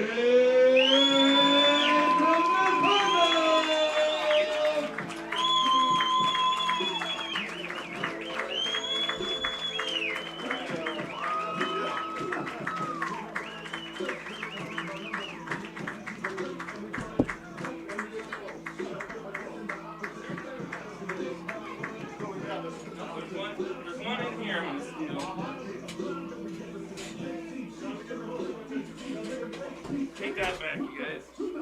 There's one in here. Take that back, you guys. You're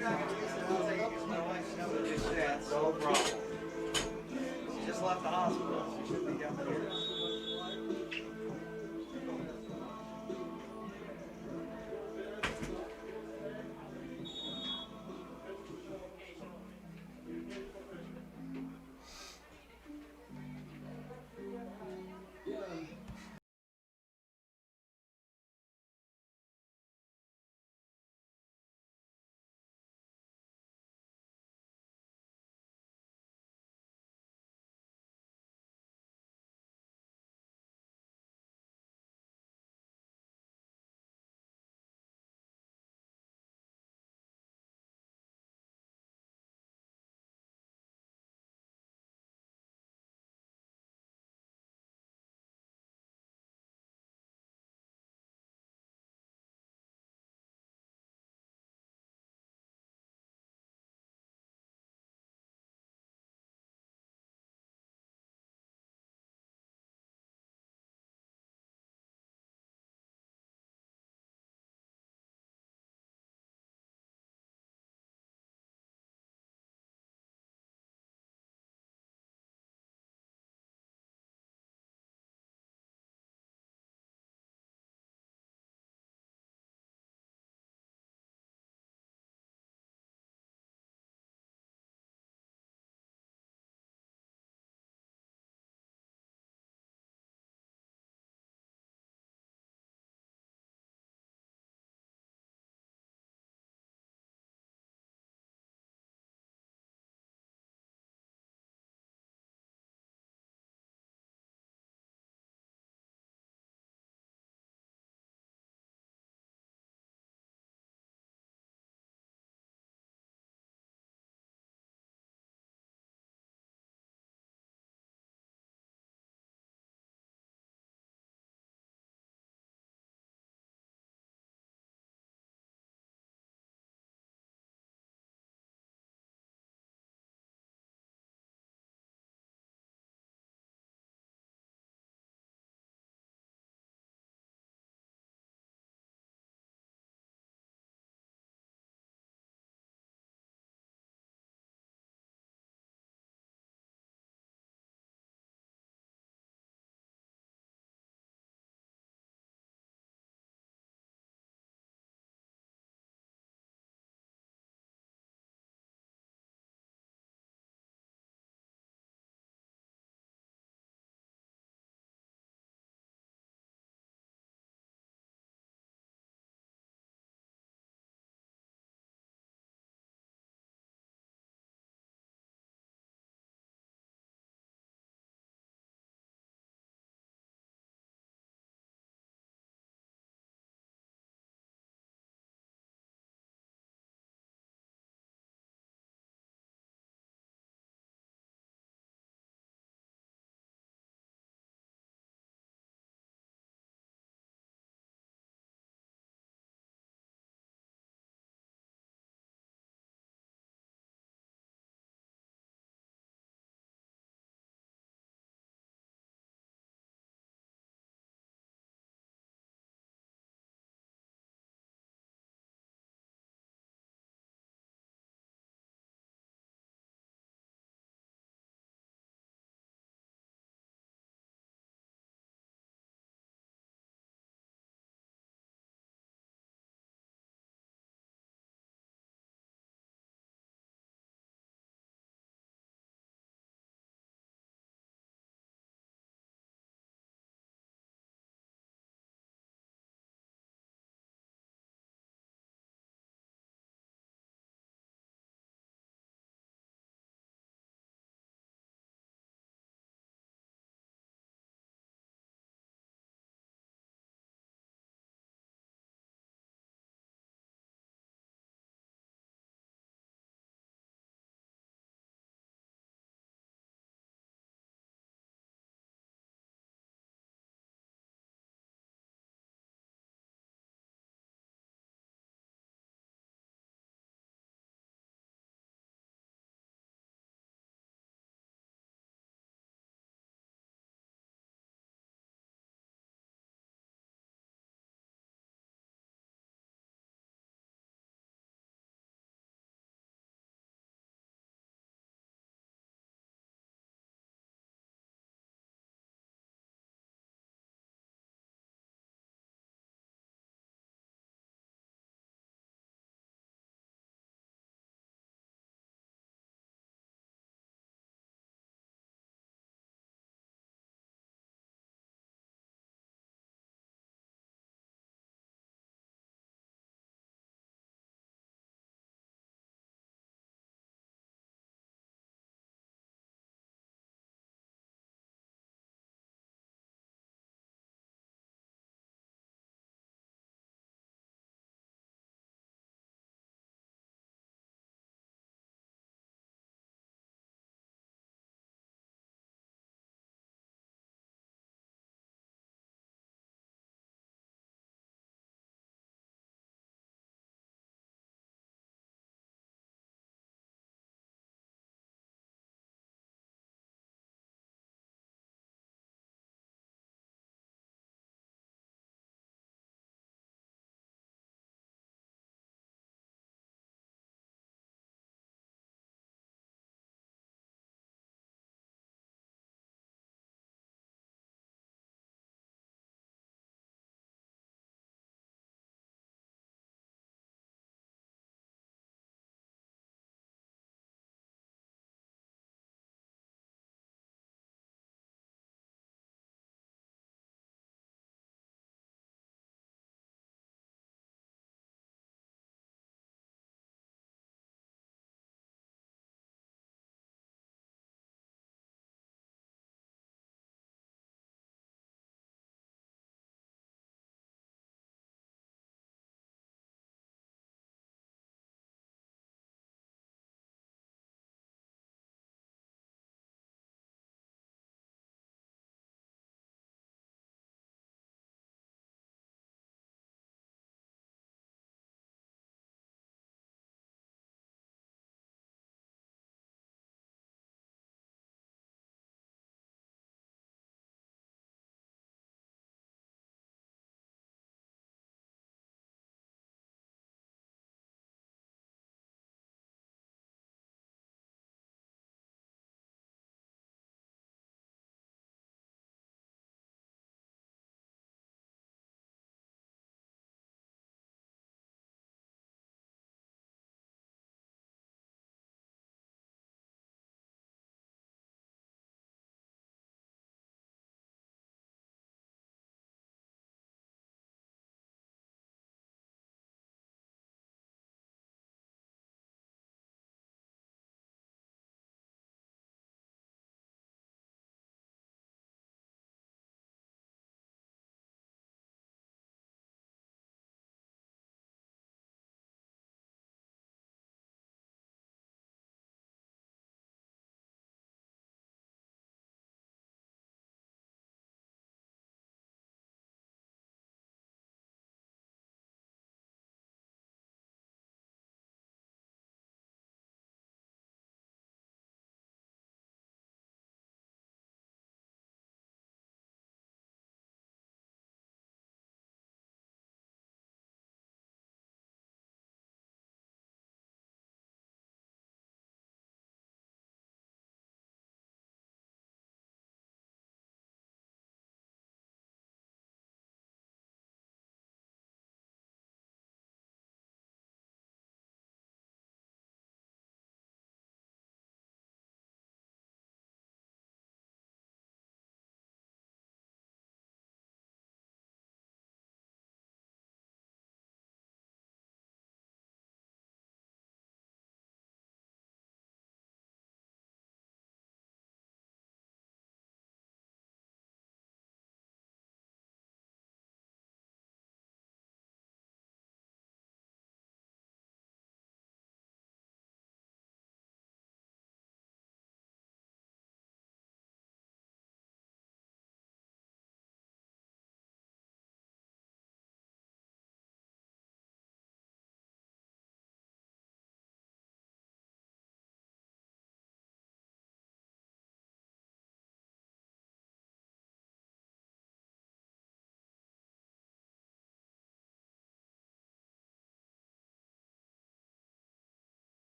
not going to use it. I'll take it because my wife's never just that. No problem. She just left the hospital. She should be down here.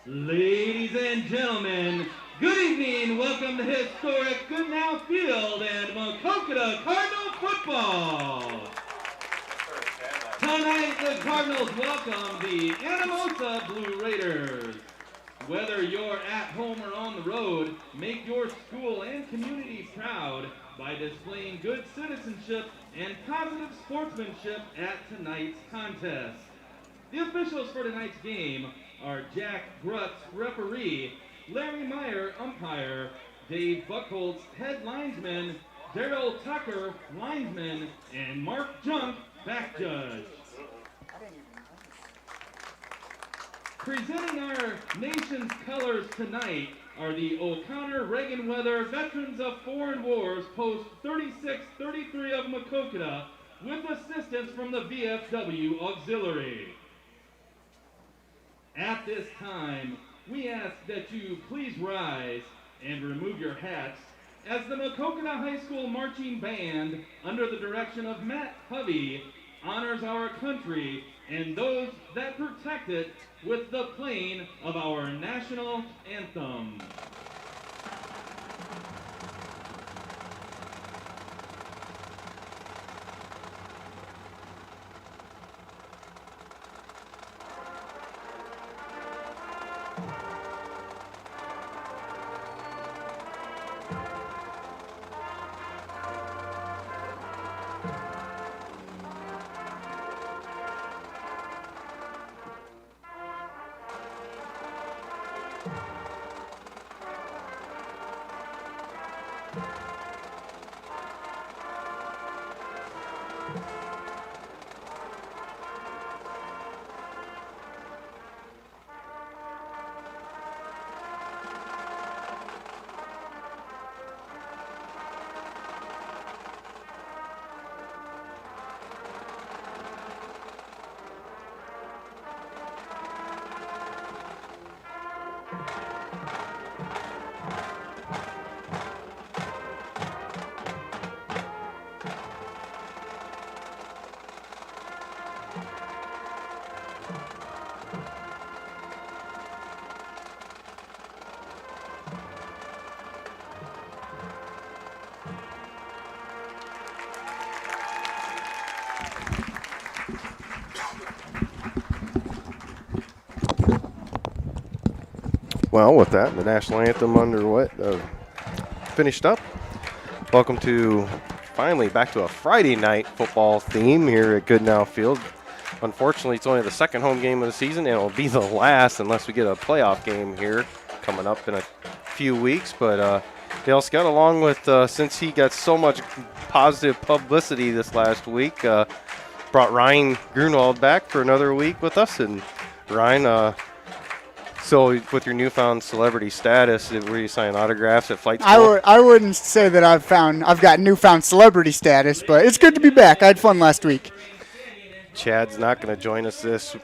Ladies and gentlemen, good evening. Welcome to historic Goodnow Field and Maquoketa Cardinal football. Tonight, the Cardinals welcome the Anamosa Blue Raiders. Whether you're at home or on the road, make your school and community proud by displaying good citizenship and positive sportsmanship at tonight's contest. The officials for tonight's game are Jack Grutz, referee, Larry Meyer, umpire, Dave Buckholz, head linesman, Daryl Tucker, linesman, and Mark Junk, back judge. Presenting our nation's colors tonight are the O'Connor-Reagan-Weather Veterans of Foreign Wars Post 3633 of Maquoketa with assistance from the VFW Auxiliary. At this time, we ask that you please rise and remove your hats as the Maquoketa High School Marching Band, under the direction of Matt Hovey, honors our country and those that protect it with the playing of our national anthem. Well, with that, the national anthem finished up. Welcome to finally back to a Friday night football theme here at Goodnow Field. Unfortunately, it's only the second home game of the season, and it'll be the last unless we get a playoff game here coming up in a few weeks. But Dale Scott, along with, since he got so much positive publicity this last week, brought Ryan Grunwald back for another week with us. And Ryan, so with your newfound celebrity status, were you signing autographs at flight school? I wouldn't say that I've got newfound celebrity status, but it's good to be back. I had fun last week. Chad's not going to join us this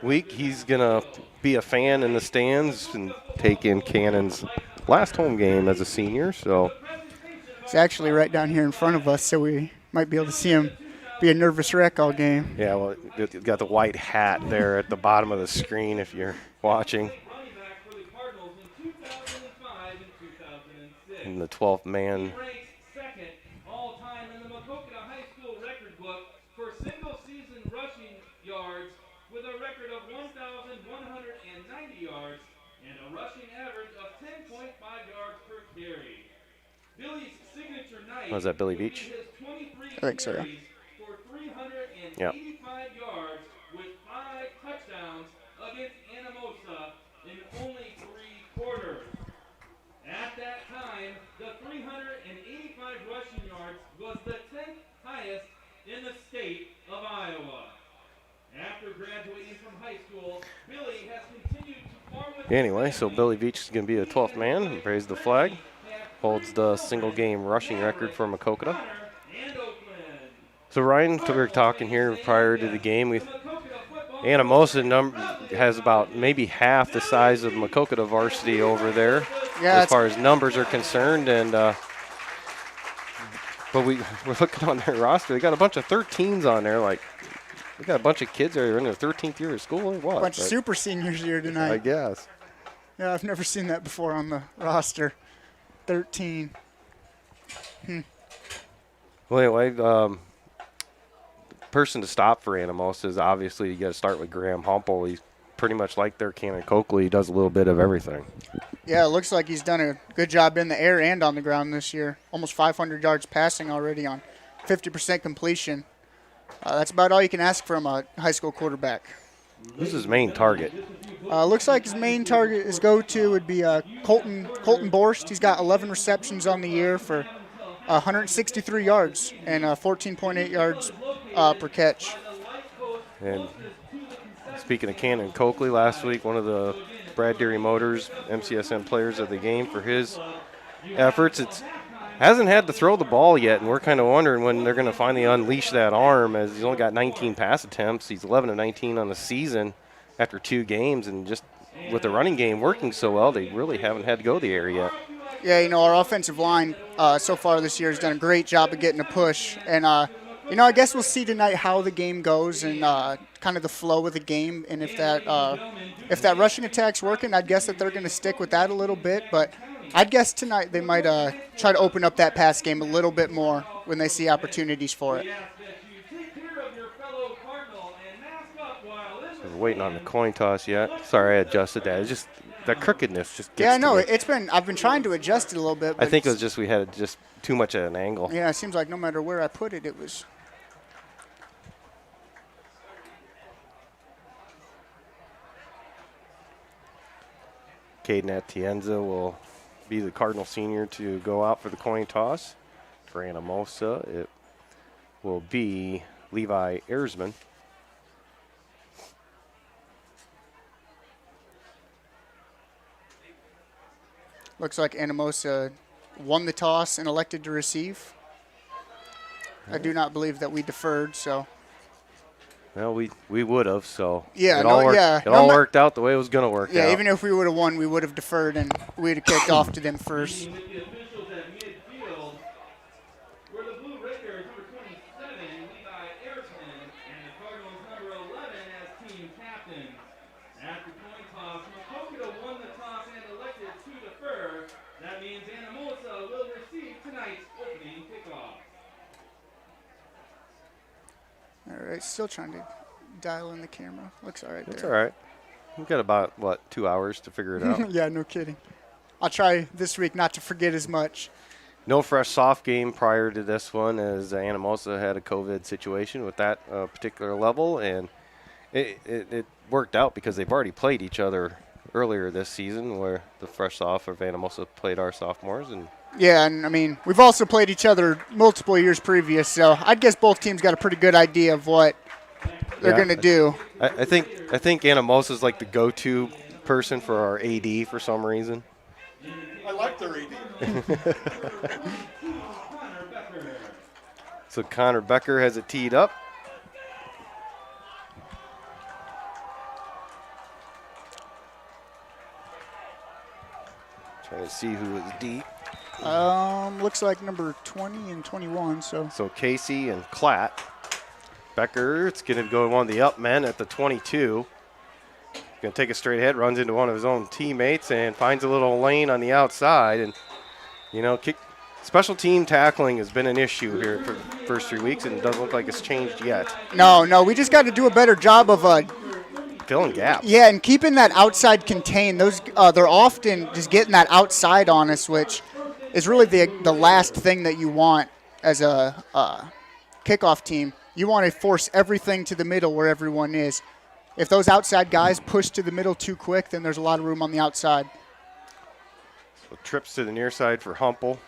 week. He's going to be a fan in the stands and take in Cannon's last home game as a senior. So it's actually right down here in front of us, so we might be able to see him be a nervous wreck all game. Yeah, well, you've got the white hat there at the bottom of the screen if you're watching. And the 12th man. Second all-time in the Maquoketa High School record book for single-season rushing yards with a record of 1,190 yards and a rushing average of 10.5 yards per carry. Billy's signature night. Was that Billy Beach? I think so, yeah. For 385 yards with 5 touchdowns against Anamosa in only 3 quarters. At that time, the 385 rushing yards was the 10th highest in the state of Iowa. After graduating from high school, Billy has continued to form with... Anyway, so Billy Beach is going to be the 12th man. He raised the flag. Holds the single-game rushing record for Maquoketa. So Ryan, we were talking here prior to the game. Anamosa has about maybe half the size of Maquoketa varsity over there, as far as numbers are concerned. And but we're looking on their roster. They got a bunch of 13s on there. Like, they got a bunch of kids that are in their 13th year of school or what? A bunch of super seniors here tonight. I guess. Yeah, I've never seen that before on the roster. 13. Well, anyway, person to stop for Anamosa is obviously you got to start with Graham Humple. He's pretty much like their Cannon Coakley. He does a little bit of everything. Yeah, it looks like he's done a good job in the air and on the ground this year. Almost 500 yards passing already on 50% completion. That's about all you can ask from a high school quarterback. Who's his main target? Looks like his main target, his go-to would be Colton Borst. He's got 11 receptions on the year for 163 yards and 14.8 yards per catch. And speaking of Cannon Coakley, last week one of the Brad Dairy Motors MCSN players of the game for his efforts. It hasn't had to throw the ball yet, and we're kind of wondering when they're going to finally unleash that arm, as he's only got 19 pass attempts. He's 11 of 19 on the season after 2 games, and just with the running game working so well, they really haven't had to go the air yet. Yeah, our offensive line so far this year has done a great job of getting a push. And, I guess we'll see tonight how the game goes and kind of the flow of the game. And if that rushing attack's working, I'd guess that they're going to stick with that a little bit. But I'd guess tonight they might try to open up that pass game a little bit more when they see opportunities for it. We're waiting on the coin toss yet. Sorry, I adjusted that. It's just the crookedness just gets Yeah, no, to me. I've been trying to adjust it a little bit. I think it was just we had just too much at an angle. Yeah, it seems like no matter where I put it, it was. Caden Atienza will be the Cardinal senior to go out for the coin toss. For Anamosa, it will be Levi Ersman. Looks like Anamosa won the toss and elected to receive. I do not believe that we deferred, so. Well, we would have, so Yeah, it all worked out the way it was going to work out. Yeah, even if we would have won, we would have deferred and we'd have kicked off to them first. After coin toss, Maquoketa won the toss and elected to defer. That means Anamosa will receive tonight's opening kickoff. All right, still trying to dial in the camera. Looks all right there. It's all right. We've got about, 2 hours to figure it out. Yeah, no kidding. I'll try this week not to forget as much. No fresh soft game prior to this one, as Anamosa had a COVID situation with that particular level, and it worked out because they've already played each other earlier this season, where the fresh soft of Anamosa played our sophomores. And yeah, and I mean, we've also played each other multiple years previous, so I'd guess both teams got a pretty good idea of what they're going to do. I think Anamosa is like the go-to person for our AD for some reason. I like their AD. So Connor Becker has it teed up. Trying to see who is deep. Looks like number 20 and 21. So Casey and Klatt. Becker, it's going to go on the up men at the 22. Going to take a straight ahead, runs into one of his own teammates, and finds a little lane on the outside. And, special team tackling has been an issue here for the first 3 weeks, and it doesn't look like it's changed yet. No, we just got to do a better job of filling gaps. Yeah, and keeping that outside contained. Those they're often just getting that outside on us, which is really the last thing that you want as a kickoff team. You want to force everything to the middle where everyone is. If those outside guys push to the middle too quick, then there's a lot of room on the outside. So trips to the near side for Humple.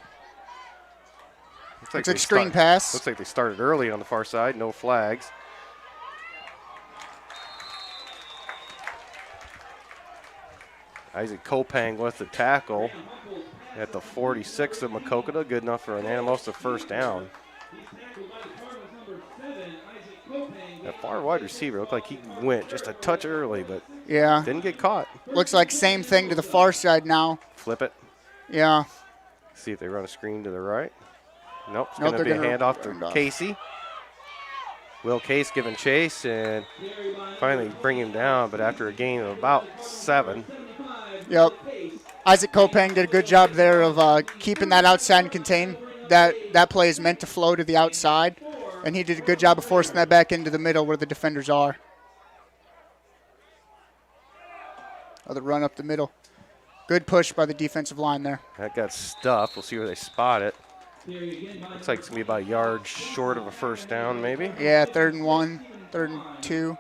Looks like screen pass. Looks like they started early on the far side. No flags. Isaac Kopang with the tackle at the 46 of Maquoketa. Good enough for an Anamosa first down. That far wide receiver looked like he went just a touch early, but yeah, didn't get caught. Looks like same thing to the far side now. Flip it. Yeah. See if they run a screen to the right. Nope, it's going to be a handoff to Casey. Will Case giving chase and finally bring him down, but after a gain of about 7. Yep. Isaac Kopang did a good job there of keeping that outside and contained. That play is meant to flow to the outside, and he did a good job of forcing that back into the middle where the defenders are. The run up the middle. Good push by the defensive line there. That got stuffed. We'll see where they spot it. Looks like it's going to be about a yard short of a first down, maybe. Yeah, 3rd and 1, 3rd and 2.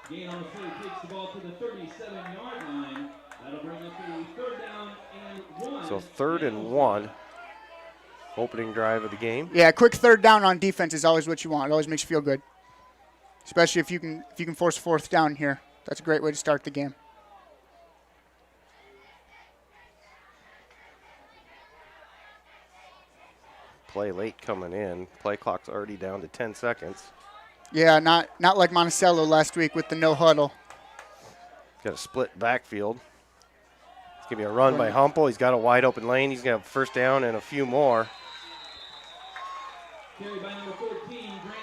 Gain on the play takes the ball to the 37-yard line. That'll bring us to 3rd down and 1. So 3rd and 1. Opening drive of the game. Yeah, quick 3rd down on defense is always what you want. It always makes you feel good. Especially if you can force 4th down here. That's a great way to start the game. Play late coming in. Play clock's already down to 10 seconds. Yeah, not like Monticello last week with the no huddle. Got a split backfield. It's going to be a run by Humple. He's got a wide open lane. He's going to have first down and a few more.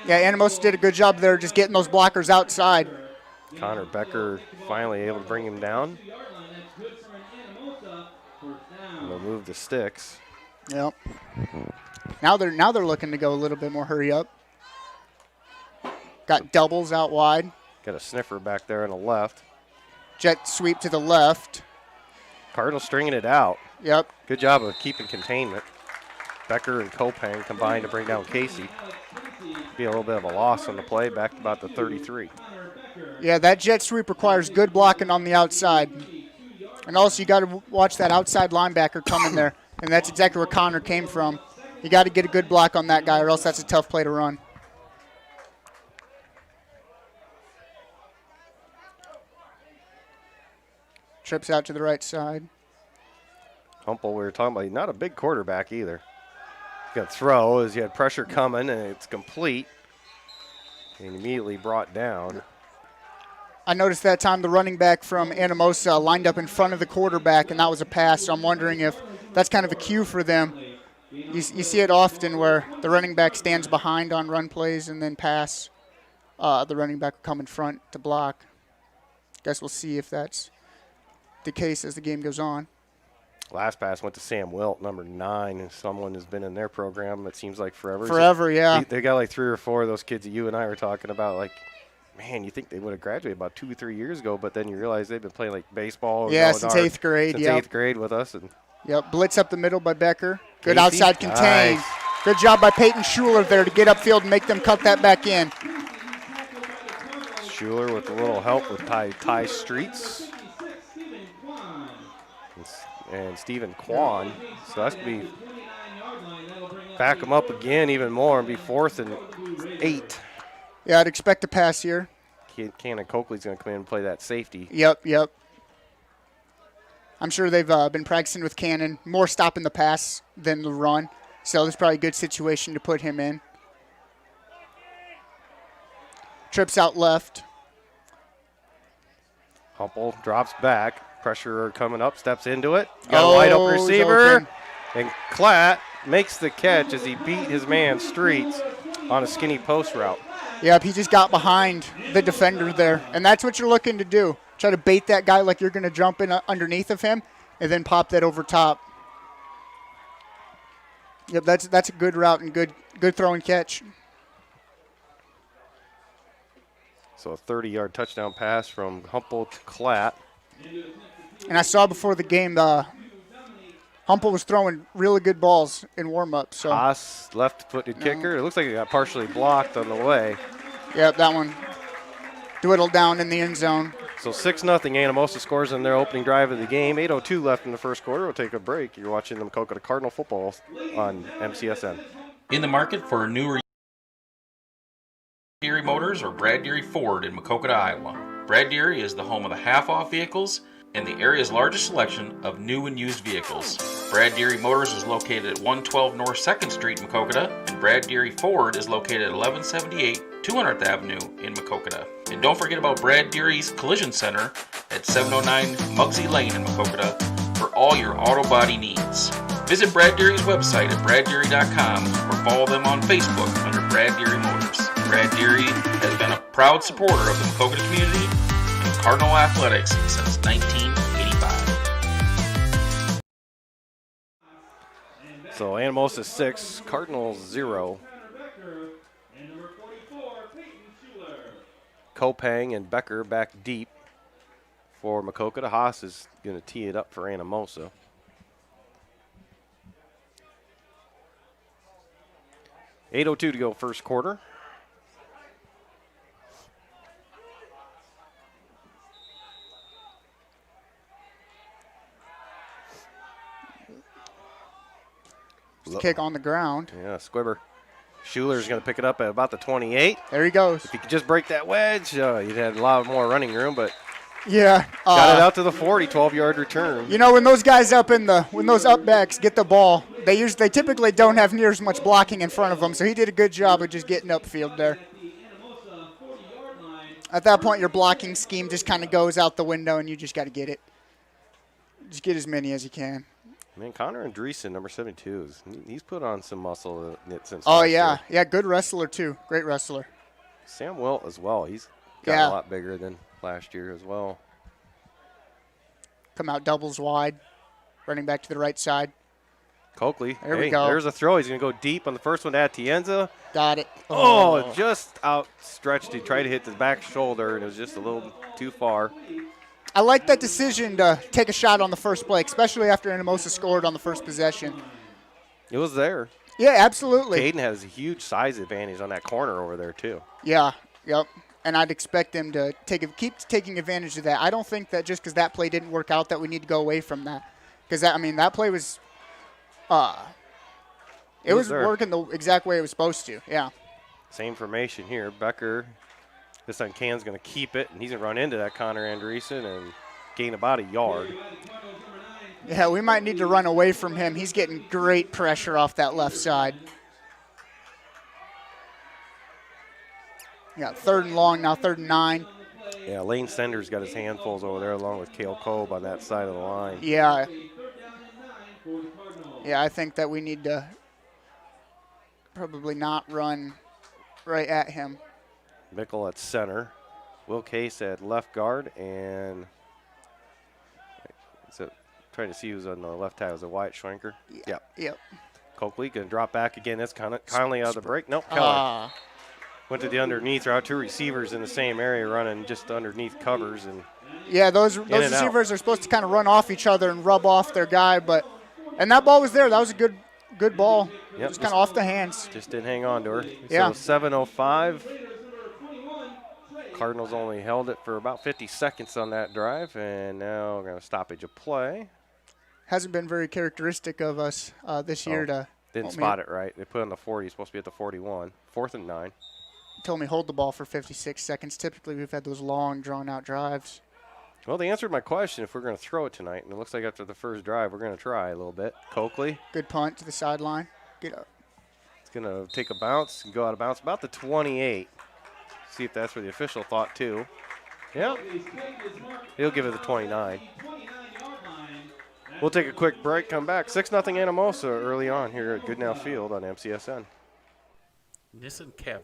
Yeah, Anamosa did a good job there just getting those blockers outside. Connor Becker finally able to bring him down. And they'll move the sticks. Yep. Now they're looking to go a little bit more hurry up. Got doubles out wide. Got a sniffer back there on the left. Jet sweep to the left. Cardinals stringing it out. Yep. Good job of keeping containment. Becker and Kopang combined to bring down Casey. Be a little bit of a loss on the play, back to about the 33. Yeah, that jet sweep requires good blocking on the outside. And also you got to watch that outside linebacker coming there. And that's exactly where Connor came from. You got to get a good block on that guy or else that's a tough play to run. Trips out to the right side. Humple, we were talking about, not a big quarterback either. He's going to throw as you had pressure coming, and it's complete. And immediately brought down. I noticed that time the running back from Anamosa lined up in front of the quarterback, and that was a pass. So I'm wondering if that's kind of a cue for them. You see it often where the running back stands behind on run plays and then pass. The running back will come in front to block. Guess we'll see if that's the case as the game goes on. Last pass went to Sam Wilt, number 9. Someone has been in their program, it seems like forever. Forever, yeah. They got like 3 or 4 of those kids that you and I were talking about. Like, man, you think they would have graduated about 2 or 3 years ago, but then you realize they've been playing like baseball. Yeah, since 8th grade. Since 8th grade with us. And yep, blitz up the middle by Becker. Good Casey, outside contain. nice. Good job by Peyton Schuler there to get upfield and make them cut that back in. Schuler with a little help with Ty Streets. And Stephen Kwan. So that's going to be back them up again even more and be 4th and 8. Yeah, I'd expect a pass here. Cannon Coakley's going to come in and play that safety. Yep. I'm sure they've been practicing with Cannon, more stopping the pass than the run. So this is probably a good situation to put him in. Trips out left. Humple drops back. Pressure coming up, steps into it. Got a wide open receiver. Open. And Klatt makes the catch as he beat his man Streets on a skinny post route. Yep, he just got behind the defender there. And that's what you're looking to do. Try to bait that guy like you're going to jump in underneath of him and then pop that over top. Yep, that's a good route and good throw and catch. So a 30-yard touchdown pass from Humple to Klatt. And I saw before the game, Humple was throwing really good balls in warm-up. So Haas, left-footed kicker. It looks like it got partially blocked on the way. Yep, that one dwindled down in the end zone. So 6-0, Anamosa scores in their opening drive of the game. 8:02 left in the first quarter. We'll take a break. You're watching the Maquoketa Cardinal football on MCSN. In the market for a newer Deary Motors or Brad Deary Ford in Maquoketa, Iowa. Brad Deary is the home of the half-off vehicles and the area's largest selection of new and used vehicles. Brad Deary Motors is located at 112 North 2nd Street in Maquoketa, and Brad Deary Ford is located at 1178 200th Avenue in Maquoketa. And don't forget about Brad Deary's Collision Center at 709 Muggsy Lane in Maquoketa for all your auto body needs. Visit Brad Deary's website at braddeary.com or follow them on Facebook under Brad Deary Motors. Brad Deary has been a proud supporter of the Maquoketa community and Cardinal athletics since 1985. So Anamosa 6, Cardinals 0. Kopang and Becker back deep for Maquoketa. Haas is going to tee it up for Anamosa. .802 to go first quarter. Kick on the ground. Yeah, Squibber. Schuler's going to pick it up at about the 28. There he goes. If he could just break that wedge, you'd have a lot more running room, but yeah, got it out to the 40, 12-yard return. You know, when those guys when those up backs get the ball, they typically don't have near as much blocking in front of them, so he did a good job of just getting upfield there. At that point, your blocking scheme just kind of goes out the window, and you just got to get it. Just get as many as you can. Man, Connor Andreessen, number 72, he's put on some muscle since Oh, last yeah. year. Yeah, good wrestler, too. Great wrestler. Sam Wilt as well. He's got a lot bigger than last year as well. Come out doubles wide, running back to the right side. Coakley. There we go. There's a throw. He's going to go deep on the first one to Atienza. Got it. Oh, just outstretched. He tried to hit the back shoulder, and it was just a little too far. I like that decision to take a shot on the first play, especially after Anamosa scored on the first possession. It was there. Yeah, absolutely. Caden has a huge size advantage on that corner over there, too. Yeah, yep. And I'd expect them to keep taking advantage of that. I don't think that just because that play didn't work out that we need to go away from that. Because, that play was it was working the exact way it was supposed to, yeah. Same formation here. Becker, this time Can's going to keep it, and he's going to run into that Connor Andreessen and gain about a yard. Yeah, we might need to run away from him. He's getting great pressure off that left side. Yeah, 3rd and long now, 3rd and 9. Yeah, Lane Sender's got his handfuls over there along with Cale Cobe on that side of the line. Yeah. Yeah, I think that we need to probably not run right at him. Mickle at center. Will Case at left guard, and so trying to see who's on the left tackle. Is it Wyatt Schwenker? Yeah. Yep. Coakley going to drop back again. That's Conley out of the break. Nope, Keller. Went to the underneath route. 2 receivers in the same area running just underneath covers. And yeah, those receivers are supposed to kind of run off each other and rub off their guy, and that ball was there. That was a good ball. Yep, just kind of off the hands. Just didn't hang on to her. Yeah. So 7:05. Cardinals only held it for about 50 seconds on that drive, and now we're going to stoppage of play. Hasn't been very characteristic of us this year to. Didn't spot it right. They put it on the 40. It's supposed to be at the 41. 4th and 9. Told me hold the ball for 56 seconds. Typically, we've had those long, drawn-out drives. Well, they answered my question if we're going to throw it tonight, and it looks like after the first drive, we're going to try a little bit. Coakley. Good punt to the sideline. Get up. It's going to take a bounce and go out of bounds about the 28. See if that's where the official thought, too. Yeah. He'll give it the 29. We'll take a quick break, come back. 6-0 Anamosa early on here at Goodnow Field on MCSN. Nissan Cab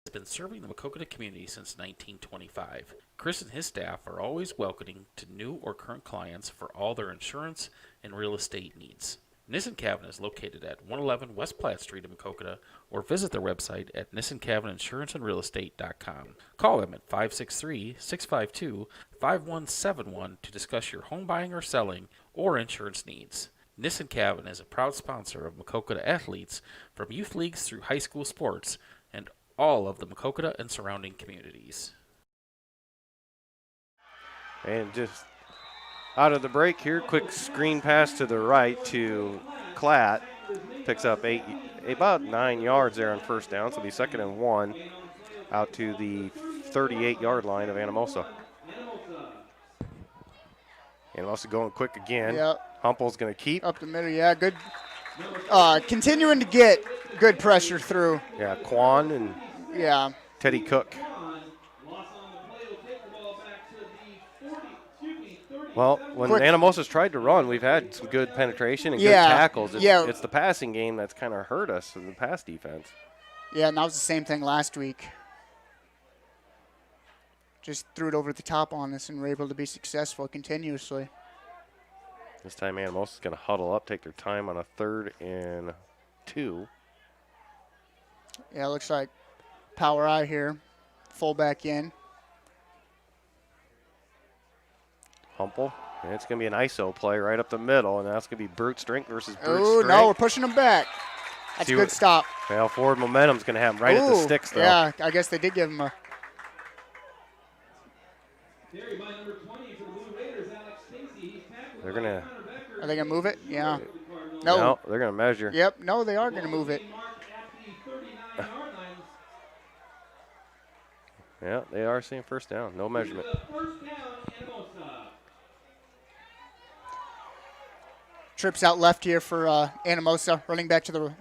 has been serving the Maquoketa community since 1925. Chris and his staff are always welcoming to new or current clients for all their insurance and real estate needs. Nissan Cavan is located at 111 West Platte Street in Maquoketa, or visit their website at nissancavanInsuranceandRealEstate.com. Call them at 563-652-5171 to discuss your home buying or selling or insurance needs. Nissan Cavan is a proud sponsor of Maquoketa athletes from youth leagues through high school sports and all of the Maquoketa and surrounding communities. And just out of the break here, quick screen pass to the right to Klatt. Picks up about 9 yards there on first down, so it'll be 2nd and 1 out to the 38-yard line of Anamosa. Anamosa going quick again. Yep. Humpel's going to keep. Up the middle, yeah, good. Continuing to get good pressure through. Yeah, Quan and Teddy Cook. Well, when Anamosa's tried to run, we've had some good penetration and good tackles. It's the passing game that's kind of hurt us in the pass defense. Yeah, and that was the same thing last week. Just threw it over the top on us and were able to be successful continuously. This time Anamosa's going to huddle up, take their time on a 3rd and 2. Yeah, looks like power out here. Fullback in. Humple. And it's going to be an ISO play right up the middle, and that's going to be brute strength versus brute Oh, strength. no, we're pushing them back. That's a good stop. Well, forward momentum's going to have them right at the sticks, though. Yeah, I guess they did give him a. They're going to. Are they going to move it? Yeah. No. No, they're going to measure. Yep, no, they are going to move it. Yeah, they are seeing first down. No measurement. Trips out left here for Anamosa, running back to the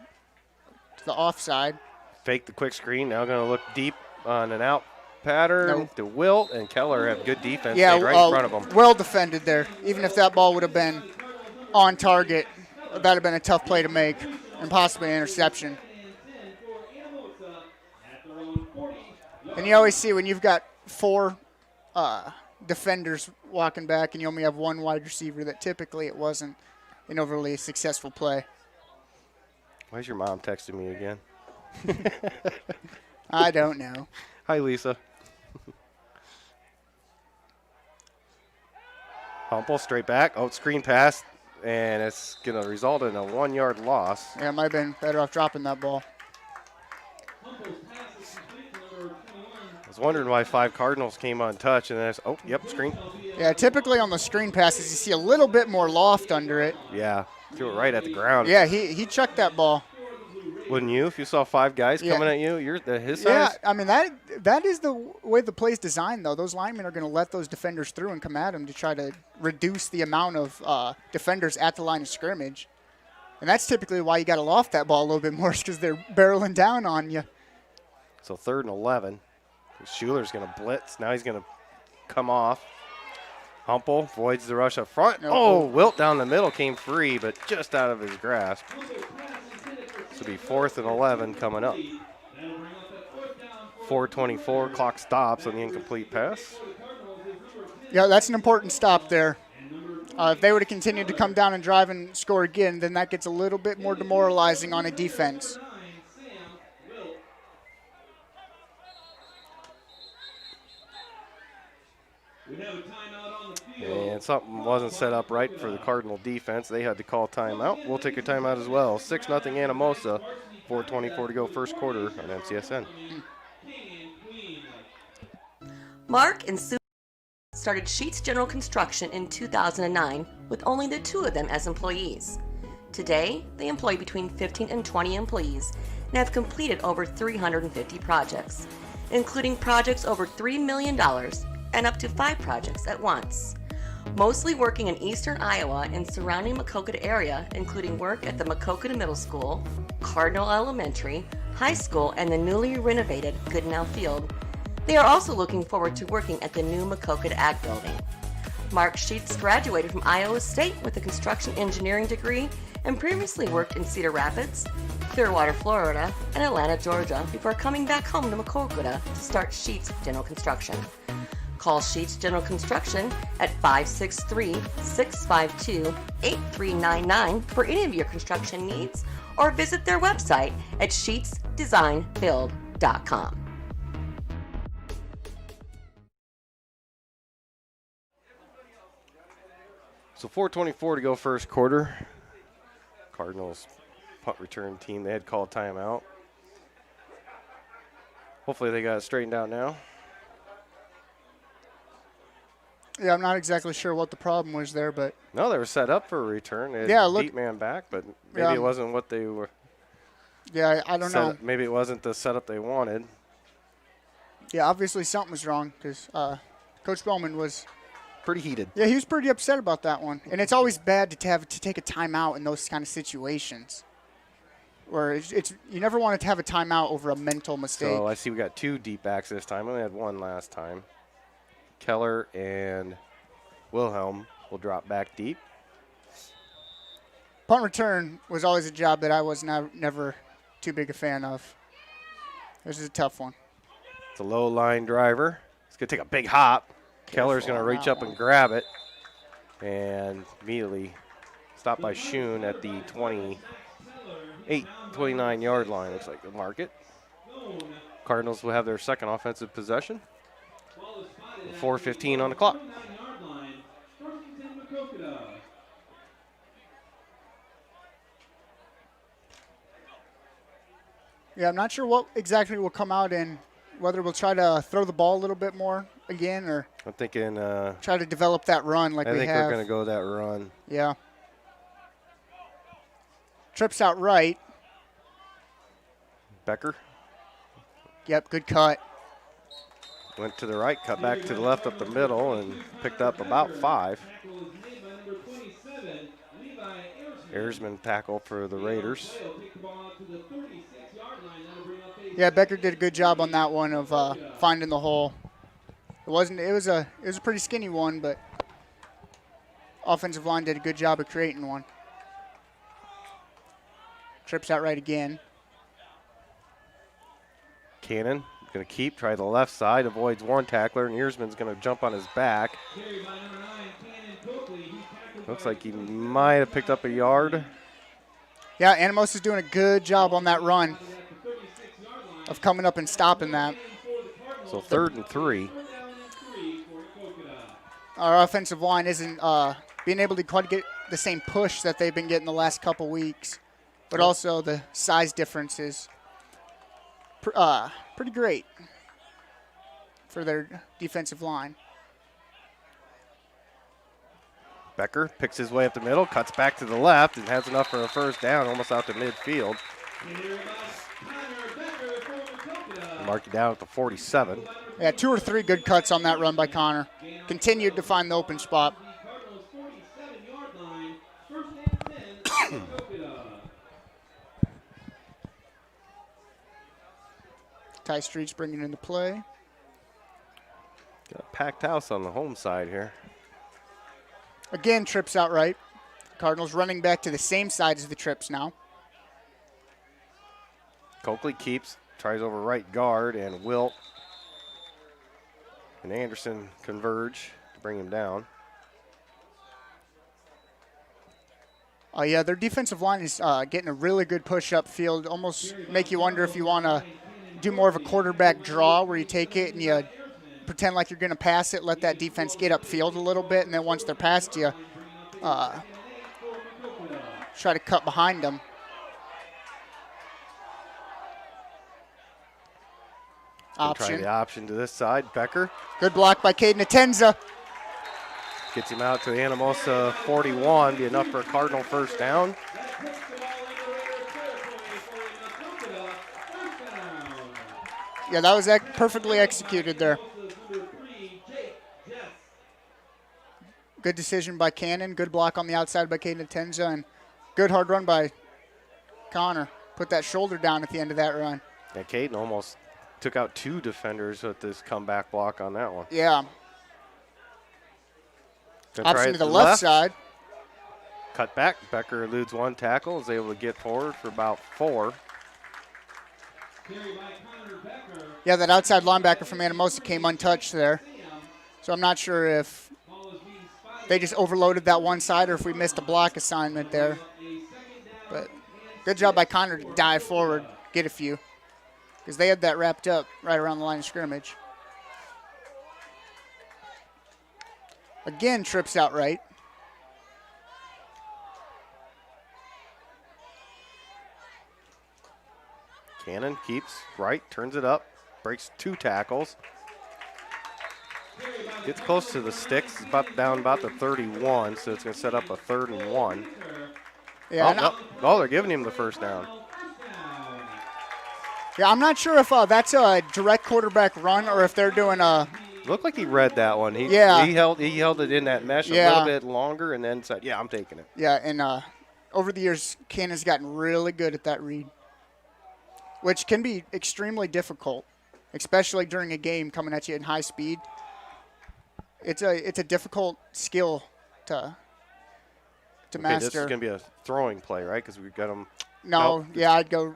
offside. Fake the quick screen. Now going to look deep on an out pattern to Wilt, and Keller have good defense. Yeah, stayed right in front of them. Well defended there. Even if that ball would have been on target, that would have been a tough play to make and possibly an interception. And you always see when you've got 4 defenders walking back and you only have 1 wide receiver that typically it wasn't an overly successful play. Why is your mom texting me again? I don't know. Hi, Lisa. Humple straight back. Oh, screen pass, and it's going to result in a 1-yard loss. Yeah, might have been better off dropping that ball. I was wondering why 5 Cardinals came untouched, and then it's, oh, yep, screen. Yeah, typically on the screen passes, you see a little bit more loft under it. Yeah, threw it right at the ground. Yeah, he chucked that ball. Wouldn't you? If you saw 5 guys coming at you, you're his size? Yeah, I mean, that is the way the play's designed, though. Those linemen are going to let those defenders through and come at them to try to reduce the amount of defenders at the line of scrimmage. And that's typically why you got to loft that ball a little bit more, because they're barreling down on you. So 3rd and 11. Schuler's going to blitz. Now he's going to come off. Humple voids the rush up front. No. Oh, Wilt down the middle came free, but just out of his grasp. This will be 4th and 11 coming up. 4:24, clock stops on the incomplete pass. Yeah, that's an important stop there. If they were to continue to come down and drive and score again, then that gets a little bit more demoralizing on a defense. And something wasn't set up right for the Cardinal defense. They had to call timeout. We'll take a timeout as well. 6-0 Anamosa, 4:24 to go first quarter on NCSN. Mark and Sue started Sheets General Construction in 2009 with only the 2 of them as employees. Today, they employ between 15 and 20 employees and have completed over 350 projects, including projects over $3 million and up to 5 projects at once. Mostly working in eastern Iowa and surrounding Maquoketa area, including work at the Maquoketa Middle School, Cardinal Elementary, High School, and the newly renovated Goodnow Field. They are also looking forward to working at the new Maquoketa Ag Building. Mark Sheets graduated from Iowa State with a construction engineering degree and previously worked in Cedar Rapids, Clearwater, Florida, and Atlanta, Georgia before coming back home to Maquoketa to start Sheets General Construction. Call Sheets General Construction at 563-652-8399 for any of your construction needs, or visit their website at sheetsdesignbuild.com. So 4:24 to go first quarter. Cardinals punt return team, they had called timeout. Hopefully they got it straightened out now. Yeah, I'm not exactly sure what the problem was there, but No, they were set up for a return. They had Yeah, look- deep man back, but maybe it wasn't what they were. yeah, I don't know. Maybe it wasn't the setup they wanted. Yeah, obviously something was wrong because Coach Bowman was. Pretty heated. Yeah, he was pretty upset about that one, and it's always bad to have to take a timeout in those kind of situations, where it's you never want to have a timeout over a mental mistake. So I see we got 2 deep backs this time. We only had 1 last time. Keller and Wilhelm will drop back deep. Punt return was always a job that I was never too big a fan of. This is a tough one. It's a low line driver. It's going to take a big hop. Keller's going to reach up and grab it and immediately stopped by Shun at the 29-yard line. Looks like they'll mark it. Cardinals will have their second offensive possession. 4:15 on the clock. Yeah, I'm not sure what exactly will come out in, whether we'll try to throw the ball a little bit more again or I'm thinking try to develop that run like we have. I think we're going to go that run. Yeah. Trips out right. Becker Yep, good cut. went to the right, cut back to the left up the middle, and picked up about 5. Ersman tackle for the Raiders. Yeah, Becker did a good job on that one of finding the hole. It was a pretty skinny one, but offensive line did a good job of creating one. Trips out right again. Cannon going to keep, try the left side, avoids one tackler, and Ersman's going to jump on his back. Looks like he might have picked up a yard. Yeah, Anamosa is doing a good job on that run of coming up and stopping that. So 3rd and 3. Our offensive line isn't being able to quite get the same push that they've been getting the last couple weeks, but also the size difference is pretty great for their defensive line. Becker picks his way up the middle, cuts back to the left, and has enough for a first down, almost out to midfield. Mark it down at the 47. Yeah, 2 or 3 good cuts on that run by Connor. Continued to find the open spot. Ty Street's bringing into play. Got a packed house on the home side here. Again, trips out right. Cardinals running back to the same side as the trips now. Coakley keeps, tries over right guard, and Wilt and Anderson converge to bring him down. Oh, yeah, their defensive line is getting a really good push upfield. Almost make you wonder if you want to do more of a quarterback draw where you take it and you pretend like you're going to pass it, let that defense get upfield a little bit, and then once they're past you, try to cut behind them. Option. Try the option to this side. Becker Good block by Caden Atenza. gets him out to Anamosa 41. Be enough for a Cardinal first down. Yeah, that was perfectly executed there. Good decision by Cannon. Good block on the outside by Caden Atenza, and good hard run by Connor. Put that shoulder down at the end of that run. Yeah, Caden almost took out 2 defenders with this comeback block on that one. Yeah. Gonna try Option it to the left side. Cut back. Becker eludes 1 tackle. Is able to get forward for about 4. Yeah, that outside linebacker from Anamosa came untouched there. So I'm not sure if they just overloaded that one side or if we missed a block assignment there. But good job by Connor to dive forward, get a few, because they had that wrapped up right around the line of scrimmage. Again, trips out right. Cannon keeps right, turns it up, breaks 2 tackles. Gets close to the sticks, down about the 31, so it's going to set up a 3rd and 1. Yeah, they're giving him the first down. Yeah, I'm not sure if that's a direct quarterback run or if they're doing a. Looked like he read that one. He held it in that mesh a little bit longer and then said, "Yeah, I'm taking it." Yeah, and over the years, Cannon's gotten really good at that read, which can be extremely difficult, especially during a game coming at you in high speed. It's a difficult skill to master. This is going to be a throwing play, right? Because we've got him. No, yeah, I'd go.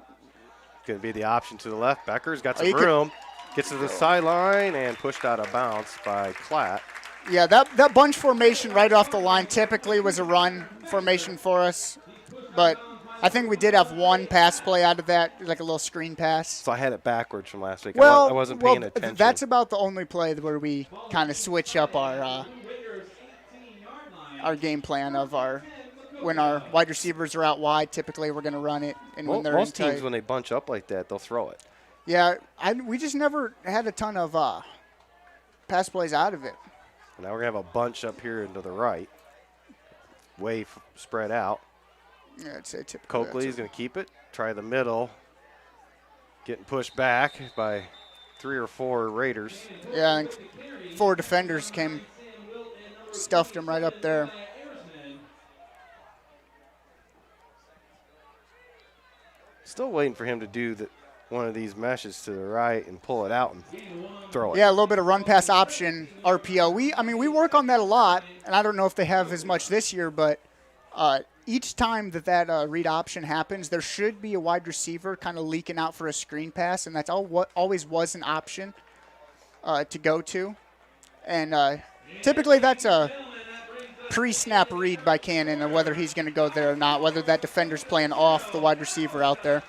Going to be the option to the left. Becker's got some room. Gets to the sideline and pushed out of bounds by Klatt. Yeah, that bunch formation right off the line typically was a run formation for us, but I think we did have one pass play out of that, like a little screen pass. So I had it backwards from last week. Well, I wasn't paying attention. That's about the only play where we kind of switch up our game plan of when our wide receivers are out wide. Typically, we're going to run it, and when they're most in tight, teams when they bunch up like that, they'll throw it. Yeah, we just never had a ton of pass plays out of it. Now we're going to have a bunch up here and to the right, spread out. Yeah, I'd say typically. Coakley's going to keep it, try the middle, getting pushed back by 3 or 4 Raiders. Yeah, and 4 defenders stuffed him right up there. Still waiting for him to do one of these meshes to the right and pull it out and throw it. Yeah, a little bit of run pass option RPO. We work on that a lot, and I don't know if they have as much this year, but each time that read option happens, there should be a wide receiver kind of leaking out for a screen pass, and that's always was an option to go to. And typically that's a pre-snap read by Cannon and whether he's going to go there or not, whether that defender's playing off the wide receiver out there.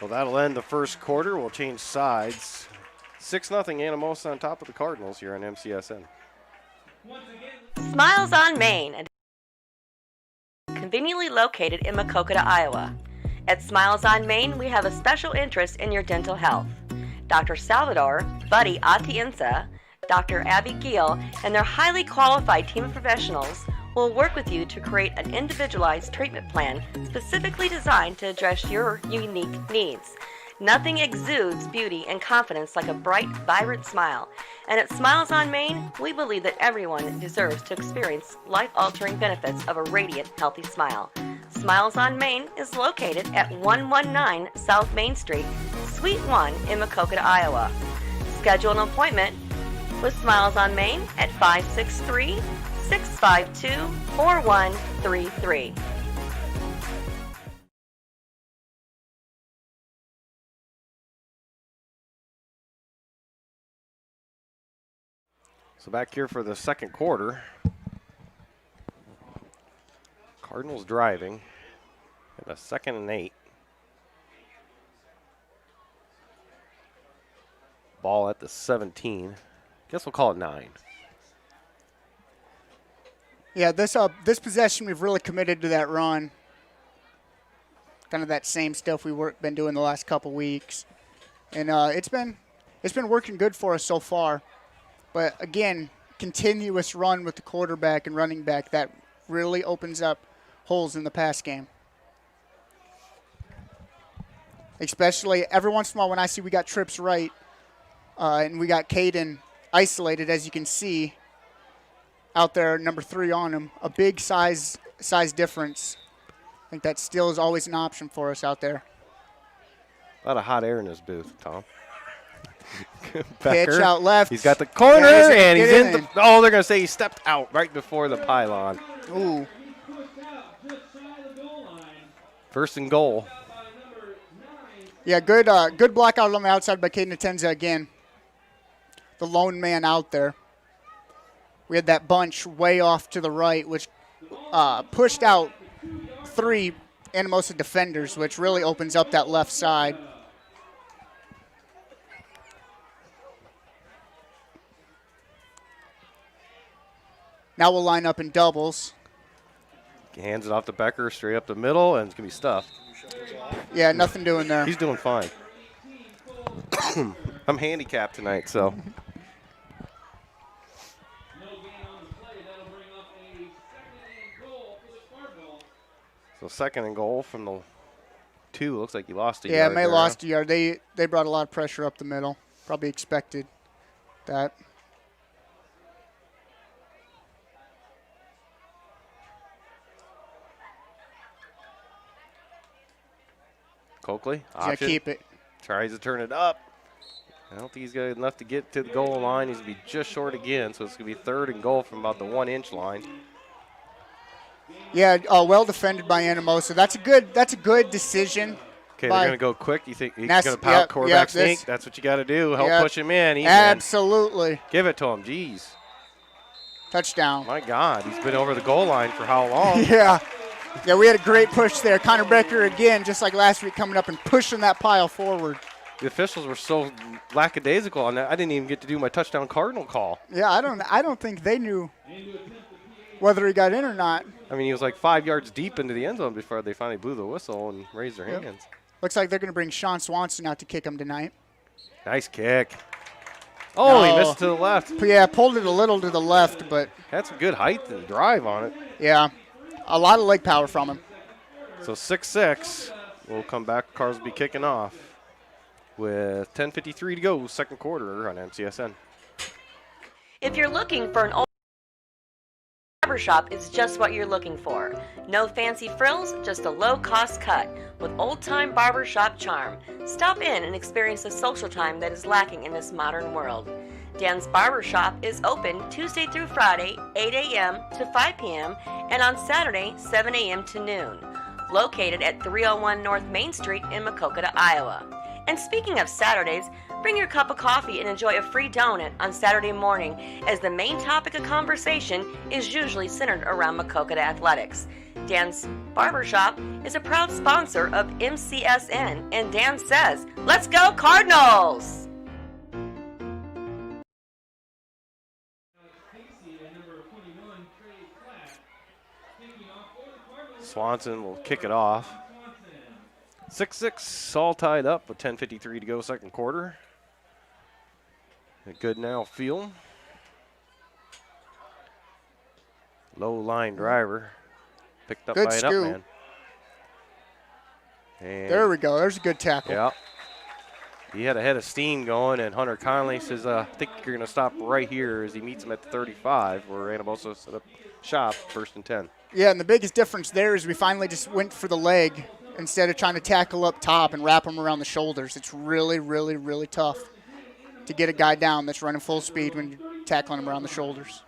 Well, that'll end the first quarter. We'll change sides. 6-0 Anamosa on top of the Cardinals here on MCSN. Smiles on Main, conveniently located in Maquoketa, Iowa. At Smiles on Main, we have a special interest in your dental health. Dr. Salvador, Buddy Atienza, Dr. Abby Giel, and their highly qualified team of professionals will work with you to create an individualized treatment plan specifically designed to address your unique needs. Nothing exudes beauty and confidence like a bright, vibrant smile. And at Smiles on Main, we believe that everyone deserves to experience life-altering benefits of a radiant, healthy smile. Smiles on Main is located at 119 South Main Street, Suite 1 in Maquoketa, Iowa. Schedule an appointment with Smiles on Main at 563-652-4133. So back here for the second quarter. Cardinals driving at a 2nd and 8. Ball at the 17. Guess we'll call it 9. Yeah, this possession we've really committed to that run. Kind of that same stuff been doing the last couple weeks, and it's been working good for us so far. But again, continuous run with the quarterback and running back that really opens up holes in the pass game. Especially every once in a while when I see we got trips right, and we got Caden isolated, as you can see out there, number 3 on him, a big size difference. I think that still is always an option for us out there. A lot of hot air in this booth, Tom. Pitch out left. He's got the corner, and he's in the. the. Oh, they're going to say he stepped out right before the pylon. Ooh. 1st and goal. Yeah, good block out on the outside by Caden Atenza again. The lone man out there. We had that bunch way off to the right, which pushed out 3 Anamosa defenders, which really opens up that left side. Now we'll line up in doubles. Hands it off to Becker, straight up the middle, and it's going to be stuffed. Yeah, nothing doing there. He's doing fine. I'm handicapped tonight, so. So 2nd and goal from the 2. Looks like he lost a yard. Yeah, May there. lost a yard. They brought a lot of pressure up the middle. Probably expected that. Coakley, He's going to keep it. Tries to turn it up. I don't think he's got enough to get to the goal line. He's going to be just short again, so it's going to be 3rd and goal from about the 1-inch line. Yeah, well defended by Anamosa. That's a good decision. Okay, they're going to go quick. You think he's going to pout quarterback sneak? That's what you got to do. Help push him in. Absolutely. Give it to him. Jeez. Touchdown. My God, he's been over the goal line for how long? Yeah. Yeah, we had a great push there. Connor Becker again, just like last week, coming up and pushing that pile forward. The officials were so lackadaisical on that. I didn't even get to do my touchdown Cardinal call. Yeah, I don't think they knew whether he got in or not. I mean, he was like 5 yards deep into the end zone before they finally blew the whistle and raised their Yep. hands. Looks like they're going to bring Sean Swanson out to kick him tonight. Nice kick. Oh, he No. missed to the left. Yeah, pulled it a little to the left, but Had some good height and drive on it. yeah, a lot of leg power from him. So 6-6. We'll come back. Cars will be kicking off with 10:53 to go, second quarter on MCSN. If you're looking for an old barbershop, is just what you're looking for. No fancy frills, just a low-cost cut with old-time barbershop charm. Stop in and experience the social time that is lacking in this modern world. Dan's Barbershop is open Tuesday through Friday, 8 a.m. to 5 p.m., and on Saturday, 7 a.m. to noon. Located at 301 North Main Street in Maquoketa, Iowa. And speaking of Saturdays, bring your cup of coffee and enjoy a free donut on Saturday morning, as the main topic of conversation is usually centered around Maquoketa athletics. Dan's Barbershop is a proud sponsor of MCSN, and Dan says, "Let's go Cardinals!" Swanson will kick it off. 6-6, all tied up with 10:53 to go, second quarter. A good now field. Low line driver. Picked up Good by an scoop. up man. And There we go. There's a good tackle. yeah. He had a head of steam going, and Hunter Conley says, I think you're going to stop right here as he meets him at the 35, where Anamosa set up shop, first and 10. Yeah, and the biggest difference there is we finally just went for the leg instead of trying to tackle up top and wrap him around the shoulders. It's really, really, really tough to get a guy down that's running full speed when you're tackling him around the shoulders.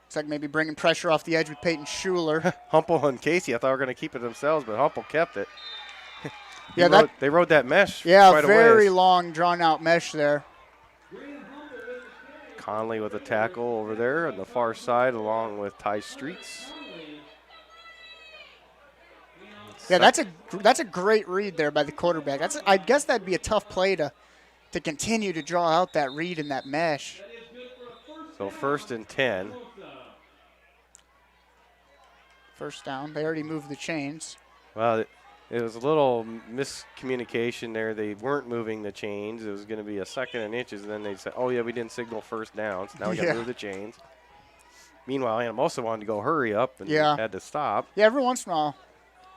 Looks like maybe bringing pressure off the edge with Peyton Schuler. Humple and Casey, I thought were going to keep it themselves, but Humple kept it. Yeah, they rode that mesh Yeah, quite a very ways. long, drawn-out mesh there. Conley with a tackle over there on the far side, along with Ty Streets. Yeah, that's a great read there by the quarterback. I guess that'd be a tough play to continue to draw out that read in that mesh. So first and 10. First down. They already moved the chains. Well, it was a little miscommunication there. They weren't moving the chains. It was going to be a second and inches, and then they said, oh, yeah, we didn't signal first down, so now we got to move the chains. Meanwhile, Anamosa wanted to go hurry up and had to stop. Yeah, every once in a while,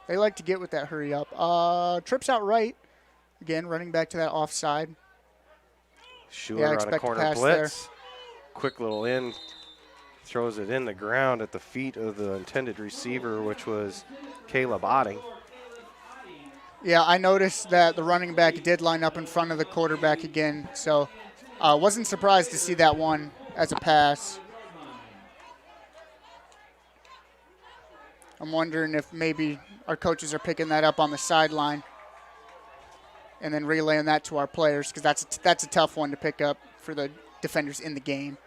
they like to get with that hurry up. Trips out right. Again, running back to that offside. Schuler on a corner blitz. Quick little in. Throws it in the ground at the feet of the intended receiver, which was Caleb Otting. Yeah, I noticed that the running back did line up in front of the quarterback again, so wasn't surprised to see that one as a pass. I'm wondering if maybe our coaches are picking that up on the sideline and then relaying that to our players, because that's a tough one to pick up for the defenders in the game.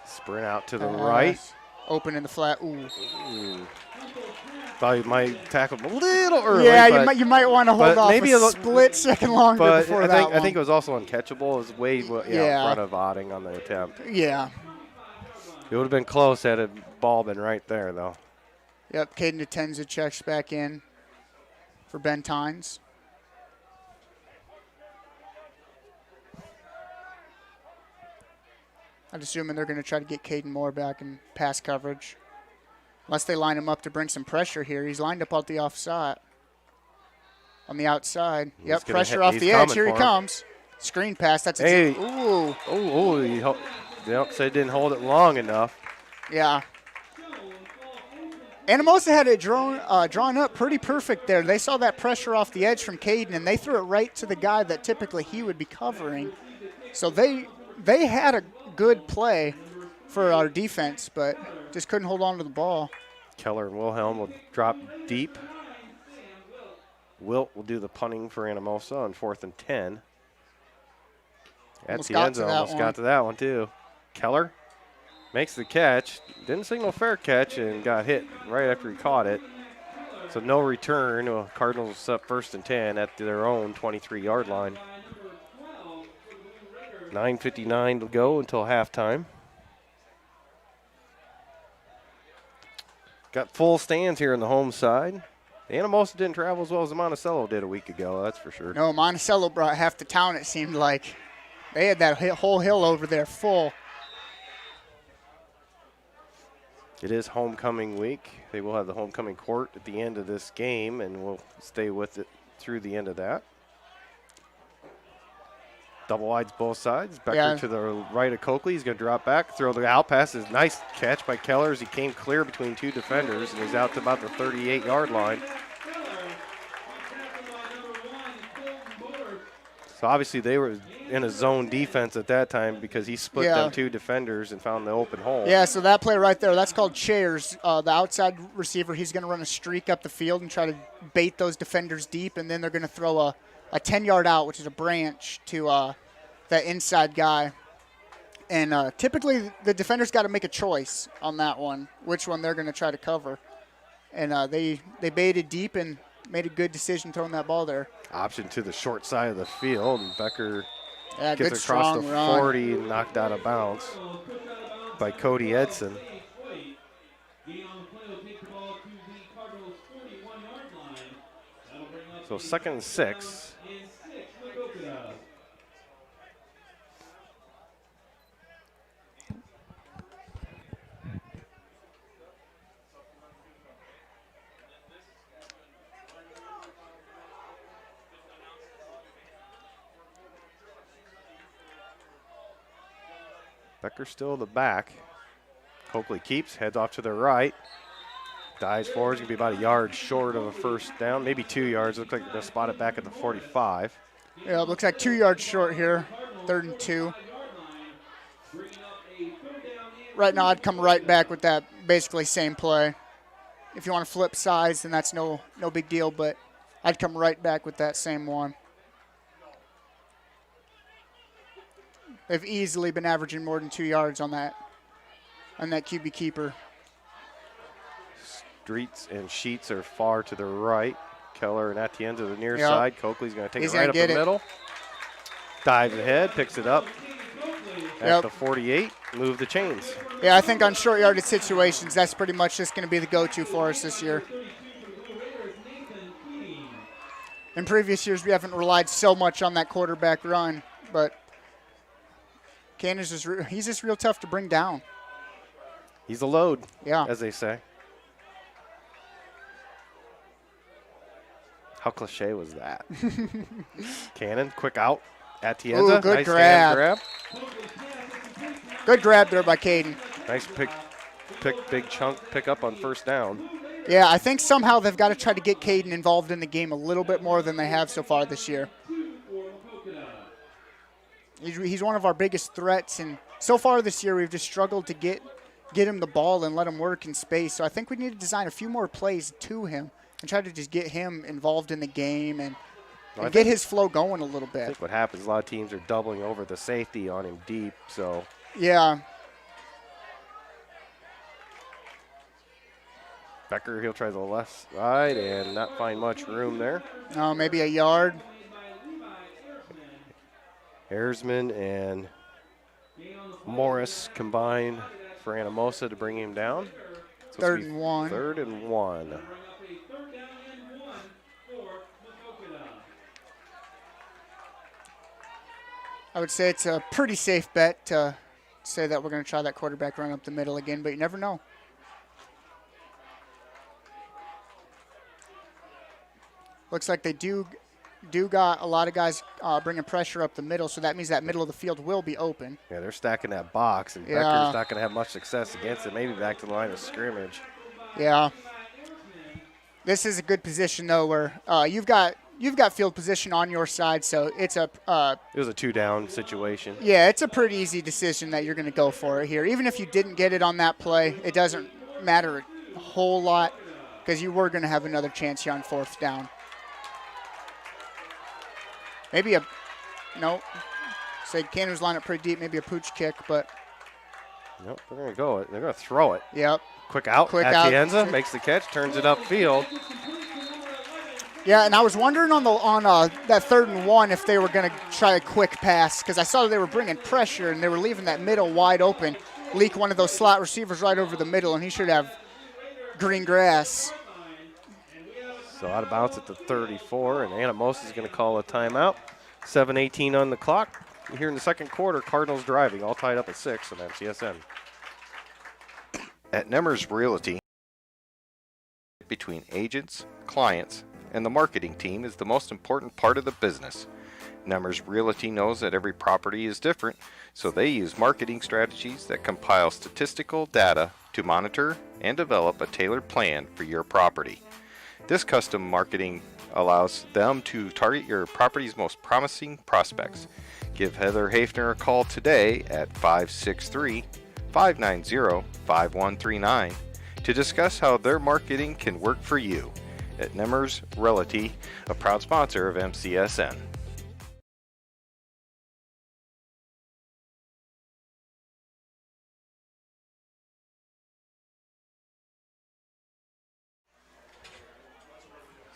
Sprint out to the right. Open in the flat. Ooh. Thought he might tackle him a little early. Yeah, you might want to hold off maybe a split second longer but before that one. I think it was also uncatchable. It was way in front of Otting on the attempt. Yeah. It would have been close had a ball been right there, though. Yep, Caden Atenza checks back in for Ben Tynes. I'm assuming they're going to try to get Caden Moore back in pass coverage. Unless they line him up to bring some pressure here. He's lined up on the offside. On the outside. Yep, pressure off the edge. Here he comes. Screen pass. That's hey. Ooh. Yep, so he didn't hold it long enough. Yeah. Anamosa had it drawn up pretty perfect there. They saw that pressure off the edge from Caden, and they threw it right to the guy that typically he would be covering. So they had a good play for our defense, but just couldn't hold on to the ball. Keller and Wilhelm will drop deep. Wilt will do the punting for Anamosa on 4th and 10. Almost Atienza got almost got to that one, too. Keller makes the catch. Didn't signal fair catch and got hit right after he caught it. So no return. Cardinals up 1st and 10 at their own 23-yard line. 9:59 to go until halftime. Got full stands here on the home side. The Anamosa didn't travel as well as the Monticello did a week ago, that's for sure. No, Monticello brought half the town, it seemed like. They had that whole hill over there full. It is homecoming week. They will have the homecoming court at the end of this game, and we'll stay with it through the end of that. Double wides both sides. Becker to the right of Coakley. He's going to drop back, throw the out pass. Is nice catch by Keller as he came clear between two defenders, and he's out to about the 38-yard line. So obviously they were in a zone defense at that time because he split them two defenders and found the open hole. Yeah, so that play right there, that's called chairs. The outside receiver, he's going to run a streak up the field and try to bait those defenders deep, and then they're going to throw a 10-yard out, which is a branch, to that inside guy. And typically the defenders got to make a choice on that one, which one they're going to try to cover. And they baited deep and made a good decision throwing that ball there. Option to the short side of the field, and Becker gets good across the run. 40 and knocked out of bounds by Cody Edson. So 2nd and 6. Becker still in the back. Coakley keeps, heads off to the right. Dives forward, he's going to be about a yard short of a first down, maybe 2 yards. Looks like they're going to spot it back at the 45. Yeah, it looks like 2 yards short here, 3rd and 2. Right now I'd come right back with that basically same play. If you want to flip sides, then that's no big deal, but I'd come right back with that same one. They've easily been averaging more than 2 yards on that QB keeper. Streets and Sheets are far to the right. Keller and Etienne to the near side. Coakley's going to take it right up the middle. Dives ahead, picks it up at the 48. Move the chains. Yeah, I think on short yardage situations, that's pretty much just going to be the go-to for us this year. In previous years, we haven't relied so much on that quarterback run, but Cannon's he's just real tough to bring down. He's a load, as they say. How cliche was that? Cannon, quick out. Atienza, good nice grab. Good grab there by Caden. Nice big chunk pick up on first down. Yeah, I think somehow they've got to try to get Caden involved in the game a little bit more than they have so far this year. He's one of our biggest threats, and so far this year we've just struggled to get him the ball and let him work in space. So I think we need to design a few more plays to him and try to just get him involved in the game and get his flow going a little bit. I think what happens, a lot of teams are doubling over the safety on him deep, so. Yeah. Becker, he'll try the left side and not find much room there. Oh, maybe a yard. Haresman and Morris combine for Anamosa to bring him down. 3rd and 1. 3rd and 1. I would say it's a pretty safe bet to say that we're going to try that quarterback run up the middle again, but you never know. Looks like they do got a lot of guys bringing pressure up the middle, so that means that middle of the field will be open. Yeah, they're stacking that box, and Becker's not going to have much success against it. Maybe back to the line of scrimmage. Yeah. This is a good position, though, where you've got field position on your side, so it's it was a 2-down situation. Yeah, it's a pretty easy decision that you're going to go for it here. Even if you didn't get it on that play, it doesn't matter a whole lot because you were going to have another chance here on 4th down. Maybe a, no. Say Cannons line up pretty deep, maybe a pooch kick, but. Nope, they're going to go. They're going to throw it. Yep. Quick out. Quick out. Atienza makes the catch, turns it upfield. Yeah, and I was wondering on that 3rd and 1 if they were going to try a quick pass because I saw they were bringing pressure and they were leaving that middle wide open. Leak one of those slot receivers right over the middle, and he should have green grass. So out of bounds at the 34, and Anamosa is going to call a timeout. 7:18 on the clock. Here in the second quarter, Cardinals driving, all tied up at 6 on MCSN. At Nemers Realty, between agents, clients, and the marketing team is the most important part of the business. Nemers Realty knows that every property is different, so they use marketing strategies that compile statistical data to monitor and develop a tailored plan for your property. This custom marketing allows them to target your property's most promising prospects. Give Heather Hafner a call today at 563-590-5139 to discuss how their marketing can work for you. At Nemers Realty, a proud sponsor of MCSN.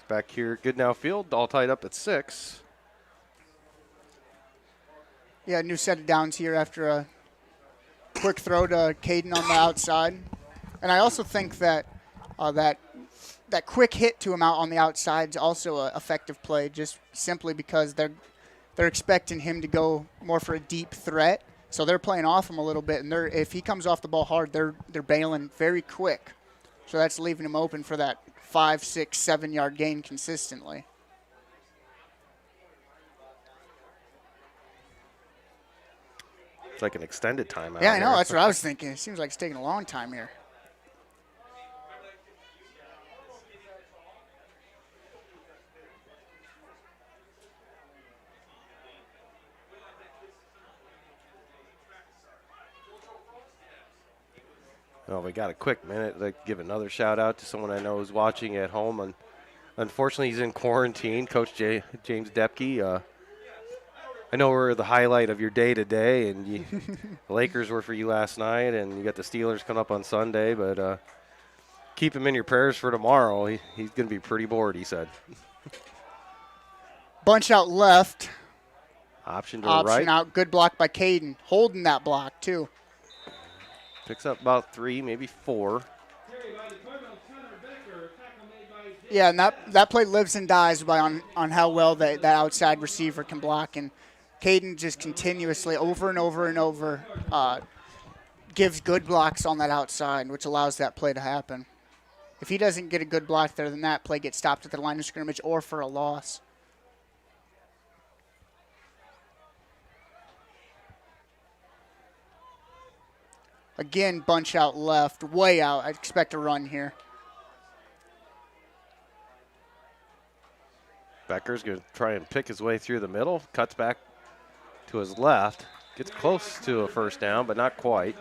Back here, Goodnow Field, all tied up at 6. Yeah, new set of downs here after a quick throw to Caden on the outside. And I also think that that quick hit to him out on the outside is also an effective play, just simply because they're expecting him to go more for a deep threat. So they're playing off him a little bit, and if he comes off the ball hard, they're bailing very quick. So that's leaving him open for that 5, 6, 7-yard gain consistently. It's like an extended timeout. Yeah, I know. here. That's what I was thinking. It seems like it's taking a long time here. Well, we got a quick minute. I'd like to give another shout out to someone I know who's watching at home. And unfortunately, he's in quarantine. Coach James Depke. I know we're the highlight of your day today, and the Lakers were for you last night, and you got the Steelers coming up on Sunday. But keep him in your prayers for tomorrow. He's going to be pretty bored, he said. Bunch out left. Option to the right. Option out. Good block by Caden. Holding that block, too. Picks up about 3, maybe 4. Yeah, and that play lives and dies on how well that outside receiver can block. And Caden just continuously, over and over and over, gives good blocks on that outside, which allows that play to happen. If he doesn't get a good block there, then that play gets stopped at the line of scrimmage or for a loss. Again, bunch out left, way out. I expect a run here. Becker's going to try and pick his way through the middle. Cuts back to his left. Gets close to a first down, but not quite.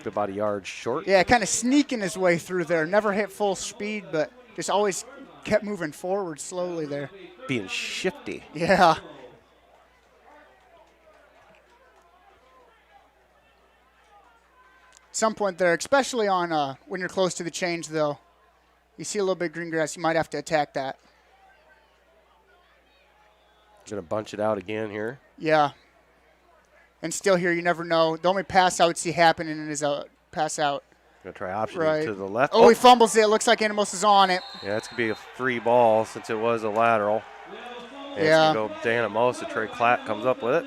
About a yard short. Yeah, kind of sneaking his way through there. Never hit full speed, but just always kept moving forward slowly there. Being shifty. Yeah. Some point there, especially on when you're close to the change, though. You see a little bit of green grass, you might have to attack that. Going to bunch it out again here. Yeah. And still here, you never know. The only pass I would see happening is a pass out. Going to try option Right. to the left. Oh, he fumbles it. Looks like Anamosa's on it. Yeah, it's going to be a free ball since it was a lateral. And Yeah. It's going to go to Anamosa. Trey Klatt comes up with it.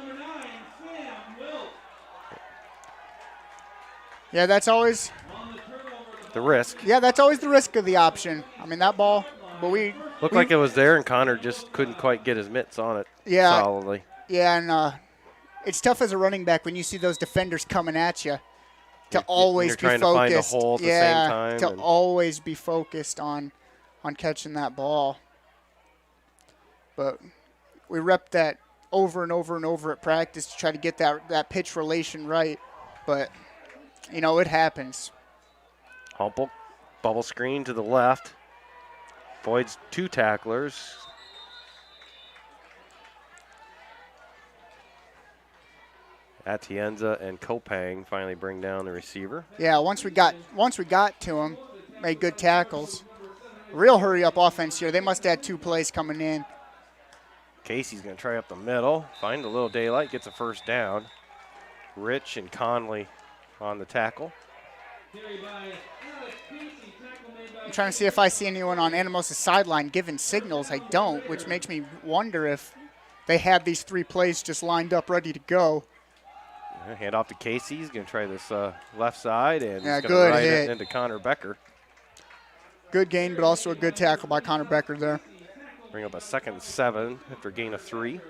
Yeah, that's always The risk. Yeah, that's always the risk of the option. I mean, that ball, but Looked like it was there, and Connor just couldn't quite get his mitts on it solidly. Yeah, and it's tough as a running back when you see those defenders coming at you to always you're be trying focused. to find a hole at the same time. To always be focused on catching that ball. But we rep that over and over and over at practice to try to get that pitch relation right. But, you know, it happens. Humpel, bubble screen to the left. Voids 2 tacklers. Atienza and Kopang finally bring down the receiver. Yeah, once we got to him, made good tackles. Real hurry-up offense here. They must have had 2 plays coming in. Casey's going to try up the middle, find a little daylight, gets a first down. Rich and Conley on the tackle. I'm trying to see if I see anyone on Anamosa's sideline giving signals. I don't, which makes me wonder if they had these 3 plays just lined up ready to go. Hand off to Casey. He's going to try this left side, and yeah, he's going to ride hit it into Connor Becker. Good gain, but also a good tackle by Connor Becker there. Bring up a 2nd and 7 after a gain of 3.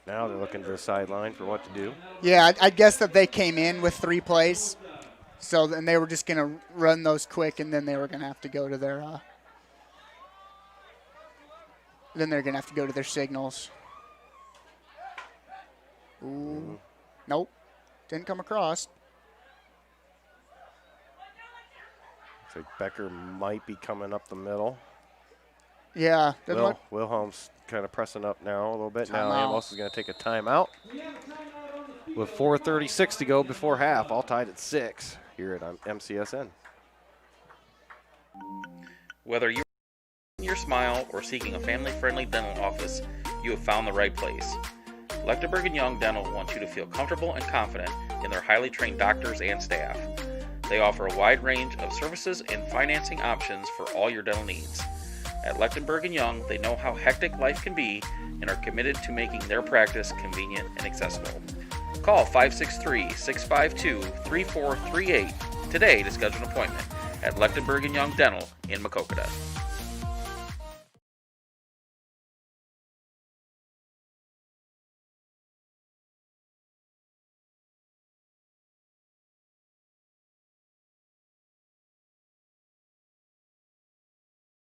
Now they're looking to the sideline for what to do. Yeah, I guess that they came in with 3 plays, so then they were just going to run those quick, and then they were going to have to go to their signals. Ooh. Nope. Didn't come across. Looks like Becker might be coming up the middle. Yeah. Wilhelm's kind of pressing up now a little bit. Now Timeout. Amos is going to take a timeout. With 4:36 to go before half, all tied at 6 here at MCSN. Whether you're your smile or seeking a family-friendly dental office, you have found the right place. Lechtenberg & Young Dental wants you to feel comfortable and confident in their highly trained doctors and staff. They offer a wide range of services and financing options for all your dental needs. At Lechtenberg & Young, they know how hectic life can be and are committed to making their practice convenient and accessible. Call 563-652-3438 today to schedule an appointment at Lechtenberg & Young Dental in Maquoketa.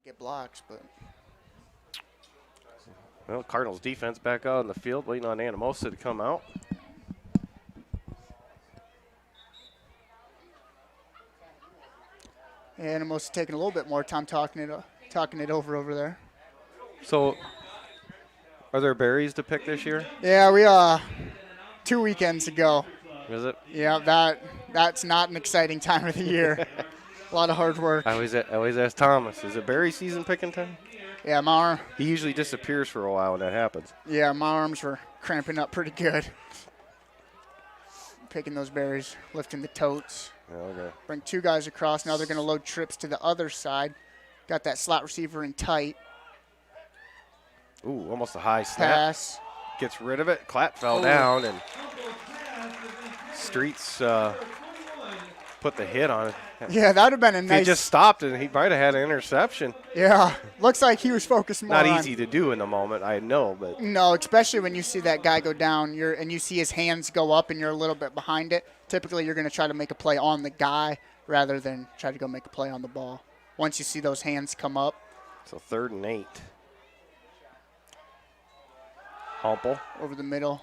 Get blocks, but Well, Cardinals defense back out in the field, waiting on Anamosa to come out. Anamosa taking a little bit more time talking it over there. So, are there berries to pick this year? Yeah, we 2 weekends ago. Is it? Yeah, that's not an exciting time of the year. A lot of hard work. I always ask Thomas, is it berry season picking time? Yeah, He usually disappears for a while when that happens. Yeah, my arms were cramping up pretty good. Picking those berries, lifting the totes. Okay. Bring 2 guys across. Now they're going to load trips to the other side. Got that slot receiver in tight. Ooh, almost a high snap. Pass. Gets rid of it. Clapp fell down, and Streets put the hit on it. Yeah, that would have been a If nice. he just stopped it, he might have had an interception. Yeah, looks like he was focused more Not on. easy to do in the moment, I know, but No, especially when you see that guy go down, and you see his hands go up, and you're a little bit behind it. Typically, you're going to try to make a play on the guy rather than try to go make a play on the ball. Once you see those hands come up. so 3rd and 8. Humple Over the middle.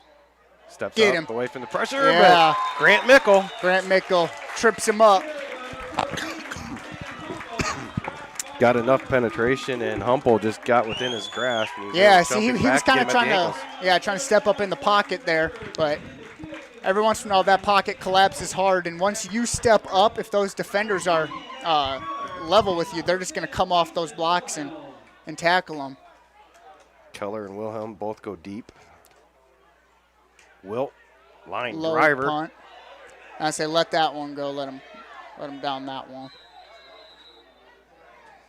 steps Get up him. away from the pressure, Yeah. but Grant Mickle Grant Mickle trips him up. got enough penetration, and Humple just got within his grasp. And Yeah, was see, he jumping was back, kind get of him at trying the to, ankles. trying to step up in the pocket there, but every once in a while that pocket collapses hard, and once you step up, if those defenders are level with you, they're just going to come off those blocks and tackle them. Keller and Wilhelm both go deep. Wilt, line Low driver. punt. I say let that one go. Let him down that one.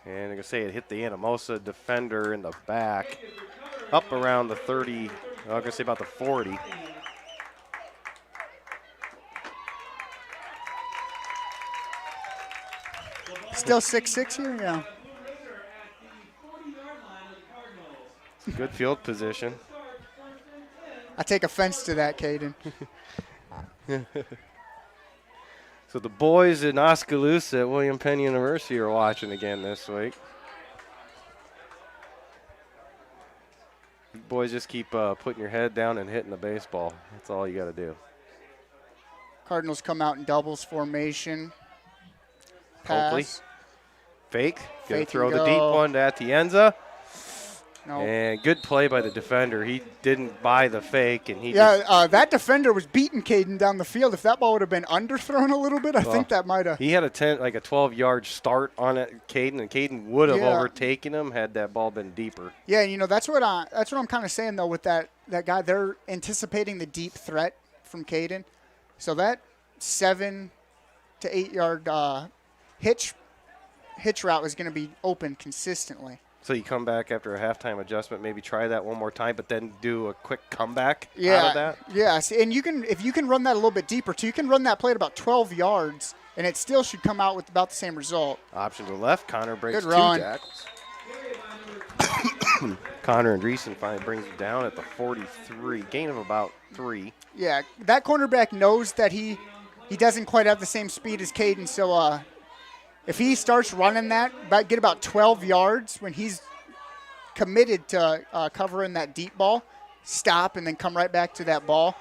And I'm going to say it hit the Anamosa defender in the back, up around the 30, I'm going to say about the 40. Still 6'6" here, yeah. Good field position. I take offense to that, Caden. So the boys in Oskaloosa at William Penn University are watching again this week. You boys just keep putting your head down and hitting the baseball. That's all you got to do. Cardinals come out in doubles formation. Copley. Pass. Fake. Gonna Fake throw and the deep go. one to Atienza. No. And good play by the defender. He didn't buy the fake, and he that defender was beating Caden down the field. If that ball would have been underthrown a little bit, I think that might have. He had a 12-yard start on it, Caden, and Caden would have overtaken him had that ball been deeper. Yeah, that's what I'm kind of saying though with that guy. They're anticipating the deep threat from Caden, so that 7 to 8 yard hitch route is going to be open consistently. So you come back after a halftime adjustment, maybe try that one more time, but then do a quick comeback out of that? Yes, and if you can run that a little bit deeper, too, you can run that play at about 12 yards, and it still should come out with about the same result. Option to the left. Connor breaks Good run. 2 tackles. Connor Andreessen finally brings it down at the 43, gain of about 3. Yeah, that cornerback knows that he doesn't quite have the same speed as Caden, so if he starts running that, get about 12 yards when he's committed to covering that deep ball, stop and then come right back to that ball.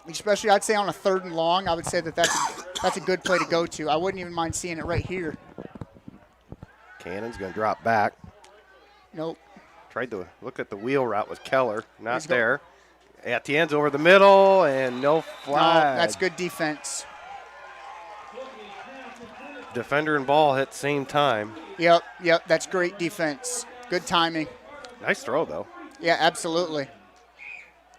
Especially, I'd say on a 3rd and long, I would say that's a good play to go to. I wouldn't even mind seeing it right here. Cannon's going to drop back. Nope. Tried to look at the wheel route with Keller. Not there. Etienne's over the middle, and no flag. No, that's good defense. Defender and ball hit same time. Yep, that's great defense. Good timing. Nice throw, though. Yeah, absolutely.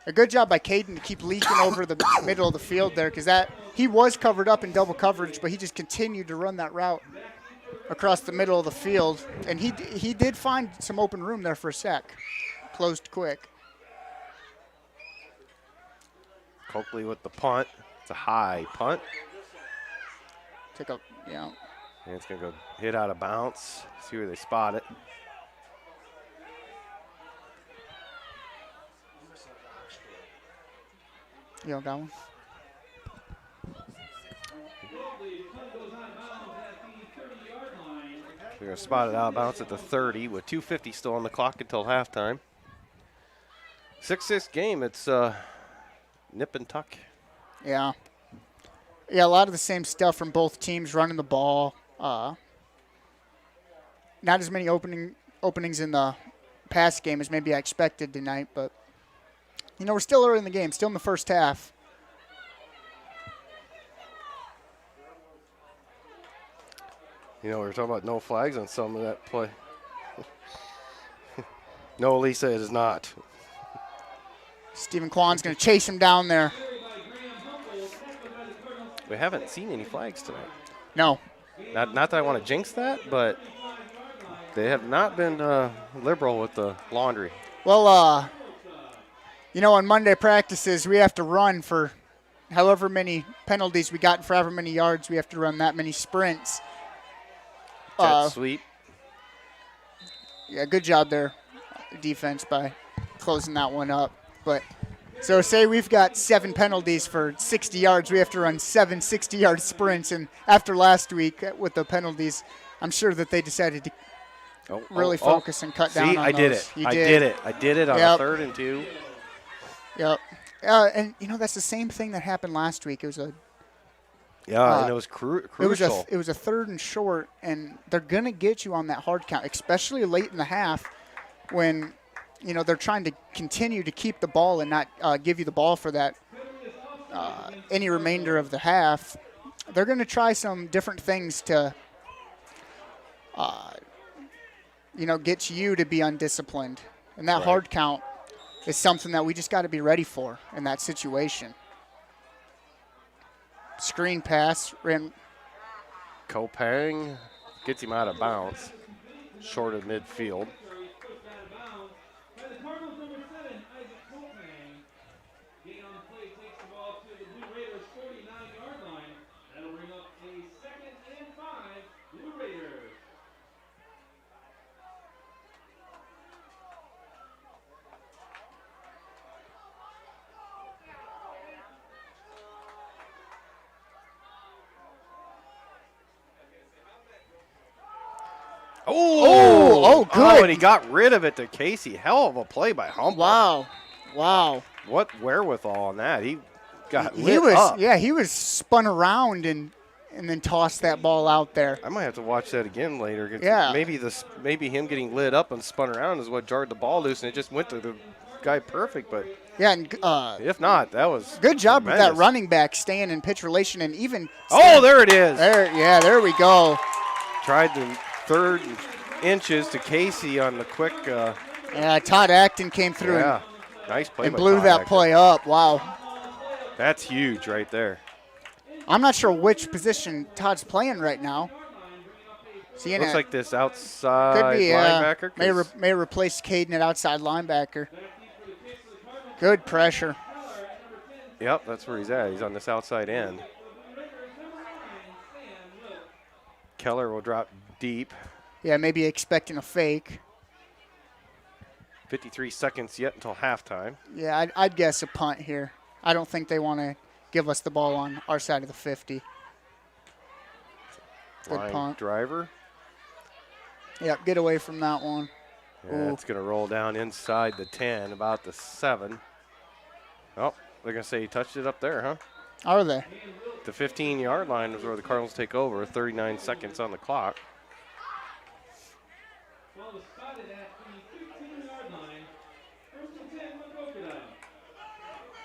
A good job by Caden to keep leaking over the middle of the field there, because he was covered up in double coverage, but he just continued to run that route across the middle of the field. And he did find some open room there for a sec. Closed quick. Coakley with the punt. It's a high punt. And it's going to go hit out of bounds. See where they spot it. Got one. They're going to spot it out of bounds at the 30 with 2:50 still on the clock until halftime. 6-6 game. It's nip and tuck. Yeah. Yeah, a lot of the same stuff from both teams running the ball. Not as many openings in the pass game as maybe I expected tonight, but we're still early in the game, still in the first half. We were talking about no flags on some of that play. No, Lisa, it is not. Stephen Kwan's going to chase him down there. We haven't seen any flags tonight. No. Not that I want to jinx that, but they have not been liberal with the laundry. Well, on Monday practices, we have to run for however many penalties we got for however many yards. We have to run that many sprints. Jet sweep. Yeah, good job there, defense, by closing that one up. But so say we've got 7 penalties for 60 yards. We have to run 7 60-yard sprints. And after last week with the penalties, I'm sure that they decided to really focus and cut down on those. I did it. I did it on a 3rd and 2. Yep. And, that's the same thing that happened last week. It was a and it was crucial. It was a 3rd and short, and they're going to get you on that hard count, especially late in the half when – they're trying to continue to keep the ball and not give you the ball for that any remainder of the half. They're going to try some different things to, get you to be undisciplined. And that hard count is something that we just got to be ready for in that situation. Screen pass. Kopang gets him out of bounds, short of midfield. Oh, good. Oh, and he got rid of it to Casey. Hell of a play by Humble. Wow. What wherewithal on that. He got lit up. Yeah, he was spun around and and then toss that ball out there. I might have to watch that again later. 'Cause Yeah. Maybe him getting lit up and spun around is what jarred the ball loose, and it just went to the guy perfect. But Yeah, and if not, that was good job with that tremendous. running back staying in pitch relation and even. Oh, there it is. There we go. Tried the third inches to Casey on the quick. Yeah, Todd Acton came through Yeah, nice play. and by blew Todd that Acton. play up. Wow. That's huge right there. I'm not sure which position Todd's playing right now. Looks like this outside could be, linebacker. may replace Caden at outside linebacker. Good pressure. Yep, that's where he's at. He's on this outside end. Keller will drop deep. Yeah, maybe expecting a fake. 53 seconds yet until halftime. Yeah, I'd guess a punt here. I don't think they want to give us the ball on our side of the 50. Good Line punt. driver. Yep, get away from that one. Yeah, it's going to roll down inside the 10, about the 7. Oh, they're going to say he touched it up there, huh? Are they? The 15-yard line is where the Cardinals take over. 39 seconds on the clock.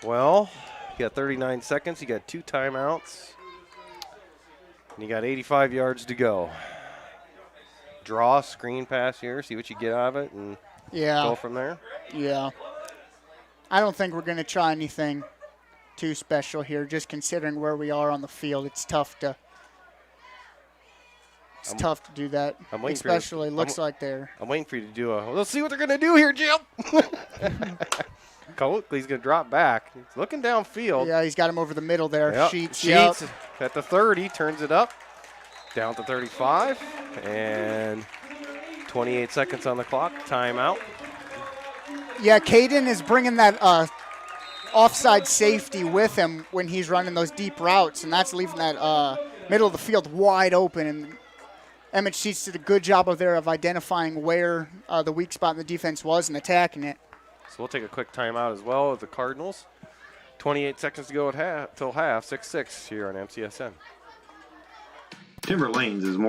Well, you got 39 seconds. You got 2 timeouts. And you got 85 yards to go. Draw a screen pass here, see what you get out of it, and go from there. Yeah. I don't think we're going to try anything too special here, just considering where we are on the field. It's tough to do that, especially looks like they're. I'm waiting for you to do let's see what they're going to do here, Jim. Coakley's going to drop back. He's looking downfield. Yeah, he's got him over the middle there. Yep. Sheets at the 30, turns it up. Down to 35, and 28 seconds on the clock. Timeout. Yeah, Caden is bringing that offside safety with him when he's running those deep routes, and that's leaving that middle of the field wide open. And Emmett Sheets did a good job of identifying where the weak spot in the defense was and attacking it. So we'll take a quick timeout as well with the Cardinals. 28 seconds to go at till half, 6-6 here on MCSN. Timber Lanes is more.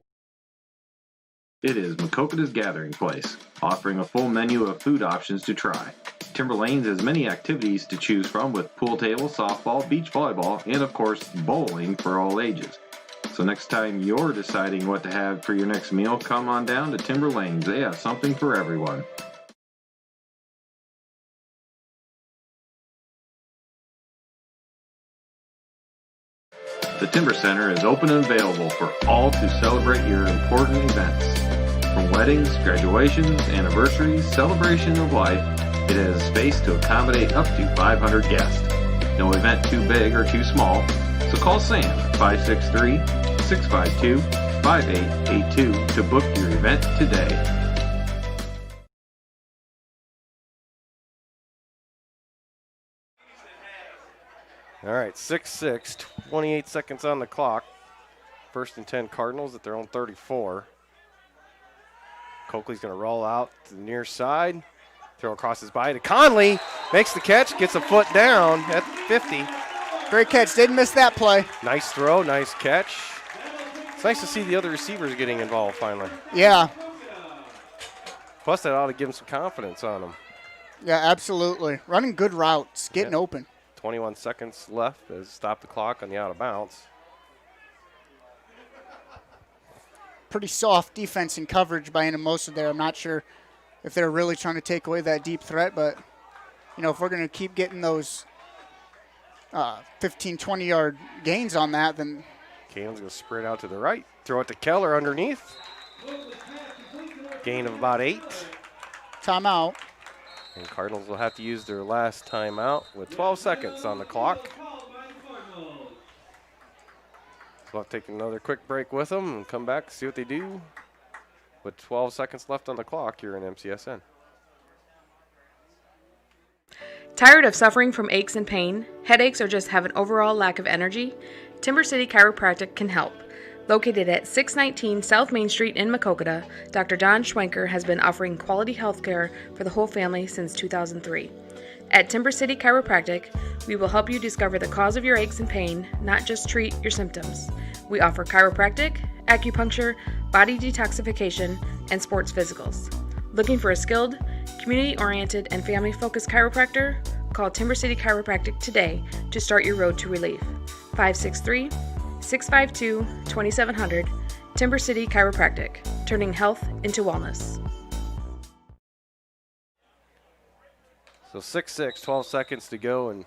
It is Maquoketa's gathering place, offering a full menu of food options to try. Timber Lanes has many activities to choose from with pool table, softball, beach volleyball, and of course, bowling for all ages. So next time you're deciding what to have for your next meal, come on down to Timber Lanes. They have something for everyone. The Timber Center is open and available for all to celebrate your important events. From weddings, graduations, anniversaries, celebration of life, it has space to accommodate up to 500 guests. No event too big or too small, so call Sam at 563-652-5882 to book your event today. All right, 6-6, 28 seconds on the clock. First and 10 Cardinals at their own 34. Coakley's going to roll out to the near side. Throw across his body to Conley. Makes the catch, gets a foot down at 50. Great catch. Didn't miss that play. Nice throw, nice catch. It's nice to see the other receivers getting involved finally. Yeah. Plus, that ought to give him some confidence on them. Yeah, absolutely. Running good routes, getting open. 21 seconds left to stop the clock on the out of bounds. Pretty soft defense and coverage by Anamosa there. I'm not sure if they're really trying to take away that deep threat, but, you know, if we're going to keep getting those 15, 20-yard gains on that, then. Caden's going to spread out to the right. Throw it to Keller underneath. Gain of about 8. Timeout. And Cardinals will have to use their last timeout with 12 seconds on the clock. So I'll take another quick break with them and come back, see what they do with 12 seconds left on the clock here in MCSN. Tired of suffering from aches and pain, headaches, or just have an overall lack of energy? Timber City Chiropractic can help. Located at 619 South Main Street in Maquoketa, Dr. Don Schwenker has been offering quality health care for the whole family since 2003. At Timber City Chiropractic, we will help you discover the cause of your aches and pain, not just treat your symptoms. We offer chiropractic, acupuncture, body detoxification, and sports physicals. Looking for a skilled, community-oriented, and family-focused chiropractor? Call Timber City Chiropractic today to start your road to relief. 563-652-2700, Timber City Chiropractic, turning health into wellness. So 6-6, 12 seconds to go. And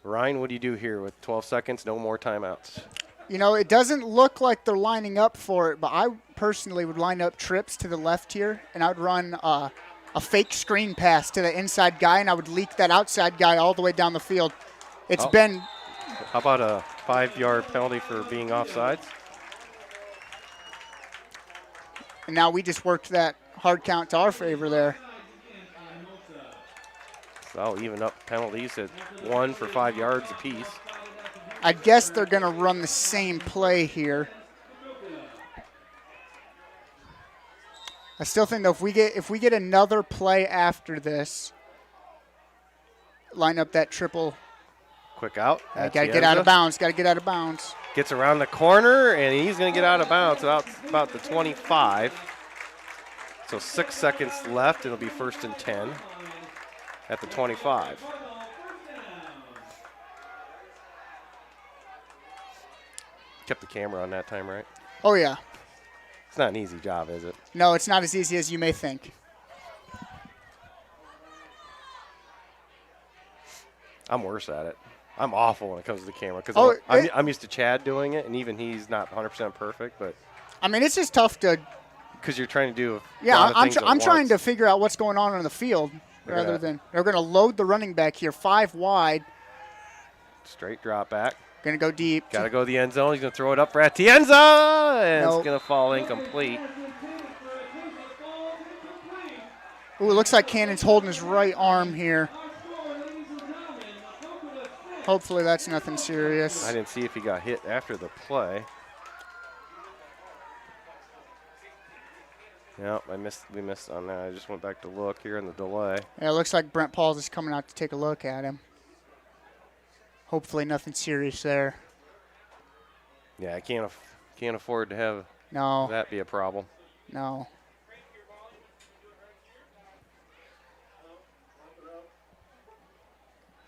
Ryan, what do you do here with 12 seconds? No more timeouts. You know, it doesn't look like they're lining up for it, but I personally would line up trips to the left here, and I would run a fake screen pass to the inside guy, and I would leak that outside guy all the way down the field. It's been... How about a 5-yard penalty for being offsides? And now we just worked that hard count to our favor there. So I'll even up penalties at 1 for 5 yards apiece. I guess they're going to run the same play here. I still think, though, if we get another play after this, line up that triple. Quick out. Got to get out of bounds. Got to get out of bounds. Gets around the corner, and he's going to get out of bounds about the 25. So 6 seconds left. It'll be 1st and 10 at the 25. Kept the camera on that time, right? Oh, yeah. It's not an easy job, is it? No, it's not as easy as you may think. I'm worse at it. I'm awful when it comes to the camera because I'm used to Chad doing it, and even he's not 100% perfect. But I mean, it's just tough to. Because you're trying to do. I'm trying to figure out what's going on the field rather than they're going to load the running back here 5 wide. Straight drop back. Going to go deep. Got to go to the end zone. He's going to throw it up for Atienza, and It's going to fall incomplete. Ooh, it looks like Cannon's holding his right arm here. Hopefully that's nothing serious. I didn't see if he got hit after the play. Yeah, we missed on that. I just went back to look here in the delay. Yeah, it looks like Brent Pauls is coming out to take a look at him. Hopefully nothing serious there. Yeah, I can't afford to have that be a problem. No.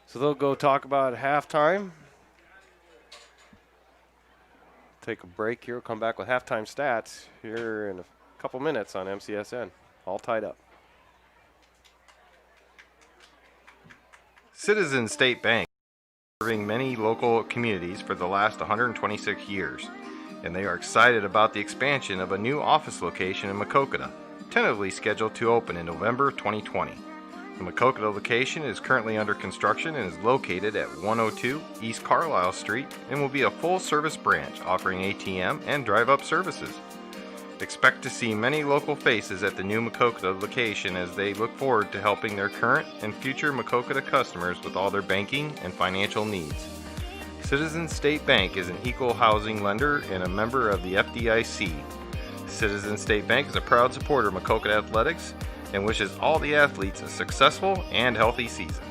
So they'll go talk about halftime. Take a break here. We'll come back with halftime stats here in a couple minutes on MCSN. All tied up. Citizens State Bank serving many local communities for the last 126 years, and they are excited about the expansion of a new office location in Maquoketa, tentatively scheduled to open in November 2020. The Maquoketa location is currently under construction and is located at 102 East Carlisle Street and will be a full-service branch offering ATM and drive-up services. Expect to see many local faces at the new Maquoketa location as they look forward to helping their current and future Maquoketa customers with all their banking and financial needs. Citizens State Bank is an equal housing lender and a member of the FDIC. Citizens State Bank is a proud supporter of Maquoketa Athletics and wishes all the athletes a successful and healthy season.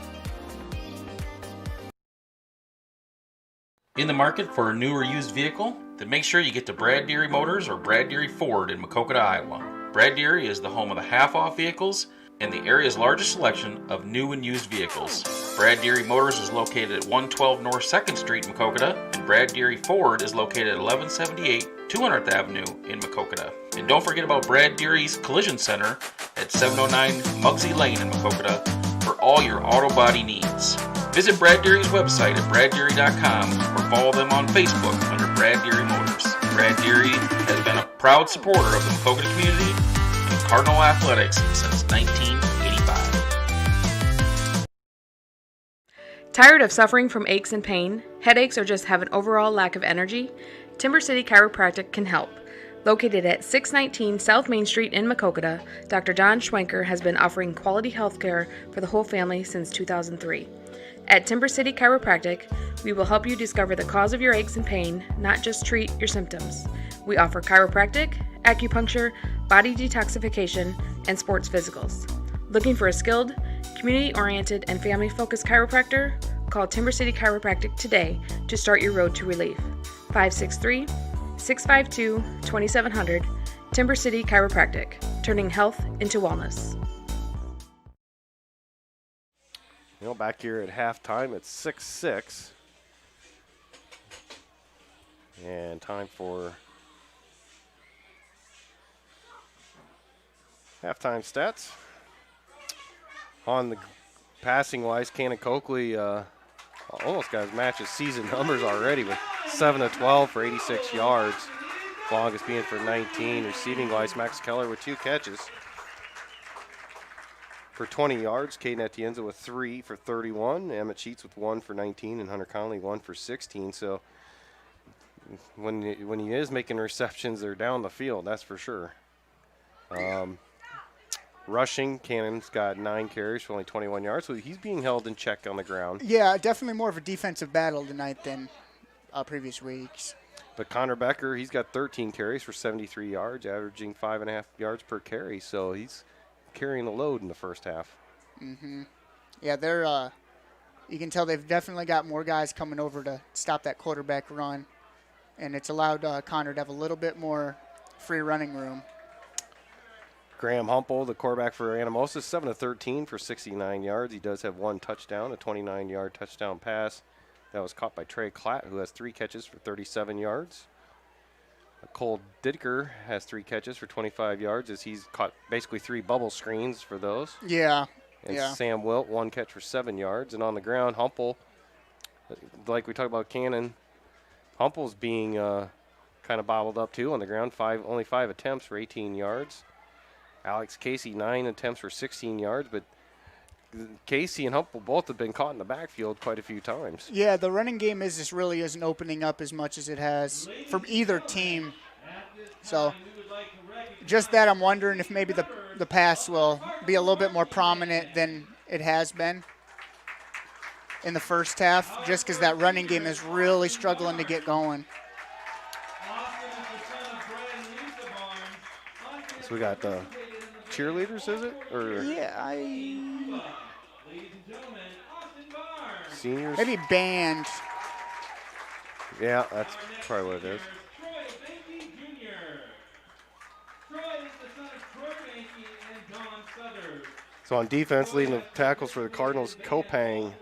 In the market for a new or used vehicle? Then make sure you get to Brad Deary Motors or Brad Deary Ford in Maquoketa, Iowa. Brad Deary is the home of the half-off vehicles and the area's largest selection of new and used vehicles. Brad Deary Motors is located at 112 North 2nd Street in Maquoketa, and Brad Deary Ford is located at 1178 200th Avenue in Maquoketa. And don't forget about Brad Deary's Collision Center at 709 Muggsy Lane in Maquoketa for all your auto body needs. Visit Brad Deary's website at braddeary.com or follow them on Facebook under Brad Deary Motors. Brad Deary has been a proud supporter of the Maquoketa community and Cardinal athletics since 1985. Tired of suffering from aches and pain, headaches, or just have an overall lack of energy? Timber City Chiropractic can help. Located at 619 South Main Street in Maquoketa, Dr. Don Schwenker has been offering quality health care for the whole family since 2003. At Timber City Chiropractic, we will help you discover the cause of your aches and pain, not just treat your symptoms. We offer chiropractic, acupuncture, body detoxification, and sports physicals. Looking for a skilled, community-oriented, and family-focused chiropractor? Call Timber City Chiropractic today to start your road to relief. 563-652-2700, Timber City Chiropractic, turning health into wellness. You know, back here at halftime, it's 6-6. And time for halftime stats. On the passing-wise, Cannon Coakley almost got his match's season numbers already with 7 of 12 for 86 yards. Longest being for 19. Receiving-wise, Max Keller with 2 catches for 20 yards. Caden Atienza with 3 for 31. Emmett Sheets with 1 for 19. And Hunter Conley 1 for 16. So when he is making receptions, they're down the field, that's for sure. Rushing, Cannon's got 9 carries for only 21 yards, so he's being held in check on the ground. Yeah, definitely more of a defensive battle tonight than previous weeks. But Connor Becker, he's got 13 carries for 73 yards, averaging 5.5 yards per carry, so he's carrying the load in the first half. Yeah, they're you can tell they've definitely got more guys coming over to stop that quarterback run, and it's allowed Connor to have a little bit more free running room. Graham Humple, the quarterback for Anamosa, 7 of 13 for 69 yards. He does have 1 touchdown, a 29-yard touchdown pass. That was caught by Trey Klatt, who has 3 catches for 37 yards. Cole Dicker has 3 catches for 25 yards as he's caught basically 3 bubble screens for those. Yeah. And Sam Wilt, 1 catch for 7 yards. And on the ground, Humple, like we talked about Cannon, Humple's being kind of bottled up too on the ground. Only 5 attempts for 18 yards. Alex Casey, 9 attempts for 16 yards, but Casey and Humple both have been caught in the backfield quite a few times. Yeah, the running game just really isn't opening up as much as it has from either team. So just that, I'm wondering if maybe the pass will be a little bit more prominent than it has been in the first half, just because that running game is really struggling to get going. So we got the cheerleaders, is it? Or yeah, seniors? Maybe band. Yeah, that's probably what it is. So on defense, leading the tackles for the Cardinals, Kopang,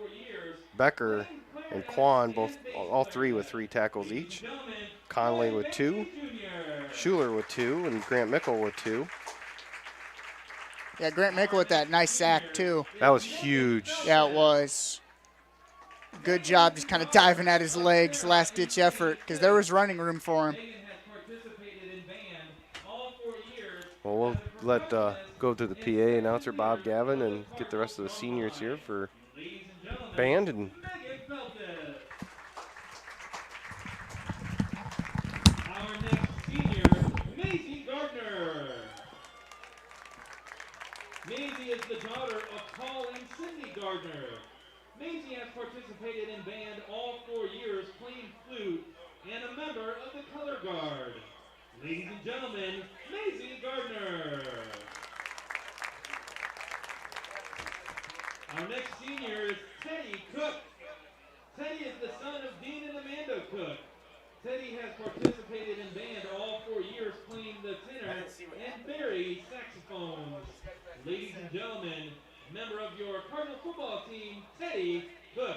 Becker, and Quan, all 3 with 3 tackles each. Conley with 2, Schuler with 2, and Grant Mickle with 2. Yeah, Grant Mickle with that nice sack, too. That was huge. Yeah, it was. Good job just kind of diving at his legs, last-ditch effort, because there was running room for him. Well, we'll let go to the PA announcer, Bob Gavin, and get the rest of the seniors here for band. And our next senior, Maisie Gardner. Maisie is the daughter of Paul and Cindy Gardner. Maisie has participated in band all 4 years, playing flute, and a member of the Color Guard. Ladies and gentlemen, Maisie Gardner. Our next senior is Teddy Cook. Teddy is the son of Dean and Amanda Cook. Teddy has participated in band all 4 years, playing the tenor and bari saxophones. Ladies and gentlemen, member of your Cardinal football team, Teddy Cook.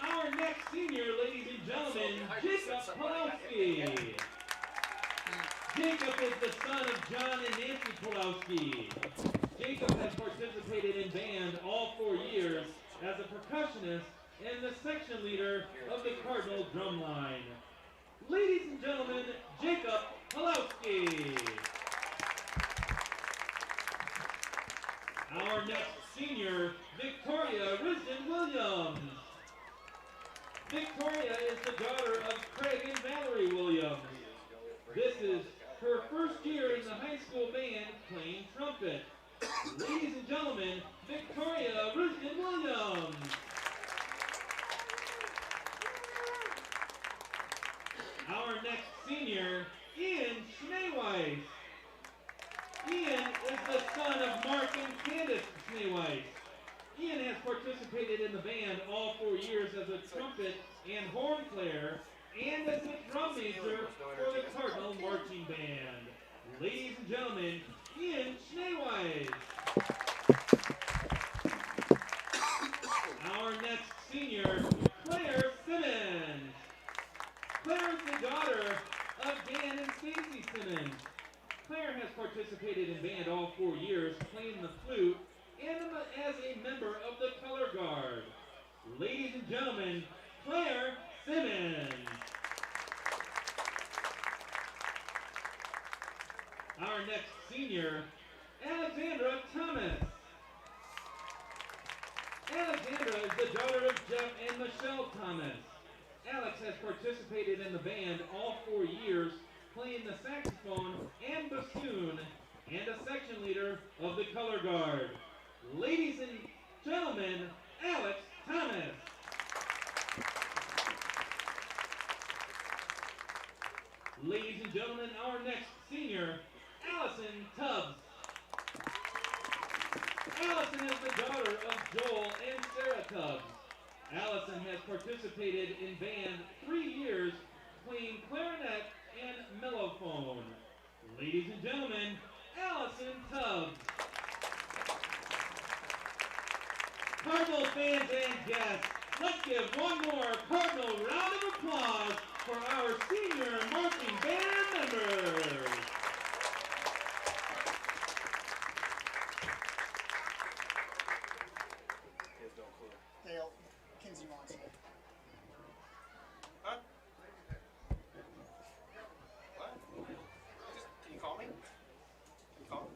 Our next senior, ladies and gentlemen, Jacob Pulowski. Jacob is the son of John and Nancy Pulowski. Jacob has participated in band all 4 years as a percussionist and the section leader of the Cardinal drumline. Ladies and gentlemen, Jacob Pulowski. Our next senior, Victoria Risden Williams. Victoria is the daughter of Craig and Valerie Williams. This is her first year in the high school band playing trumpet. Ladies and gentlemen, Victoria Risden Williams. senior, Ian Schneeweiss. Ian is the son of Mark and Candace Schneeweiss. Ian has participated in the band all 4 years as a trumpet and horn player and as a drum major for the Cardinal Marching Band. Ladies and gentlemen, Ian Schneeweiss. Our next senior, Claire Simmons. Claire is the daughter of Dan and Stacy Simmons. Claire has participated in band all 4 years, playing the flute, and as a member of the color guard. Ladies and gentlemen, Claire Simmons. Our next senior, Alexandra Thomas. Alexandra is the daughter of Jeff and Michelle Thomas. Alex has participated in the band all 4 years, playing the saxophone and bassoon, and a section leader of the color guard. Ladies and gentlemen, Alex Thomas. Ladies and gentlemen, our next senior, Allison Tubbs. Allison is the daughter of Joel and Sarah Tubbs. Allison has participated in band 3 years, playing clarinet and mellophone. Ladies and gentlemen, Allison Tubbs. Cardinal fans and guests, let's give one more Cardinal round of applause for our senior marching band members. Dale, Kinsey wants it. Huh? What? Can you call me? Can you call me?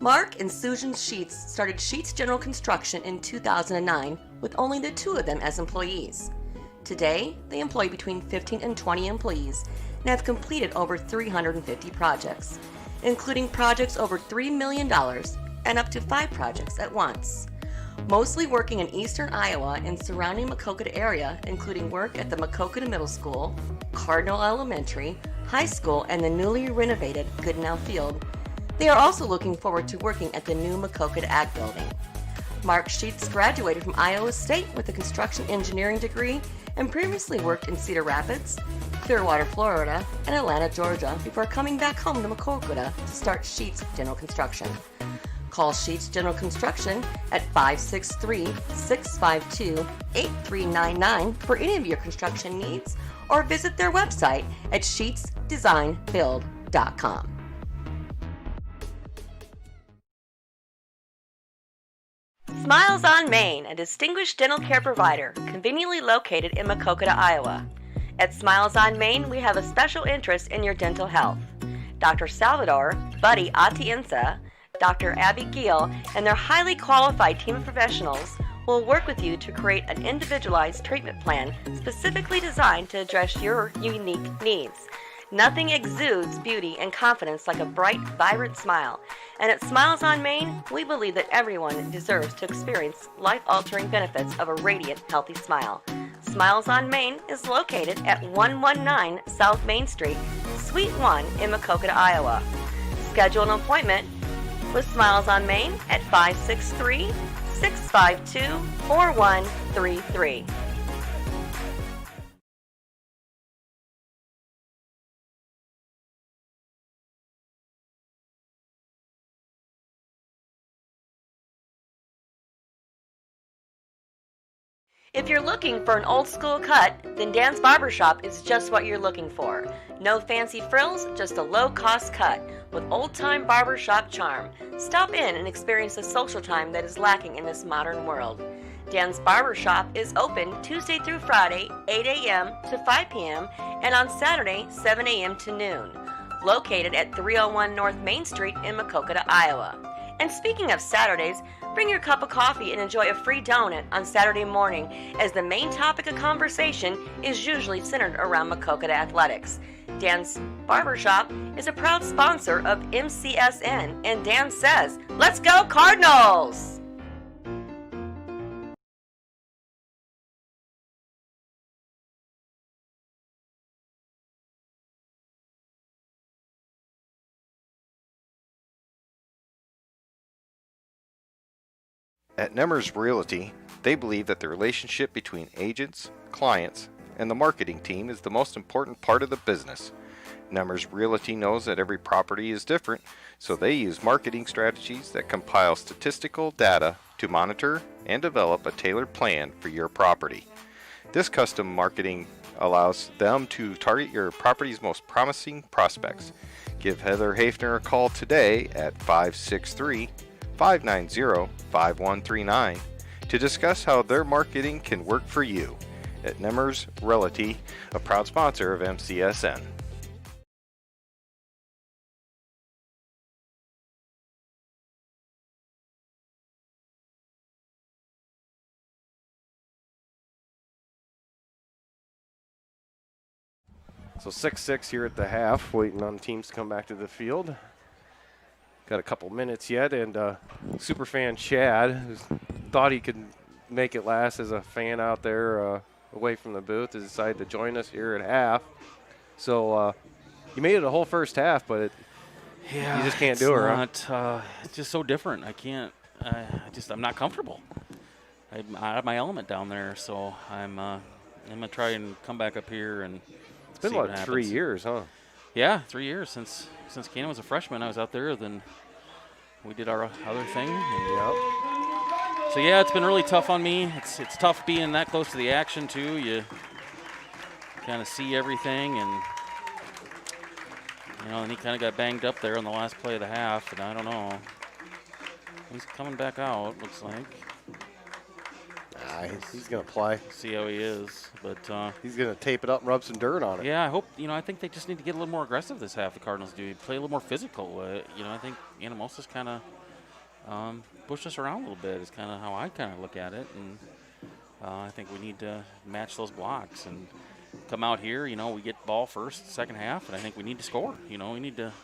Mark and Susan Sheets started Sheets General Construction in 2009 with only the 2 of them as employees. Today, they employ between 15 and 20 employees and have completed over 350 projects, including projects over $3 million and up to 5 projects at once. Mostly working in eastern Iowa and surrounding Maquoketa area, including work at the Maquoketa Middle School, Cardinal Elementary, High School, and the newly renovated Goodnow Field. They are also looking forward to working at the new Maquoketa Ag Building. Mark Sheets graduated from Iowa State with a construction engineering degree and previously worked in Cedar Rapids, Clearwater, Florida, and Atlanta, Georgia before coming back home to Maquoketa to start Sheets General Construction. Call Sheets General Construction at 563-652-8399 for any of your construction needs, or visit their website at sheetsdesignbuild.com. Smiles on Main, a distinguished dental care provider, conveniently located in Maquoketa, Iowa. At Smiles on Main, we have a special interest in your dental health. Dr. Salvador, Buddy Atienza, Dr. Abby Giel, and their highly qualified team of professionals will work with you to create an individualized treatment plan specifically designed to address your unique needs. Nothing exudes beauty and confidence like a bright, vibrant smile. And at Smiles on Main, we believe that everyone deserves to experience life-altering benefits of a radiant, healthy smile. Smiles on Main is located at 119 South Main Street, Suite 1 in Maquoketa, Iowa. Schedule an appointment with Smiles on Main at 563-652-4133. If you're looking for an old school cut, then Dan's Barbershop is just what you're looking for. No fancy frills, just a low-cost cut with old-time barbershop charm. Stop in and experience the social time that is lacking in this modern world. Dan's Barbershop is open Tuesday through Friday, 8 a.m. to 5 p.m. and on Saturday, 7 a.m. to noon. Located at 301 North Main Street in Maquoketa, Iowa. And speaking of Saturdays, bring your cup of coffee and enjoy a free donut on Saturday morning, as the main topic of conversation is usually centered around Maquoketa athletics. Dan's Barbershop is a proud sponsor of MCSN, and Dan says, "Let's go Cardinals!" At Nemers Realty, they believe that the relationship between agents, clients, and the marketing team is the most important part of the business. Nemers Realty knows that every property is different, so they use marketing strategies that compile statistical data to monitor and develop a tailored plan for your property. This custom marketing allows them to target your property's most promising prospects. Give Heather Hafner a call today at 563-590-5139 to discuss how their marketing can work for you. At Nemers Realty, a proud sponsor of MCSN. So 6-6 here at the half, waiting on teams to come back to the field. Got a couple minutes yet, and superfan Chad, who thought he could make it last as a fan out there away from the booth, has decided to join us here at half. So you made it a whole first half, but you just can't do it, huh? It's just so different. I can't. I'm not comfortable. I'm out of my element down there, so I'm gonna try and come back up here and. It's been about 3 years, huh? Yeah, 3 years since Kenan was a freshman. I was out there. Then we did our other thing. Yep. So yeah, it's been really tough on me. It's tough being that close to the action too. You kind of see everything, and and he kind of got banged up there on the last play of the half, and I don't know. He's coming back out. Looks like. He's going to play. See how he is. But he's going to tape it up and rub some dirt on it. Yeah, I hope, I think they just need to get a little more aggressive this half, the Cardinals do. Play a little more physical. I think Anamosa's kind of pushed us around a little bit is kind of how I kind of look at it. And I think we need to match those blocks and come out here. We get ball first, second half, and I think we need to score. We need to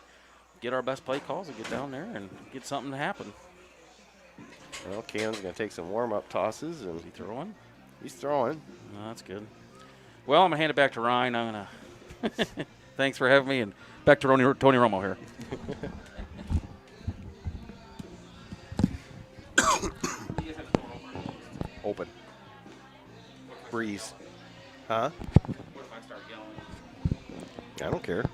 get our best play calls and get down there and get something to happen. Well, Canon's going to take some warm-up tosses. And is he throwing? He's throwing. Oh, that's good. Well, I'm going to hand it back to Ryan. I'm going to thanks for having me, and back to Tony Romo here. Open. Breeze. Huh? What if I start yelling? I don't care.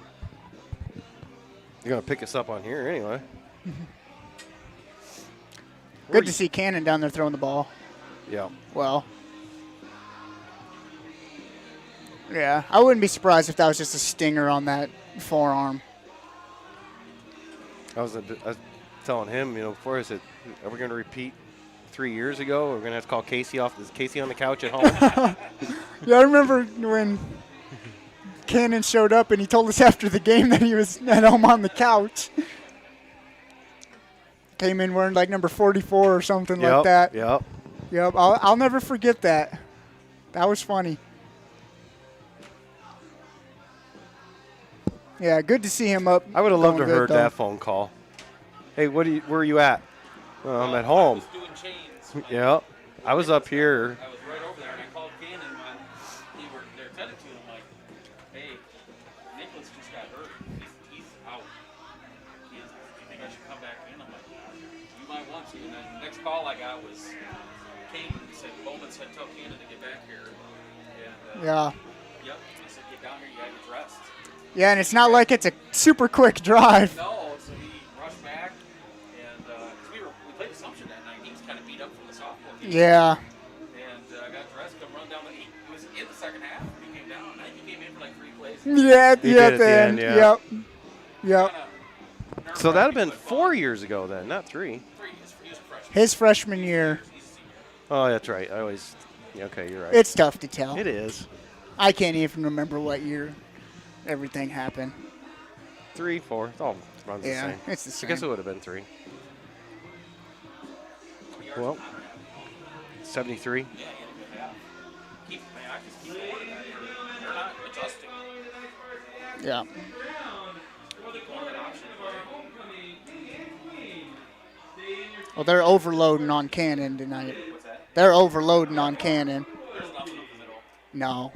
You're going to pick us up on here anyway. Good to see Cannon down there throwing the ball. Yeah. Well. Yeah, I wouldn't be surprised if that was just a stinger on that forearm. I was telling him, before, I said, are we going to repeat 3 years ago? We're going to have to call Casey off. Is Casey on the couch at home? Yeah, I remember when Cannon showed up and he told us after the game that he was at home on the couch. Came in wearing like number 44 or something like that. Yep. I'll never forget that. That was funny. Yeah, good to see him up. I would have loved to have heard that phone call. Hey, where are you at? Well, I'm at home. I was doing chains. Yep. I was up here. I was right over there, and I called Cannon when they're attending to him. I'm like, hey, Nicholas just got hurt. He's out. Do you think I should come back in? I'm like, you might want to. And then the next call I got was Cannon said, Bowman said, tell Cannon to get back here. And, yeah. Yep. He said, get down here, you got to get dressed. Yeah, and it's not like it's a super quick drive. No, so he rushed back, and we played Assumption that night. He was kind of beat up from the softball game. Yeah. And I got dressed, come run down he was in the second half. He came down. I think he came in for like 3 plays. Yeah, at the end. Yeah. Yep. So that would have been 4 years ago then, not 3. He was a freshman. His freshman year. Oh, that's right. Okay, you're right. It's tough to tell. It is. I can't even remember what year everything happened. 3, 4. It all runs the same. It's the same. I guess it would have been 3. Well, 73. They're not adjusting. Yeah. Well, they're overloading on Cannon tonight. They're overloading on Cannon. No.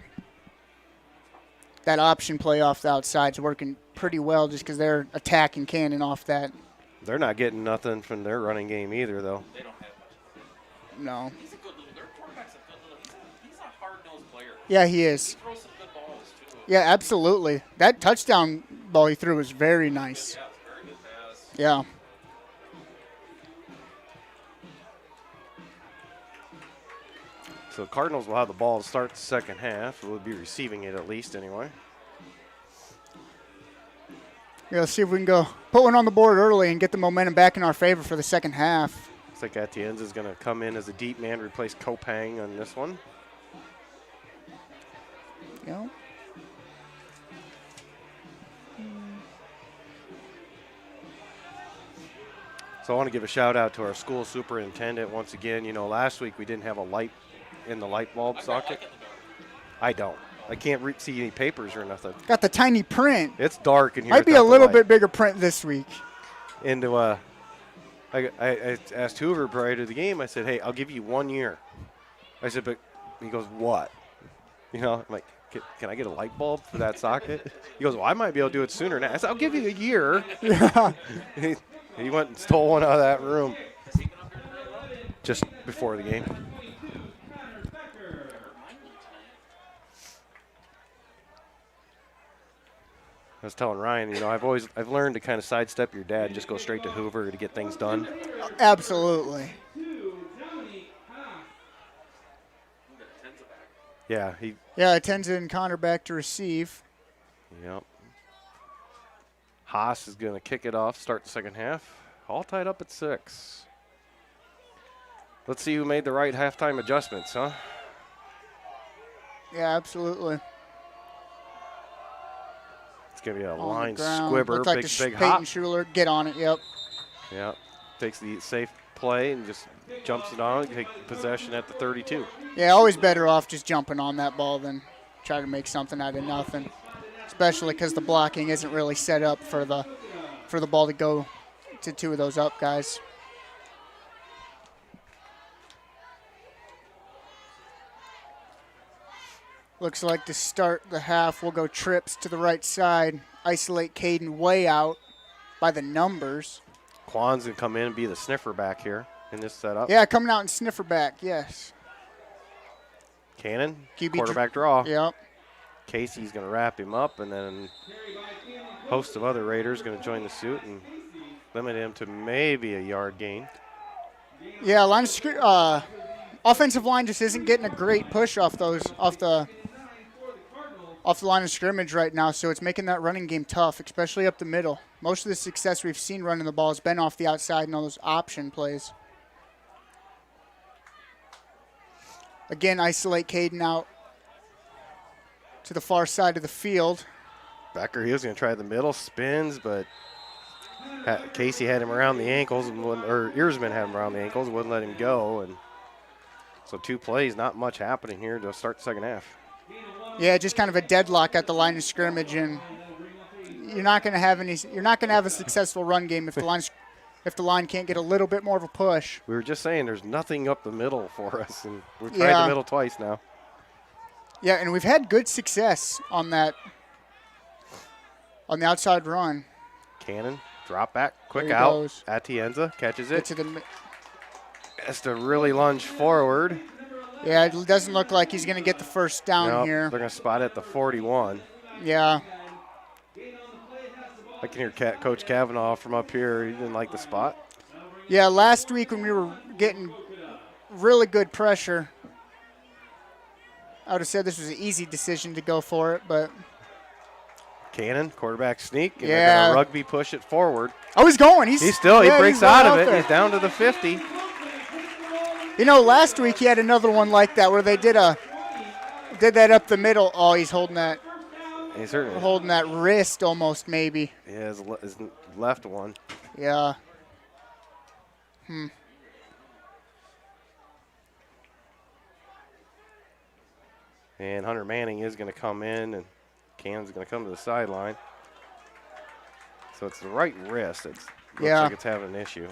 That option play off the outside's working pretty well just because they're attacking Cannon off that. They're not getting nothing from their running game either, though. They don't have much. No. He's a good little. Their quarterback's a good little. He's a hard-nosed player. Yeah, he is. He throws some good balls too. Yeah, absolutely. That touchdown ball he threw was very nice. Yeah, it's a very good pass. Yeah. So the Cardinals will have the ball to start the second half. We'll be receiving it at least anyway. Yeah, let's see if we can go put one on the board early and get the momentum back in our favor for the second half. Looks like Atienza is going to come in as a deep man, replace Kopang on this one. Yeah. So I want to give a shout out to our school superintendent once again. You know, last week we didn't have a light in the light bulb socket. I don't. I can't see any papers or nothing. Got the tiny print. It's dark in here. Might be a little bit bigger print this week. And I asked Hoover prior to the game. I said, "Hey, I'll give you 1 year." I said, "But," he goes, "What?" You know, I'm like, "Can I get a light bulb for that socket?" He goes, "Well, I might be able to do it sooner." I said, "I'll give you a year." Yeah. He went and stole one out of that room just before the game. I was telling Ryan, you know, I've learned to kind of sidestep your dad and just go straight to Hoover to get things done. Absolutely. Yeah, Tenza and Connor back to receive. Yep. Haas is going to kick it off, start the second half. All tied up at 6. Let's see who made the right halftime adjustments, huh? Yeah, absolutely. It's going to be a On line the ground. squibber, Looked like big Peyton hop. Schuler, get on it, yep. Yeah, takes the safe play and just jumps it on, take possession at the 32. Yeah, always better off just jumping on that ball than try to make something out of nothing, especially because the blocking isn't really set up for the ball to go to two of those up guys. Looks like to start the half, we'll go trips to the right side, isolate Caden way out by the numbers. Quan's going to come in and be the sniffer back here in this setup. Yeah, coming out and sniffer back, yes. Cannon, QB quarterback draw. Yep. Casey's going to wrap him up, and then a host of other Raiders going to join the suit and limit him to maybe a yard gain. Yeah, offensive line just isn't getting a great push off the line of scrimmage right now, so it's making that running game tough, especially up the middle. Most of the success we've seen running the ball has been off the outside and all those option plays. Again, isolate Caden out to the far side of the field. Becker, he was going to try the middle, spins, but Casey had him around the ankles, or Earsman had him around the ankles, wouldn't let him go. And so 2 plays, not much happening here to start the second half. Yeah, just kind of a deadlock at the line of scrimmage, and you're not going to have a successful run game if the line can't get a little bit more of a push. We were just saying there's nothing up the middle for us, and we've tried the middle twice now. Yeah, and we've had good success on the outside run. Cannon, drop back, quick There he out. goes. Atienza catches it. Get to the, Has to really lunge forward. yeah, it doesn't look like he's going to get the first down Nope, here. They're going to spot it at the 41. Yeah. I can hear Coach Kavanaugh from up here. He didn't like the spot. Yeah, last week when we were getting really good pressure, I would have said this was an easy decision to go for it, but Cannon, quarterback sneak, and Yeah. they're going to rugby push it forward. oh, he's going. He breaks out of it. There. He's down to the 50. You know, last week he had another one like that where they did that up the middle. Oh, he's holding that. He's certainly holding that wrist almost maybe. Yeah, his left one. Yeah. And Hunter Manning is going to come in, and Cannon's going to come to the sideline. So it's the right wrist. It looks like it's having an issue.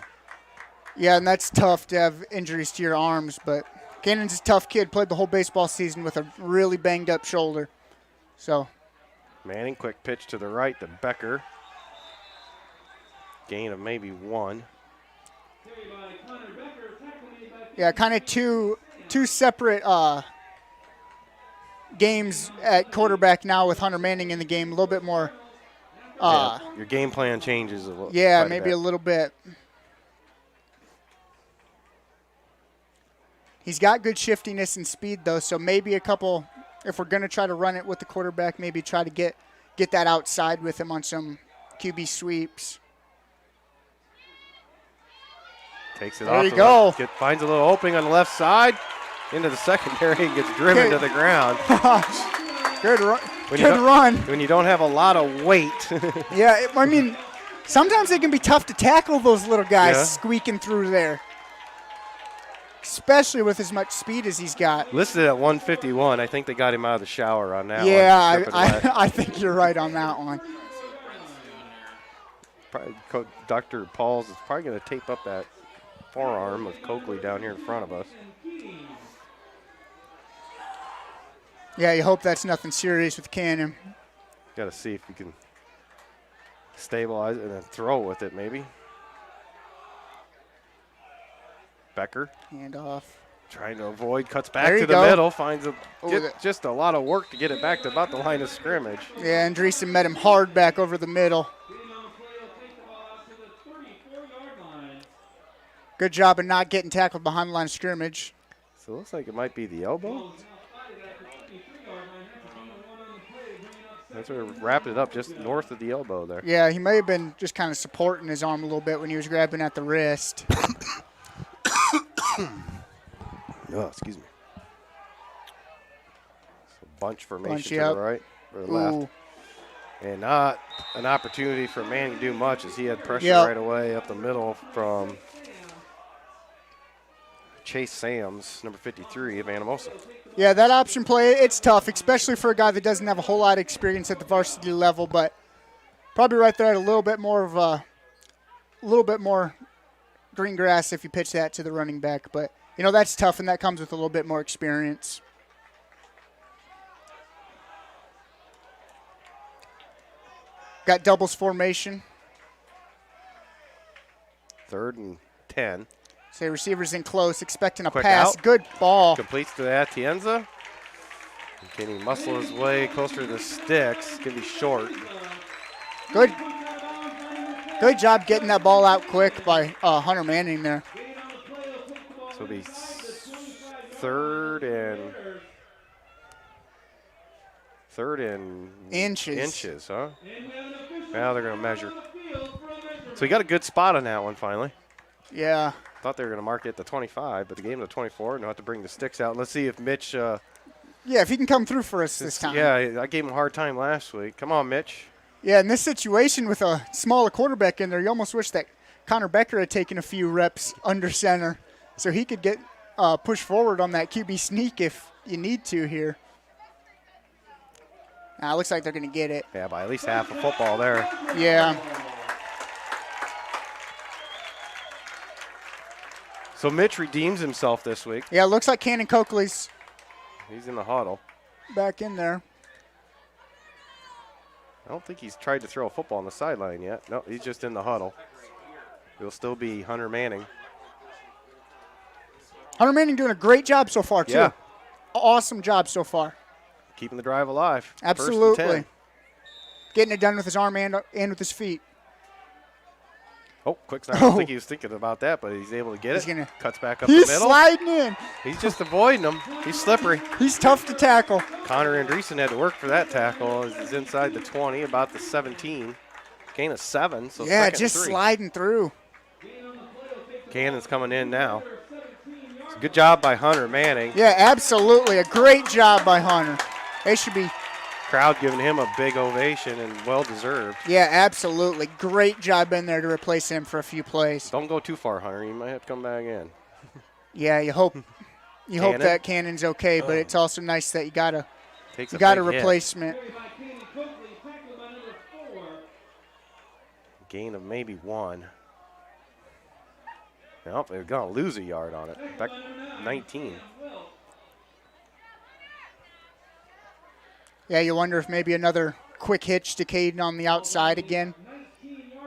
Yeah, and that's tough to have injuries to your arms, but Cannon's a tough kid, played the whole baseball season with a really banged-up shoulder. So Manning, quick pitch to the right to Becker. Gain of maybe 1. Yeah, kind of two separate games at quarterback now with Hunter Manning in the game. A little bit more. Your game plan changes a little. Yeah, maybe a little bit. He's got good shiftiness and speed, though, so maybe a couple, if we're going to try to run it with the quarterback, maybe try to get that outside with him on some QB sweeps. Takes it there off. You go. Finds a little opening on the left side. Into the secondary and gets driven to the ground. Good run. When you don't have a lot of weight. Yeah, I mean, sometimes it can be tough to tackle those little guys squeaking through there, especially with as much speed as he's got. Listed at 151. I think they got him out of the shower on that one. Yeah, I think you're right on that one. Probably Dr. Pauls is probably going to tape up that forearm with Coakley down here in front of us. Yeah, you hope that's nothing serious with Cannon. Got to see if you can stabilize it and then throw with it maybe. Becker. Hand off. Trying to avoid, cuts back to the middle, finds just a lot of work to get it back to about the line of scrimmage. Yeah, Andreessen met him hard back over the middle. Good job of not getting tackled behind the line of scrimmage. So it looks like it might be the elbow. That's where wrapped it up just north of the elbow there. Yeah, he may have been just kind of supporting his arm a little bit when he was grabbing at the wrist. Oh, excuse me. So bunch formation to the right or the left. And not an opportunity for Manning to do much as he had pressure right away up the middle from Chase Sams, number 53 of Anamosa. Yeah, that option play, it's tough, especially for a guy that doesn't have a whole lot of experience at the varsity level, but probably right there at a little bit more green grass if you pitch that to the running back. But, that's tough, and that comes with a little bit more experience. Got doubles formation. 3rd and 10. Say receivers in close, expecting a Quick pass. Out. Good ball. Completes to Atienza. Can he muscle his way closer to the sticks? Can be short. Good job getting that ball out quick by Hunter Manning there. So it'll be 3rd and inches, huh? Now they're going to measure. So he got a good spot on that one finally. Yeah. Thought they were going to mark it at the 25, but the game to 24, and they'll have to bring the sticks out. Let's see if Mitch. If he can come through for us this time. Yeah, I gave him a hard time last week. Come on, Mitch. Yeah, in this situation with a smaller quarterback in there, you almost wish that Connor Becker had taken a few reps under center so he could get push forward on that QB sneak if you need to here. It looks like they're going to get it. Yeah, by at least half a football there. Yeah. So Mitch redeems himself this week. Yeah, it looks like Cannon Coakley's. He's in the huddle. Back in there. I don't think he's tried to throw a football on the sideline yet. No, he's just in the huddle. It'll still be Hunter Manning. Hunter Manning doing a great job so far, too. Yeah. Awesome job so far. Keeping the drive alive. Absolutely. Getting it done with his arm and with his feet. Oh, quick snap. I don't think he was thinking about that, but he's able to get it. Cuts back up the He's middle. sliding in. He's just avoiding him. He's slippery. He's tough to tackle. Connor Andreessen had to work for that tackle. He's inside the 20, about the 17. Gain of 7, so yeah, second just and 3. sliding through. Cannon's coming in now. It's a good job by Hunter Manning. Yeah, absolutely. A great job by Hunter. They should be. Crowd giving him a big ovation and well-deserved. Yeah, absolutely. Great job in there to replace him for a few plays. Don't go too far, Hunter. You might have to come back in. Yeah, you hope that Cannon's okay, but it's also nice that you got Takes You a got a big hit. replacement. Gain of maybe 1. Nope, they're going to lose a yard on it. Back 19. Yeah, you wonder if maybe another quick hitch to Caden on the outside again.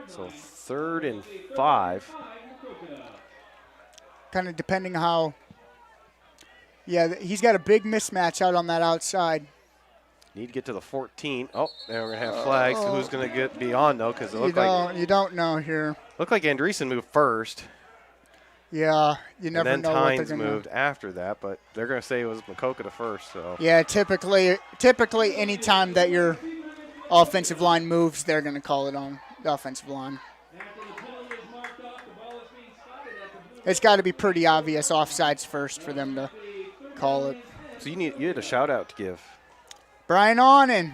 So 3rd and 5. Kind of depending how. Yeah, he's got a big mismatch out on that outside. Need to get to the 14. Oh, now we're going to have flags. Who's going to get beyond, though, because it looked like. You don't know here. Looked like Andreessen moved first. Yeah, you never and then know what they're Tynes going to moved after that, but they're going to say it was Maquoketa first. So yeah, typically any time that your offensive line moves, they're going to call it on the offensive line. It's got to be pretty obvious offsides first for them to call it. So you had a shout out to give. Brian Onen.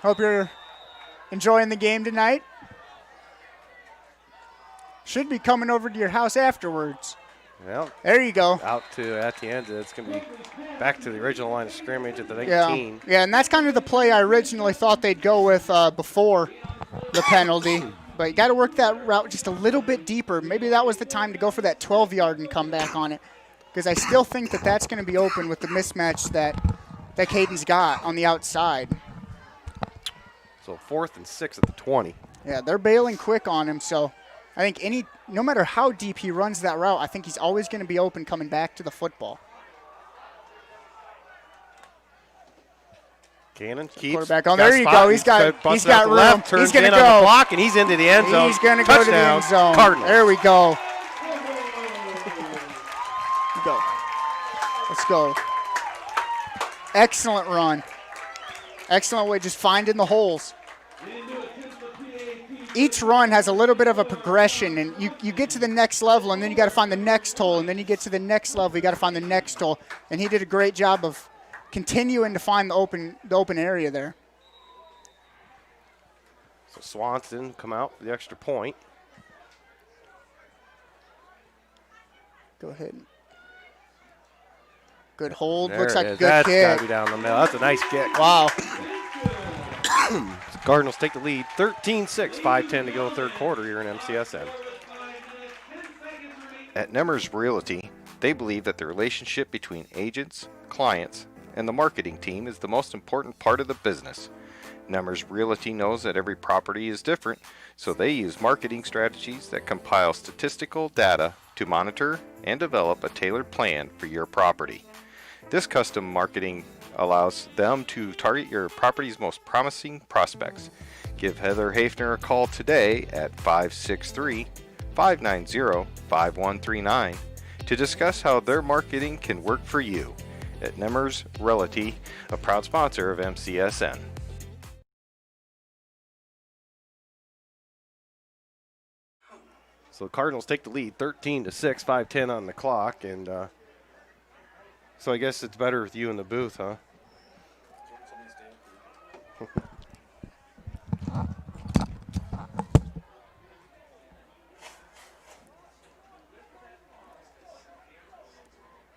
Hope you're enjoying the game tonight. Should be coming over to your house afterwards. Well, there you go. Out to Atienza. It's going to be back to the original line of scrimmage at the 19. Yeah, and that's kind of the play I originally thought they'd go with before the penalty. But you got to work that route just a little bit deeper. Maybe that was the time to go for that 12-yard and come back on it. Because I still think that that's going to be open with the mismatch that Caden's got on the outside. So 4th and 6 at the 20. Yeah, they're bailing quick on him, so I think no matter how deep he runs that route, I think he's always going to be open coming back to the football. Cannon keeps. Quarterback on. There you go. He's got room. Left, he's going to go. On the block, and he's into the end zone. He's going to go to the end zone. Cardinals. There we go. Go. Let's go. Excellent run. Excellent way, just finding the holes. Each run has a little bit of a progression, and you get to the next level, and then you got to find the next hole, and then you get to the next level, you got to find the next hole. And he did a great job of continuing to find the open area there. So Swanson come out for the extra point. Go ahead. Good hold. There Looks like a good That's kick. That's got to be down the middle. That's a nice kick. Wow. Cardinals take the lead, 13-6, 5:10 to go third quarter here in MCSN. At Nemers Realty, they believe that the relationship between agents, clients, and the marketing team is the most important part of the business. Nemers Realty knows that every property is different, so they use marketing strategies that compile statistical data to monitor and develop a tailored plan for your property. This custom marketing allows them to target your property's most promising prospects. Give Heather Hafner a call today at 563-590-5139 to discuss how their marketing can work for you. At Nemers Realty, a proud sponsor of MCSN. So the Cardinals take the lead, 13-6, 5:10 on the clock, and so I guess it's better with you in the booth, huh?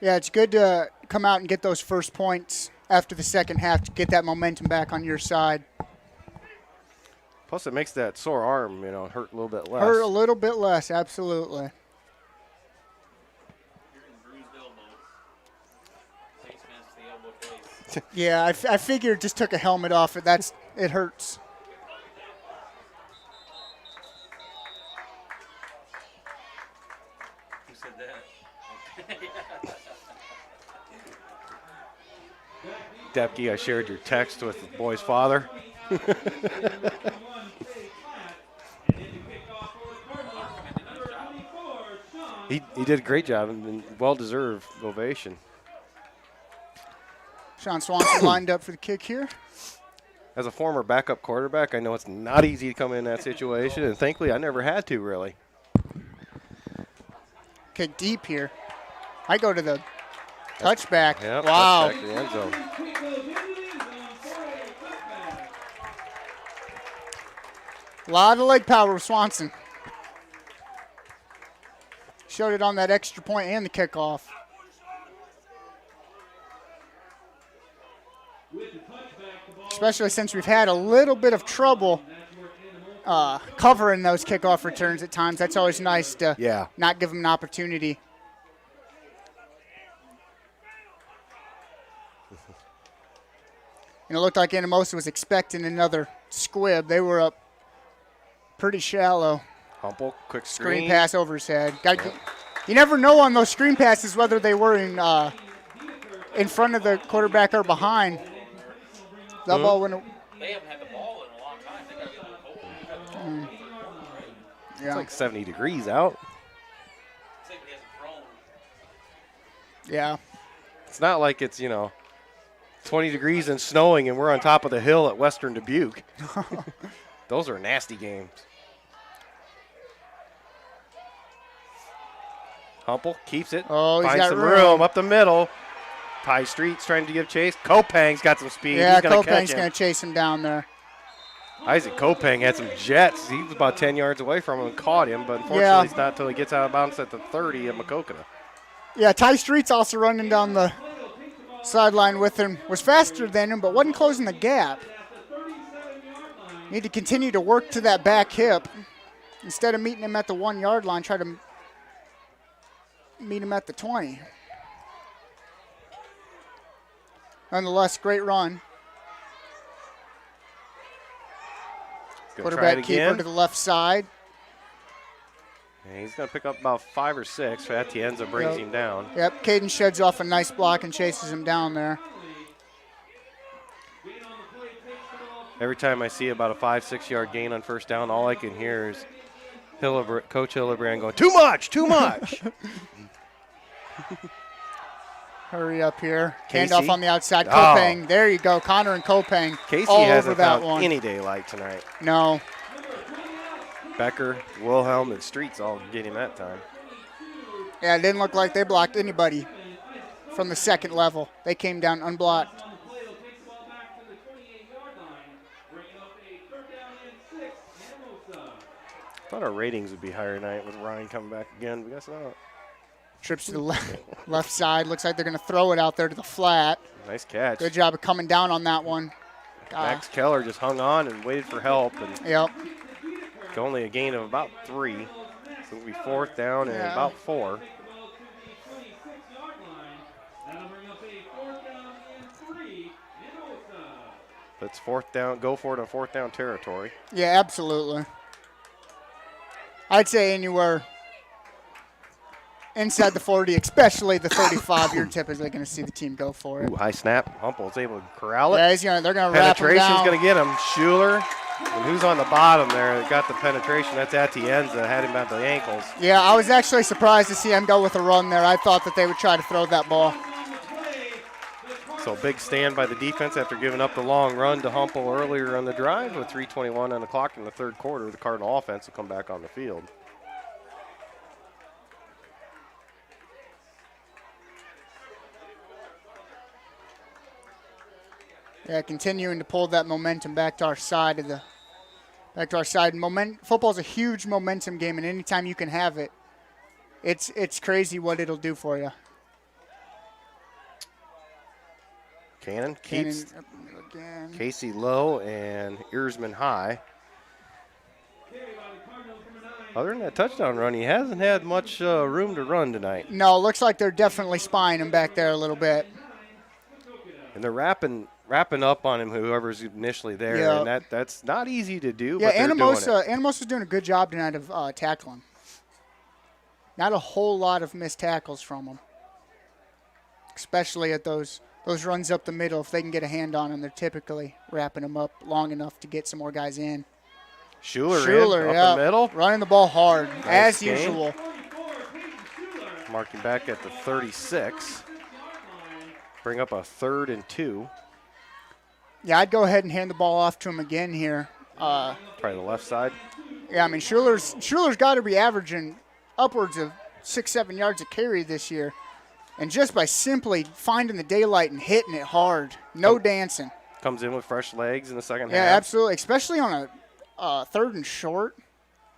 Yeah, it's good to come out and get those first points after the second half to get that momentum back on your side. Plus, it makes that sore arm, hurt a little bit less. Hurt a little bit less, absolutely. Yeah, I figured just took a helmet off. It hurts. Who said that? Depke, I shared your text with the boy's father. He did a great job and well-deserved ovation. Sean Swanson lined up for the kick here. As a former backup quarterback, I know it's not easy to come in that situation, and thankfully I never had to, really. Kick deep here. I go to the touchback. Yep, wow. Touchback to the end zone. A lot of leg power with Swanson. Showed it on that extra point and the kickoff. especially since we've had a little bit of trouble covering those kickoff returns at times. That's always nice to not give them an opportunity. And it looked like Anamosa was expecting another squib. They were up pretty shallow. Humble, quick screen. Screen pass over his head. You never know on those screen passes whether they were in front of the quarterback or behind. That ball went. They haven't had the ball in a long time. They got to get a little cold. Yeah. It's like 70 degrees out. Yeah. It's not like it's, 20 degrees and snowing and we're on top of the hill at Western Dubuque. Those are nasty games. Humple keeps it. Oh, he's finds got some room up the middle. Ty Street's trying to give chase. Kopang's got some speed. Yeah, He's going to Kopang's going to chase him down there. Isaac Kopang had some jets. He was about 10 yards away from him and caught him, but unfortunately it's not until he gets out of bounds at the 30 of Maquoketa. Yeah, Ty Street's also running down the sideline with him. Was faster than him, but wasn't closing the gap. Need to continue to work to that back hip. Instead of meeting him at the 1 yard line, try to meet him at the 20. Nonetheless, great run. Quarterback keeper to the left side. And he's going to pick up about 5 or 6. Atienza brings him down. Yep, Caden sheds off a nice block and chases him down there. Every time I see about a 5-6 yard gain on first down, all I can hear is Coach Hillebrand going, too much, too much. Hurry up here. Casey. Handoff on the outside. Kopang. There you go. Connor and Kopang. Casey all hasn't over that found one. any daylight tonight. No. Becker, Wilhelm, and Streets all getting that time. Yeah, it didn't look like they blocked anybody from the second level. They came down unblocked. I thought our ratings would be higher tonight with Ryan coming back again, but guess not. Trips to the left side. Looks like they're going to throw it out there to the flat. Nice catch. Good job of coming down on that one. Max Keller just hung on and waited for help. And yep. Only a gain of about 3. So it'll be 4th down and about 4. That's 4th down. Go for it on 4th down territory. Yeah, absolutely. I'd say anywhere inside the 40, especially the 35, you're typically going to see the team go for it. Ooh, high snap. Humple's able to corral it. Yeah, they're going to wrap him down. Penetration's going to get him. Schuler. And who's on the bottom there that got the penetration? That's Atienza, had him at the ankles. Yeah, I was actually surprised to see him go with a run there. I thought that they would try to throw that ball. So big stand by the defense after giving up the long run to Humple earlier on the drive with 3:21 on the clock in the third quarter. The Cardinal offense will come back on the field. Yeah, continuing to pull that momentum back to our side of the football's a huge momentum game, and anytime you can have it, it's crazy what it'll do for you. Cannon keeps Casey low and Earsman high. Other than that touchdown run, he hasn't had much room to run tonight. No, it looks like they're definitely spying him back there a little bit. And they're wrapping up on him, whoever's initially there, and that's not easy to do. Yeah, but Anamosa's doing a good job tonight of tackling. Not a whole lot of missed tackles from him, especially at those runs up the middle. If they can get a hand on them, they're typically wrapping them up long enough to get some more guys in. Schuler up the middle. Running the ball hard, nice as usual. Marking back at the 36. Bring up a 3rd and 2. Yeah, I'd go ahead and hand the ball off to him again here. Probably the left side. Yeah, I mean, Schuler's got to be averaging upwards of 6-7 yards a carry this year. And just by simply finding the daylight and hitting it hard, no dancing. Comes in with fresh legs in the second half. Yeah, absolutely, especially on a 3rd and short.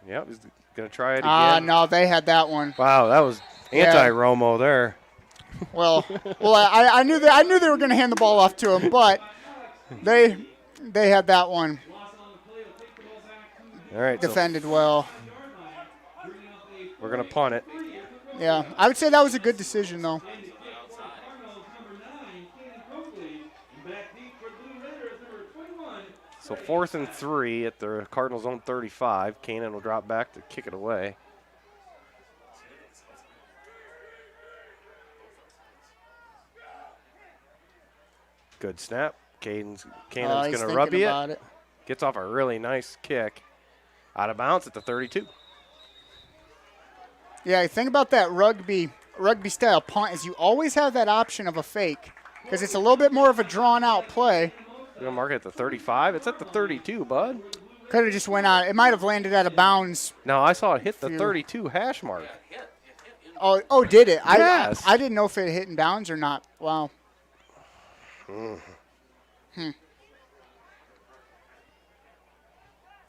Yep, he's going to try it again. No, they had that one. Wow, that was anti-Romo there. Well, I knew they were going to hand the ball off to him, but they They had that one All right. defended well. We're going to punt it. Yeah, I would say that was a good decision, though. So 4th and 3 at the Cardinals' own 35. Cannon will drop back to kick it away. Good snap. Cannon's going to rub it. Gets off a really nice kick. Out of bounds at the 32. Yeah, the thing about that rugby style punt is you always have that option of a fake because it's a little bit more of a drawn out play. We're going to mark it at the 35. It's at the 32, bud. Could have just went on. It might have landed out of bounds. No, I saw it hit the 32 hash mark. Oh, did it? Yes. I didn't know if it hit in bounds or not. Wow.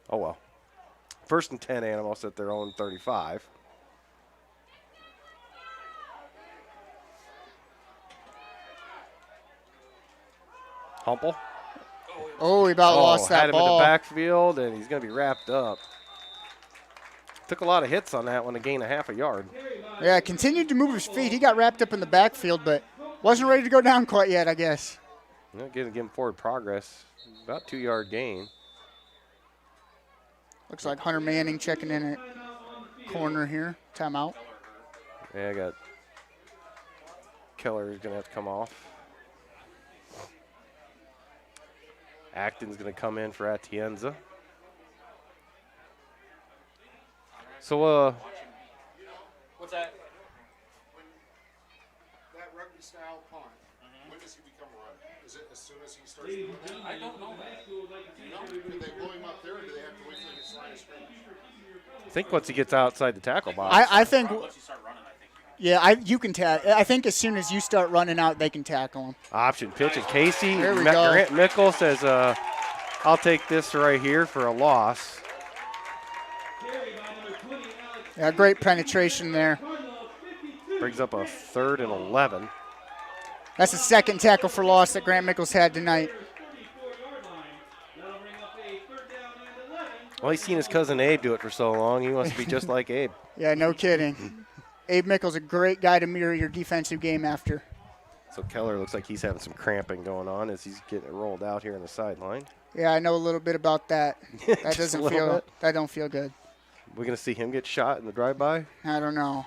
Oh, well. 1st and 10, Anamosa at their own 35. Humple. Oh, he about lost that had him ball. in the backfield, and he's going to be wrapped up. Took a lot of hits on that one to gain a half a yard. Yeah, continued to move his feet. He got wrapped up in the backfield, but wasn't ready to go down quite yet, I guess. Give him forward progress. About 2-yard gain. Looks like Hunter Manning checking in at corner here. Timeout. Yeah, I got Keller is going to have to come off. Acton's going to come in for Atienza. So, What's that? That rugby style punt, when does he become a runner? Is it as soon as he starts moving? I don't know that. Do they blow him up there, or do they have to wait till he gets line of scrimmage? I think once he gets outside the tackle box. I think. Yeah, you can tackle. I think as soon as you start running out, they can tackle him. Option pitch, and Casey. There we go. Grant Mickle says, I'll take this right here for a loss. Yeah, great penetration there. Brings up a 3rd and 11. That's the second tackle for loss that Grant Mickles had tonight. Well, he's seen his cousin Abe do it for so long. He wants to be just like Abe. Yeah, no kidding. Abe Mickles, a great guy to mirror your defensive game after. So Keller looks like he's having some cramping going on as he's getting it rolled out here on the sideline. Yeah, I know a little bit about that. That doesn't feel. Bit. That don't feel good. We're gonna see him get shot in the drive-by. I don't know.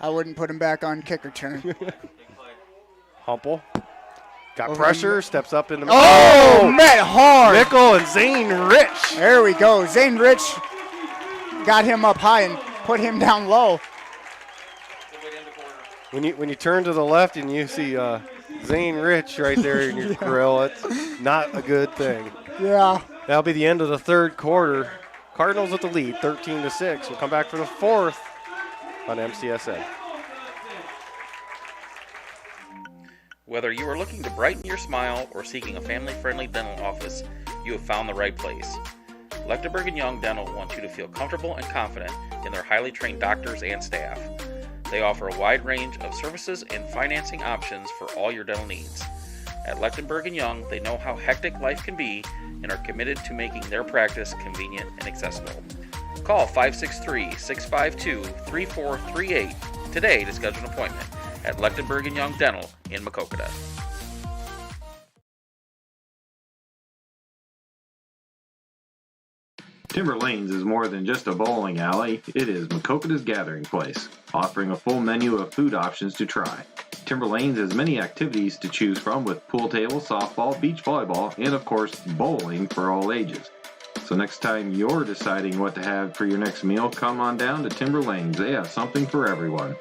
I wouldn't put him back on kick return. Humple. Got pressure, steps up in the Oh, met hard. Mickle and Zane Rich. There we go. Zane Rich got him up high and put him down low. When you turn to the left and you see Zane Rich right there in your grill, it's not a good thing. Yeah. That'll be the end of the 3rd quarter. Cardinals with the lead, 13-6. We'll come back for the 4th on MCSN. Whether you are looking to brighten your smile or seeking a family-friendly dental office, you have found the right place. Lechtenberg & Young Dental wants you to feel comfortable and confident in their highly trained doctors and staff. They offer a wide range of services and financing options for all your dental needs. At Lechtenberg & Young, they know how hectic life can be and are committed to making their practice convenient and accessible. Call 563-652-3438 today to schedule an appointment at Lechtenberg & Young Dental in Maquoketa. Timber Lanes is more than just a bowling alley. It is Maquoketa's gathering place, offering a full menu of food options to try. Timber Lanes has many activities to choose from with pool table, softball, beach volleyball, and of course, bowling for all ages. So next time you're deciding what to have for your next meal, come on down to Timber Lanes. They have something for everyone.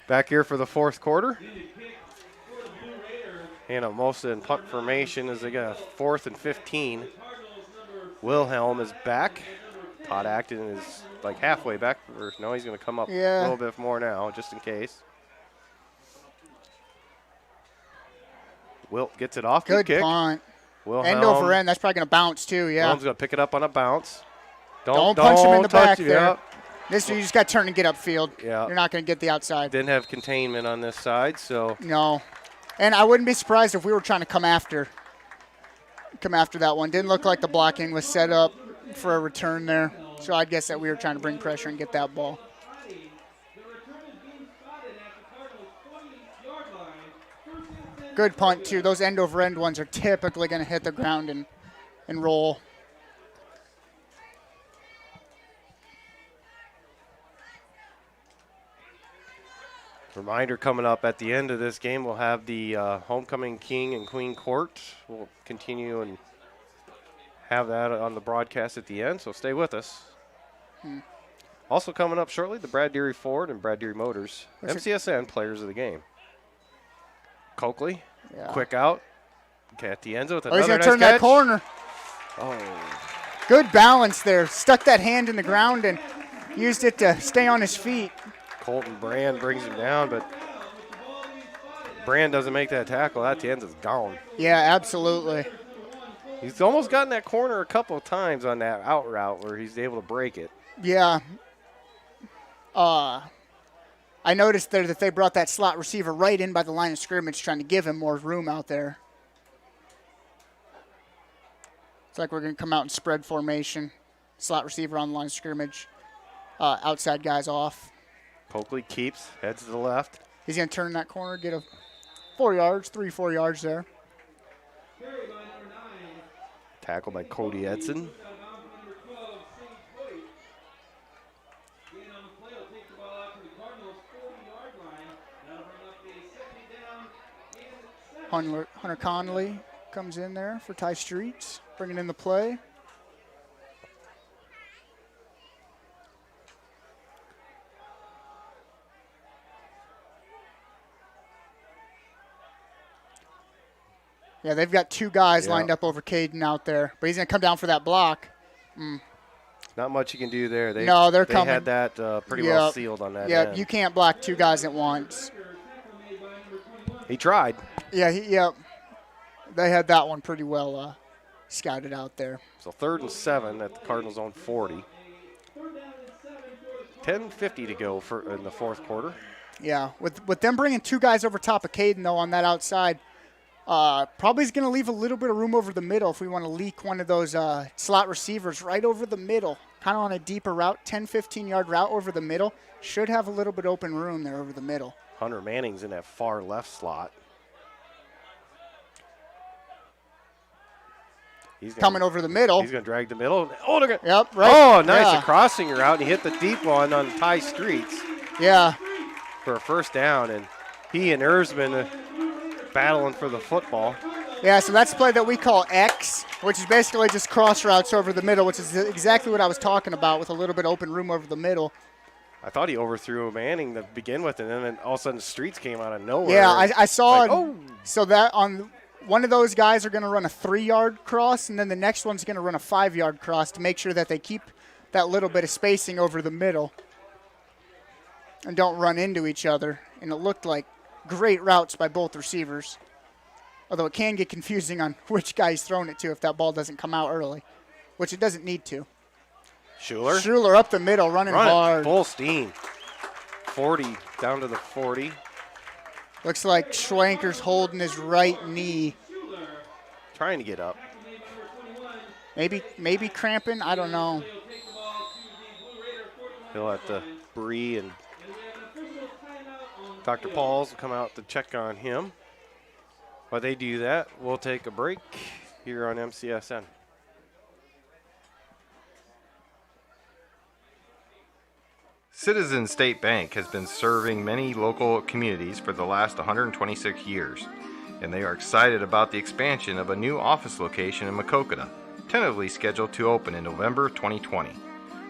Back here for the 4th quarter. Anamosa in punt formation as they got a 4th and 15. Wilhelm is back. Todd Acton is like halfway back. No, he's going to come up a little bit more now, just in case. Wilt gets it off. Good kick. punt. End over end. That's probably going to bounce too. Yeah. Wilhelm's going to pick it up on a bounce. Don't punch him in the back touch, there. Yep. This you just got to turn and get upfield. Yeah. You're not going to get the outside. Didn't have containment on this side, so. No. And I wouldn't be surprised if we were trying to come after that one. Didn't look like the blocking was set up for a return there. So I'd guess that we were trying to bring pressure and get that ball. Good punt, too. Those end-over-end ones are typically going to hit the ground and roll. Reminder coming up at the end of this game, we'll have the homecoming king and queen court. We'll continue and have that on the broadcast at the end, so stay with us. Also coming up shortly, the Brad Deary Ford and Brad Deary Motors MCSN players of the game. Coakley, quick out. Okay, at the end with another he's going to nice turn catch. that corner. Oh. Good balance there. Stuck that hand in the ground and used it to stay on his feet. Colton Brand brings him down, but Brand doesn't make that tackle. At the end is gone. Yeah, absolutely. He's almost gotten that corner a couple of times on that out route where he's able to break it. Yeah. I noticed there that they brought that slot receiver right in by the line of scrimmage, trying to give him more room out there. It's like we're going to come out in spread formation. Slot receiver on the line of scrimmage. Outside guys off. Coakley keeps, heads to the left. He's going to turn that corner, get a 4 yards, 3-4 yards there. Tackle by Cody Edson. Hunter Conley comes in there for Ty Streets, bringing in the play. Yeah, they've got two guys lined up over Caden out there, but he's going to come down for that block. Not much you can do there. They coming. They had that pretty well sealed on that end. You can't block two guys at once. He tried. Yeah, they had that one pretty well scouted out there. So 3rd and 7 at the Cardinals' own 40. 10:50 to go in the fourth quarter. Yeah, with them bringing two guys over top of Caden, though, on that outside, probably is going to leave a little bit of room over the middle if we want to leak one of those slot receivers right over the middle, kind of on a deeper route, 10, 15-yard route over the middle. Should have a little bit open room there over the middle. Hunter Manning's in that far left slot. He's coming over the middle. He's going to drag the middle. Oh, they're gonna, yep, right. Oh, nice. Yeah. A crossing route. And he hit the deep one on Ty Streets. Yeah. For a first down. And he and Erzman battling for the football. Yeah, so that's the play that we call X, which is basically just cross routes over the middle, which is exactly what I was talking about with a little bit of open room over the middle. I thought he overthrew Manning to begin with, and then all of a sudden the Streets came out of nowhere. Yeah, I saw like, it. Oh. So that on one of those guys are going to run a 3-yard cross, and then the next one's going to run a 5-yard cross to make sure that they keep that little bit of spacing over the middle and don't run into each other. And it looked like great routes by both receivers, although it can get confusing on which guy he's throwing it to if that ball doesn't come out early, which it doesn't need to. Schuler up the middle, running hard. Full steam. 40, down to the 40. Looks like Schwanker's holding his right knee. Trying to get up. Maybe cramping, I don't know. He'll have to Bree and Dr. Pauls will come out to check on him. While they do that, we'll take a break here on MCSN. Citizens State Bank has been serving many local communities for the last 126 years, and they are excited about the expansion of a new office location in Maquoketa, tentatively scheduled to open in November 2020.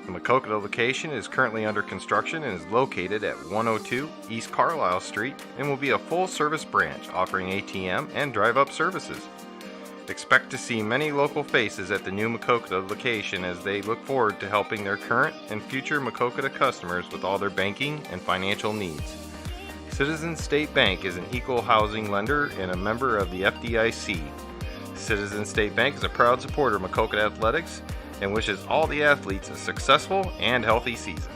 The Maquoketa location is currently under construction and is located at 102 East Carlisle Street and will be a full-service branch offering ATM and drive-up services. Expect to see many local faces at the new Maquoketa location as they look forward to helping their current and future Maquoketa customers with all their banking and financial needs. Citizens State Bank is an equal housing lender and a member of the FDIC. Citizen State Bank is a proud supporter of Maquoketa Athletics and wishes all the athletes a successful and healthy season.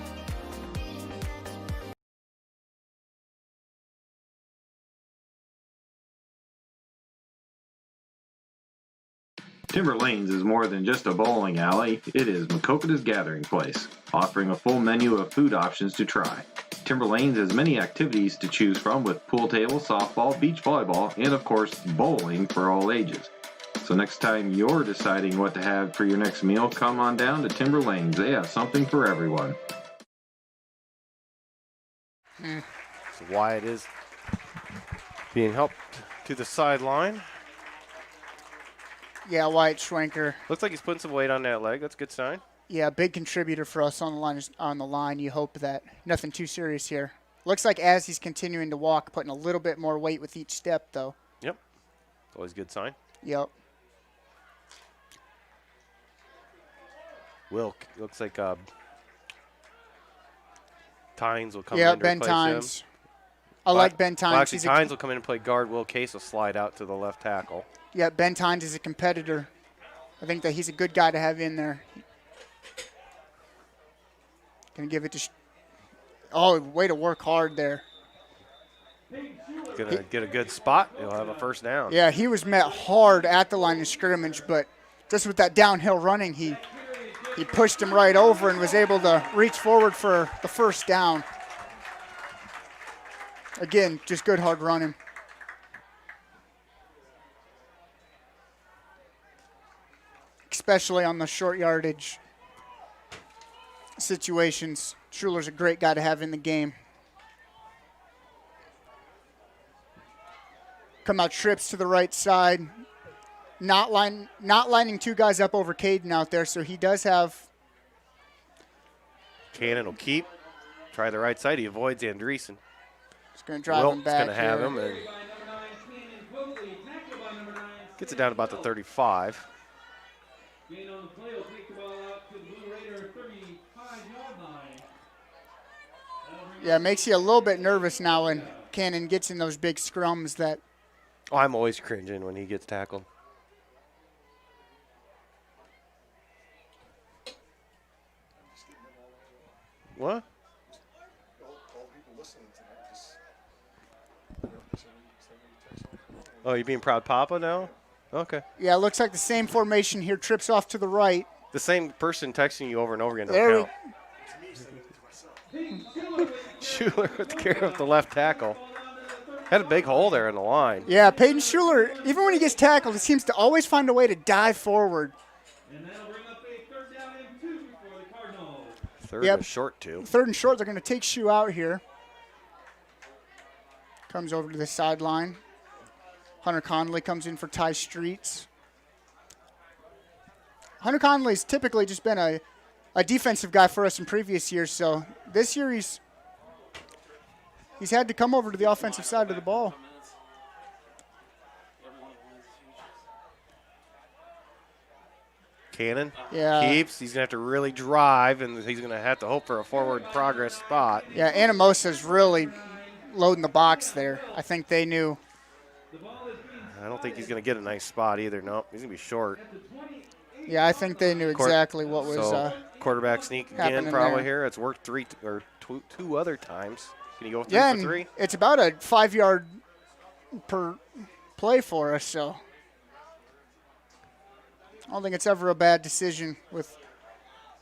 Timber Lanes is more than just a bowling alley, it is Maquoketa's gathering place, offering a full menu of food options to try. Timber Lanes has many activities to choose from with pool table, softball, beach volleyball, and of course, bowling for all ages. So next time you're deciding what to have for your next meal, come on down to Timber Lanes. They have something for everyone. So Wyatt is being helped to the sideline. Yeah, Wyatt Schwenker. Looks like he's putting some weight on that leg. That's a good sign. Yeah, big contributor for us on the line. You hope that nothing too serious here. Looks like as he's continuing to walk, putting a little bit more weight with each step, though. Yep. Always a good sign. Yep. Wilk, looks like Tynes will come Yeah, in to Ben replace Tynes. him. I like Ben Tynes. Well, actually, Tynes will come in and play guard. Will Case will slide out to the left tackle. Yeah, Ben Tynes is a competitor. I think that he's a good guy to have in there. Gonna give it to. Oh, way to work hard there. Gonna get a good spot. He'll have a first down. Yeah, he was met hard at the line of scrimmage, but just with that downhill running, he pushed him right over and was able to reach forward for the first down. Again, just good hard running. Especially on the short yardage situations. Schuler's a great guy to have in the game. Come out trips to the right side. Not lining two guys up over Caden out there, so he does have. Cannon will keep. Try the right side. He avoids Andreessen. Just going to drive him back. Going to have him and gets it down about the 35. Gain on the play will take the ball out to the Blue Raider 35-yard line. Yeah, it makes you a little bit nervous now when Cannon gets in those big scrums that. Oh, I'm always cringing when he gets tackled. What? Oh, you being proud papa now? Okay. Yeah, it looks like the same formation here. Trips off to the right. The same person texting you over and over again. There Schuler with the care of the left tackle. Had a big hole there in the line. Yeah, Peyton Schuler, even when he gets tackled, he seems to always find a way to dive forward. And that'll bring up a 3rd down and 2 for the Cardinals. Third and short 2. 3rd and short, they're going to take Schu out here. Comes over to the sideline. Hunter Conley comes in for Ty Streets. Hunter Conley's typically just been a defensive guy for us in previous years, so this year he's had to come over to the offensive side of the ball. Cannon keeps. He's going to have to really drive, and he's going to have to hope for a forward progress spot. Yeah, Anamosa's really loading the box there. I think they knew. I don't think he's going to get a nice spot either. Nope, he's going to be short. Yeah, I think they knew exactly what was quarterback sneak again probably here. It's worked two other times. Can you go 3 for 3? It's about a 5-yard per play for us, so I don't think it's ever a bad decision with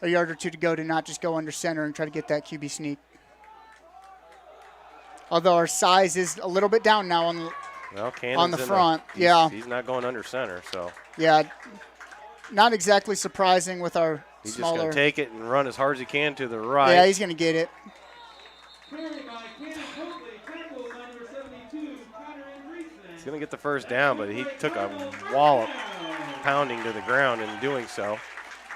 a yard or two to go to not just go under center and try to get that QB sneak. Although our size is a little bit down now on the front. He's not going under center, so. Yeah, not exactly surprising with our he's smaller. He's just going to take it and run as hard as he can to the right. Yeah, he's going to get it. He's going to get the first down, but he took a wallop pounding to the ground in doing so.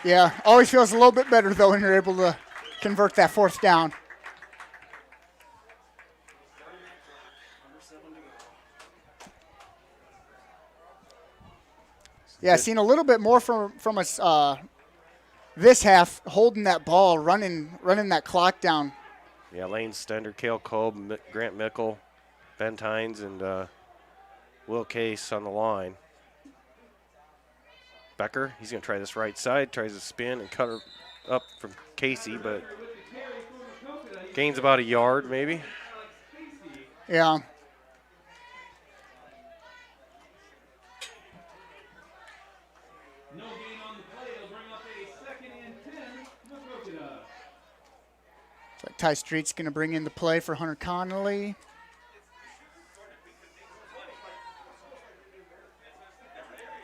Yeah, always feels a little bit better, though, when you're able to convert that 4th down. Yeah, seen a little bit more from us this half, holding that ball, running that clock down. Yeah, Lane Stender, Cale Kolb, Grant Mickle, Ben Tynes, and Will Case on the line. Becker, he's going to try this right side, tries to spin and cut her up from Casey, but gains about a yard maybe. Yeah. So Ty Street's going to bring in the play for Hunter Connolly.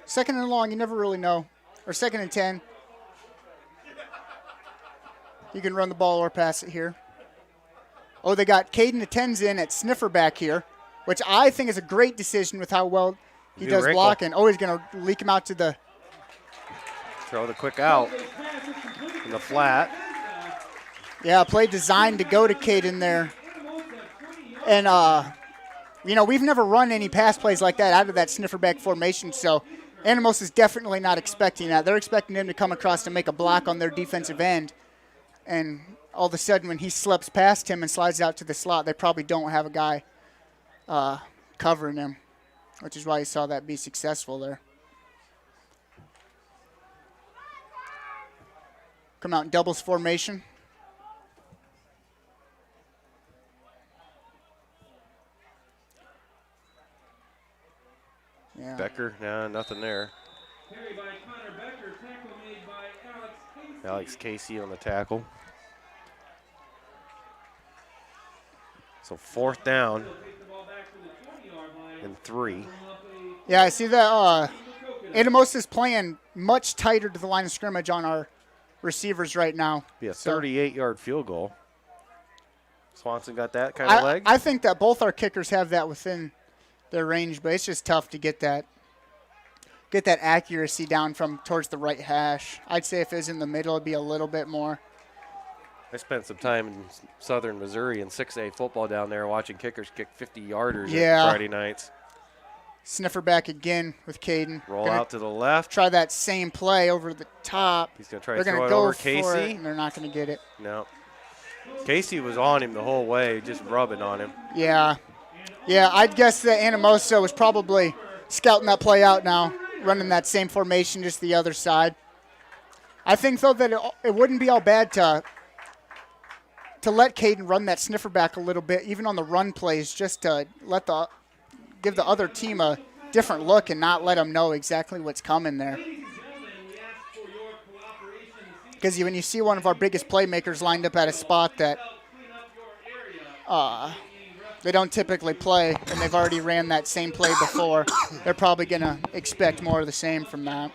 Second and long, you never really know. Or second and 10. You can run the ball or pass it here. Oh, they got Caden the 10s in at sniffer back here, which I think is a great decision with how well he does blocking. Oh, he's going to leak him out to the... Throw the quick out in the flat. Yeah, play designed to go to Caden there. And, you know, we've never run any pass plays like that out of that sniffer back formation, so Anamosa is definitely not expecting that. They're expecting him to come across to make a block on their defensive end. And all of a sudden when he slips past him and slides out to the slot, they probably don't have a guy covering him, which is why you saw that be successful there. Come out in doubles formation. Yeah. Becker, no, nothing there. Alex Casey on the tackle. So 4th down and 3. Yeah, I see that Anamosa is playing much tighter to the line of scrimmage on our receivers right now. Be a 38-yard field goal. Swanson got that kind of leg? I think that both our kickers have that within their range, but it's just tough to get that accuracy down from towards the right hash. I'd say if it was in the middle, it'd be a little bit more. I spent some time in southern Missouri in 6A football down there watching kickers kick 50-yarders on Friday nights. Sniffer back again with Caden. Roll out to the left. Try that same play over the top. He's going to try to throw it over Casey. And they're not going to get it. No. Casey was on him the whole way, just rubbing on him. Yeah. Yeah, I'd guess that Anamosa was probably scouting that play out now, running that same formation, just the other side. I think, though, that it wouldn't be all bad to let Caden run that sniffer back a little bit, even on the run plays, just to give the other team a different look and not let them know exactly what's coming there. Because when you see one of our biggest playmakers lined up at a spot that they don't typically play, and they've already ran that same play before, they're probably going to expect more of the same from that.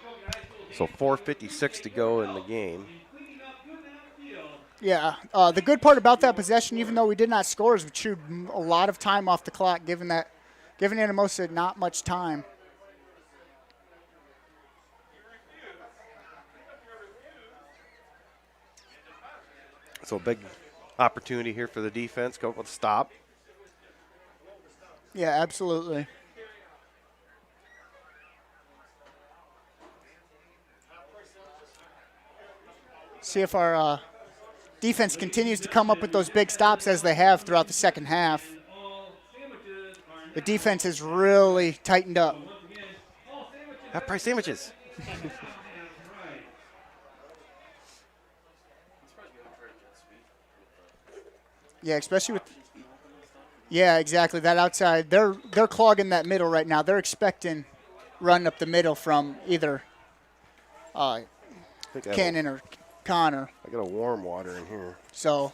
So 4:56 to go in the game. Yeah, the good part about that possession, even though we did not score, is we chewed a lot of time off the clock, giving Anamosa not much time. So a big opportunity here for the defense. Go with a stop. Yeah, absolutely. See if our defense continues to come up with those big stops as they have throughout the second half. The defense has really tightened up. Half-price sandwiches. Yeah, especially with. Yeah, exactly. That outside, they're clogging that middle right now. They're expecting run up the middle from either Cannon or Connor. I got a warm water in here. So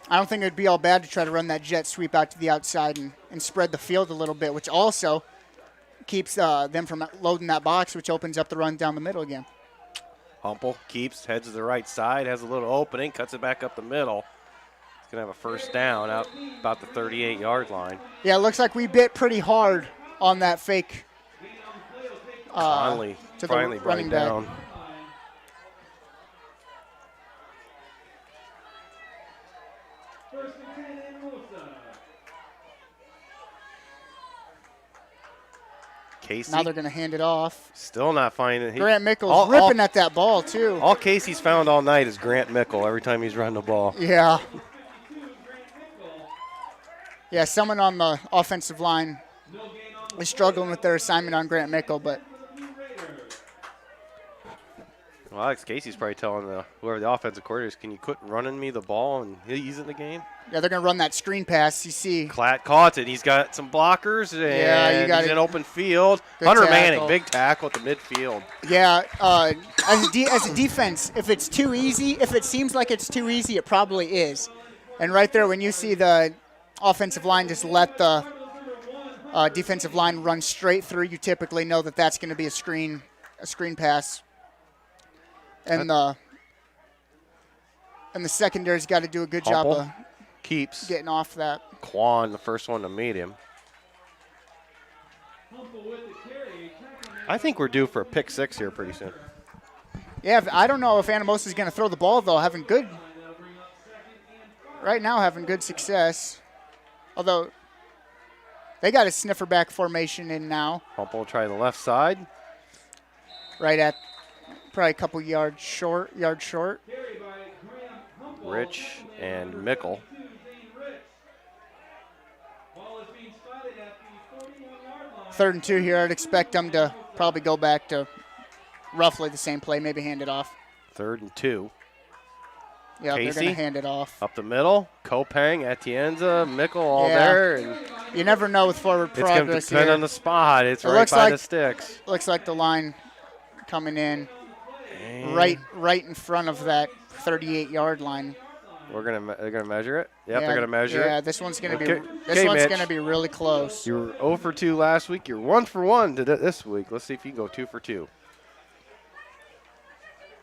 I don't think it would be all bad to try to run that jet sweep out to the outside and spread the field a little bit, which also keeps them from loading that box, which opens up the run down the middle again. Humple keeps, heads to the right side, has a little opening, cuts it back up the middle. He's going to have a first down out about the 38-yard line. Yeah, it looks like we bit pretty hard on that fake. Conley to finally the brought running it back. down. Casey. Now they're going to hand it off. Still not finding it. Grant Mickle's ripping at that ball, too. All Casey's found all night is Grant Mickle every time he's run the ball. Yeah. Yeah, someone on the offensive line is struggling with their assignment on Grant Mickle, but Well, Alex Casey's probably telling whoever the offensive coordinator is, can you quit running me the ball and he's in the game? Yeah, they're going to run that screen pass. You see. Klatt caught it. He's got some blockers, and you got he's in open field. Good Hunter tackle. Manning, big tackle at the midfield. Yeah, as a defense, if it's too easy, if it seems like it's too easy, it probably is. And right there, when you see the offensive line just let the defensive line run straight through, you typically know that that's going to be a screen pass. And the secondary's got to do a good job of keeps getting off that. Quan, the first one to meet him. I think we're due for a pick 6 here pretty soon. Yeah, I don't know if Anamosa is going to throw the ball, though. Right now having good success. Although they got a sniffer back formation in now. Humple will try the left side. Right at probably a couple yards short. Rich and Mickle. Third and 2 here. I'd expect them to probably go back to roughly the same play, maybe hand it off. 3rd and 2. Yeah, they're going to hand it off. Up the middle. Kopang, Atienza, Mickle all there. And you never know with forward progress. It's going to depend on the spot. It's right by the sticks. Looks like the line coming in right in front of that 38-yard line. They're gonna measure it. Yep, they're gonna measure it. Yeah, this one's gonna be really close. You were 0 for 2 last week. You're 1 for 1 this week. Let's see if you can go 2 for 2.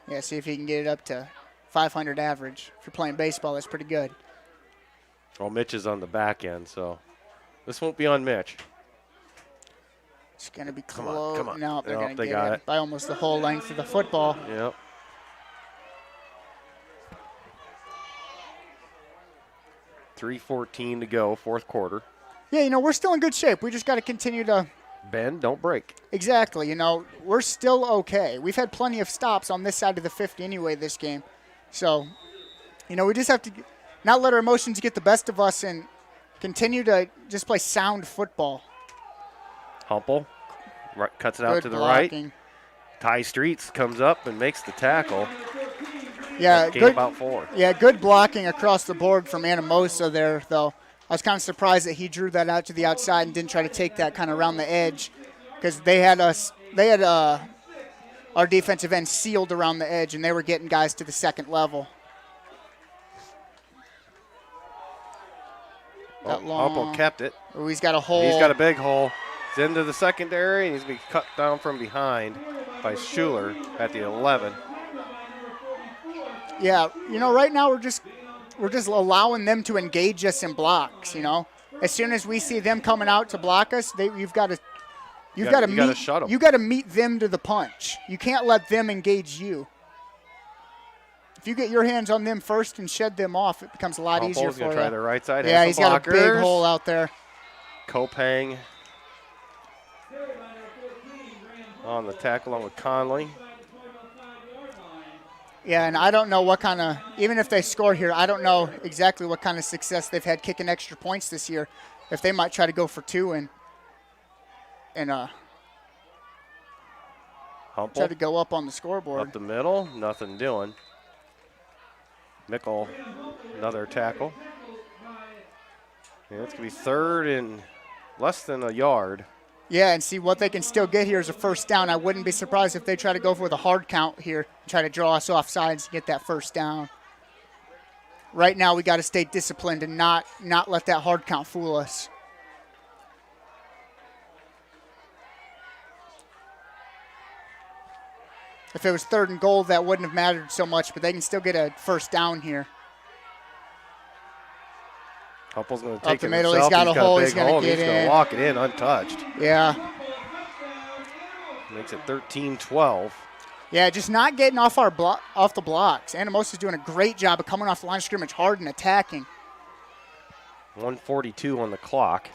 Yeah, see if you can get it up to 500 average. If you're playing baseball, that's pretty good. Well, Mitch is on the back end, so this won't be on Mitch. It's gonna be close. Come on. No, they're gonna they get got it by almost the whole length of the football. Yep. .3:14 to go, fourth quarter. Yeah, we're still in good shape. We just got to continue to bend, don't break. Exactly. We're still okay. We've had plenty of stops on this side of the 50 anyway this game. So, we just have to not let our emotions get the best of us and continue to just play sound football. Humple cuts it out Good to the blocking. right. Ty Streets comes up and makes the tackle. Yeah, Gain good. about 4. Yeah, good blocking across the board from Anamosa there, though. I was kind of surprised that he drew that out to the outside and didn't try to take that kind of around the edge, because they had our defensive end sealed around the edge, and they were getting guys to the second level. Humple kept it. Oh, he's got a hole. He's got a big hole. He's into the secondary, and he's being cut down from behind by Schuler at the 11. Yeah, right now we're just allowing them to engage us in blocks. As soon as we see them coming out to block us, you've got to meet them to the punch. You can't let them engage you. If you get your hands on them first and shed them off, it becomes a lot easier for you. Going to try the right side. Yeah, he's got a big hole out there. Kopang on the tackle along with Conley. Yeah, and I don't know what kind of, even if they score here, I don't know exactly what kind of success they've had kicking extra points this year. If they might try to go for 2 and try to go up on the scoreboard. Up the middle, nothing doing. Mickle, another tackle. Yeah, it's going to be 3rd and less than a yard. Yeah, and see what they can still get here is a first down. I wouldn't be surprised if they try to go for the hard count here and try to draw us off sides and get that first down. Right now we got to stay disciplined and not let that hard count fool us. If it was 3rd and goal, that wouldn't have mattered so much, but they can still get a first down here. Humple's going to Up take the it middle, himself. he's got a hole, he's going to get He's in. going to walk it in untouched. Yeah. Makes it 13-12. Yeah, just not getting off off the blocks. Anamosa's doing a great job of coming off the line of scrimmage hard and attacking. 1:42 on the clock.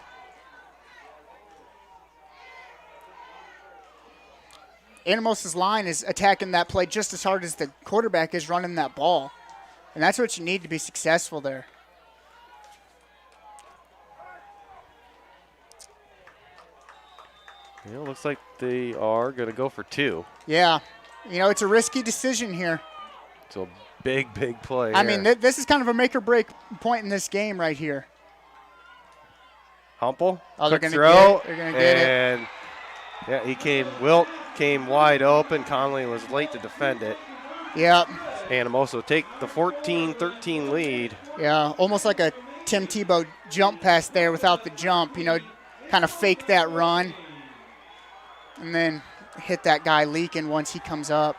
Anamosa's line is attacking that play just as hard as the quarterback is running that ball. And that's what you need to be successful there. Yeah, looks like they are going to go for 2. Yeah. You know, it's a risky decision here. It's a big play. I mean, this is kind of a make or break point in this game right here. Humple. Oh, they're quick going to throw. get it. They're going to get it. And yeah, Wilt came wide open. Conley was late to defend it. Yep. Anamosa take the 14-13 lead. Yeah, almost like a Tim Tebow jump pass there without the jump, you know, kind of fake that run and then hit that guy leaking once he comes up.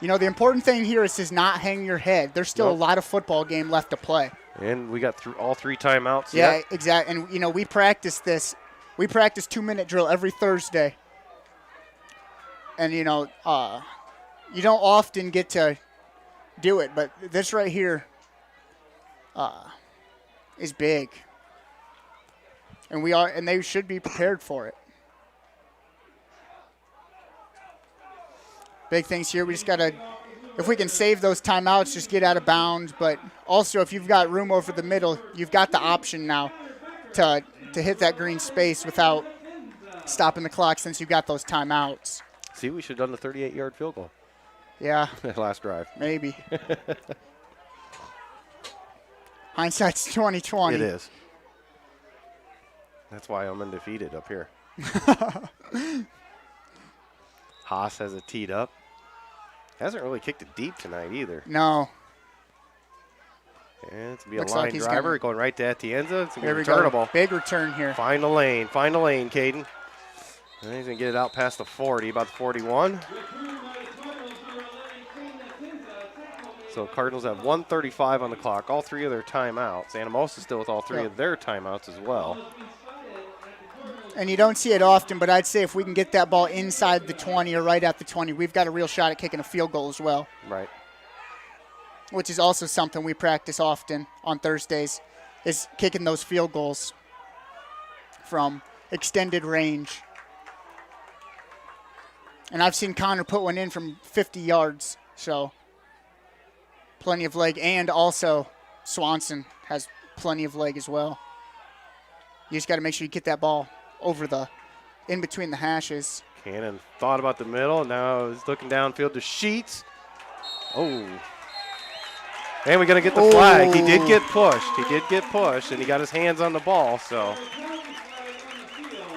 You know, the important thing here is to not hang your head. There's still a lot of football game left to play. And we got through all 3 timeouts. Yeah, exactly. And, you know, we practice this. We practice 2-minute drill every Thursday. And, you know, you don't often get to do it, but this right here is big. And they should be prepared for it. Big things here. We just got to, if we can save those timeouts, just get out of bounds. But also, if you've got room over the middle, you've got the option now to hit that green space without stopping the clock since you've got those timeouts. See, we should have done the 38-yard field goal. Yeah. Last drive. Maybe. Hindsight's 20/20. It is. That's why I'm undefeated up here. Haas has it teed up. Hasn't really kicked it deep tonight either. No. And it's going to be Looks a line like he's driver gonna, going right to Atienza. It's going to here be we returnable. go. Big return here. Find a lane, Caden. And he's going to get it out past the 40, about the 41. So Cardinals have 1:35 on the clock, all 3 of their timeouts. Anamosa still with all 3 of their timeouts as well. And you don't see it often, but I'd say if we can get that ball inside the 20 or right at the 20, we've got a real shot at kicking a field goal as well. Right. Which is also something we practice often on Thursdays, is kicking those field goals from extended range. And I've seen Connor put one in from 50 yards, so plenty of leg. And also Swanson has plenty of leg as well. You just got to make sure you get that ball over in between the hashes. Cannon thought about the middle. Now he's looking downfield to Sheets. Oh. And we're going to get the flag. He did get pushed. And he got his hands on the ball, so.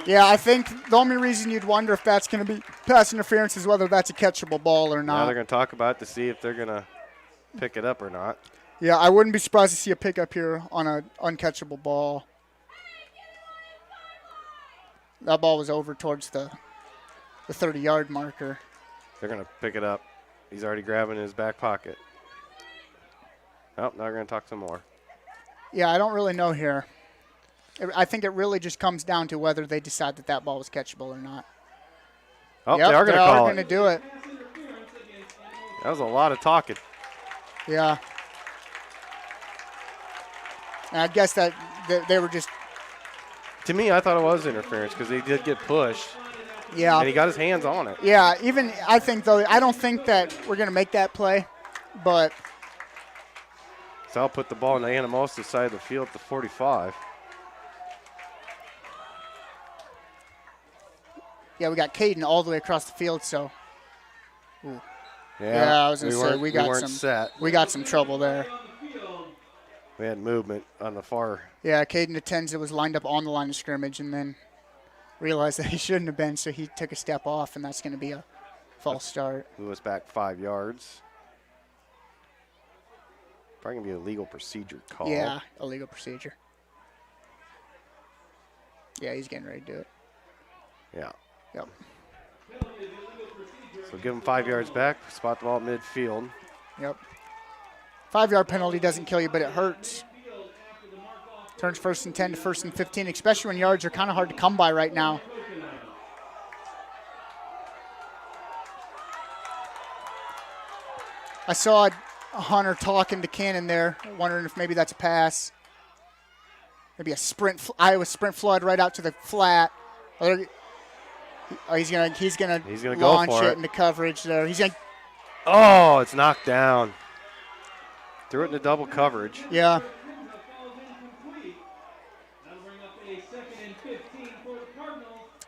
Yeah, I think the only reason you'd wonder if that's going to be pass interference is whether that's a catchable ball or not. Now they're going to talk about it to see if they're going to pick it up or not. Yeah, I wouldn't be surprised to see a pickup here on an uncatchable ball. That ball was over towards the 30-yard marker. They're going to pick it up. He's already grabbing in his back pocket. Oh, now they're going to talk some more. Yeah, I don't really know here. I think it really just comes down to whether they decide that ball was catchable or not. Oh, yep, they are going to call it. They're going to do it. That was a lot of talking. Yeah. And I guess that they were just. To me, I thought it was interference because he did get pushed. Yeah. And he got his hands on it. Yeah, even I think, though, I don't think that we're going to make that play, but. So I'll put the ball on the Anamosa side of the field at the 45. Yeah, we got Caden all the way across the field, so. Ooh. Yeah, I was going to say we got some trouble there. We had movement on the far. Yeah, Caden Atienza was lined up on the line of scrimmage and then realized that he shouldn't have been, so he took a step off, and that's going to be a false start. Lewis back 5 yards. Probably going to be a legal procedure call. Yeah, a legal procedure. Yeah, he's getting ready to do it. Yeah. Yep. So give him 5 yards back, spot the ball at midfield. Yep. 5-yard penalty doesn't kill you, but it hurts. Turns 1st and 10 to 1st and 15, especially when yards are kind of hard to come by right now. I saw Hunter talking to Cannon there, wondering if maybe that's a pass. Maybe a sprint, Iowa sprint flood right out to the flat. He's gonna launch it into coverage there. Oh, it's knocked down. Threw it into double coverage. Yeah.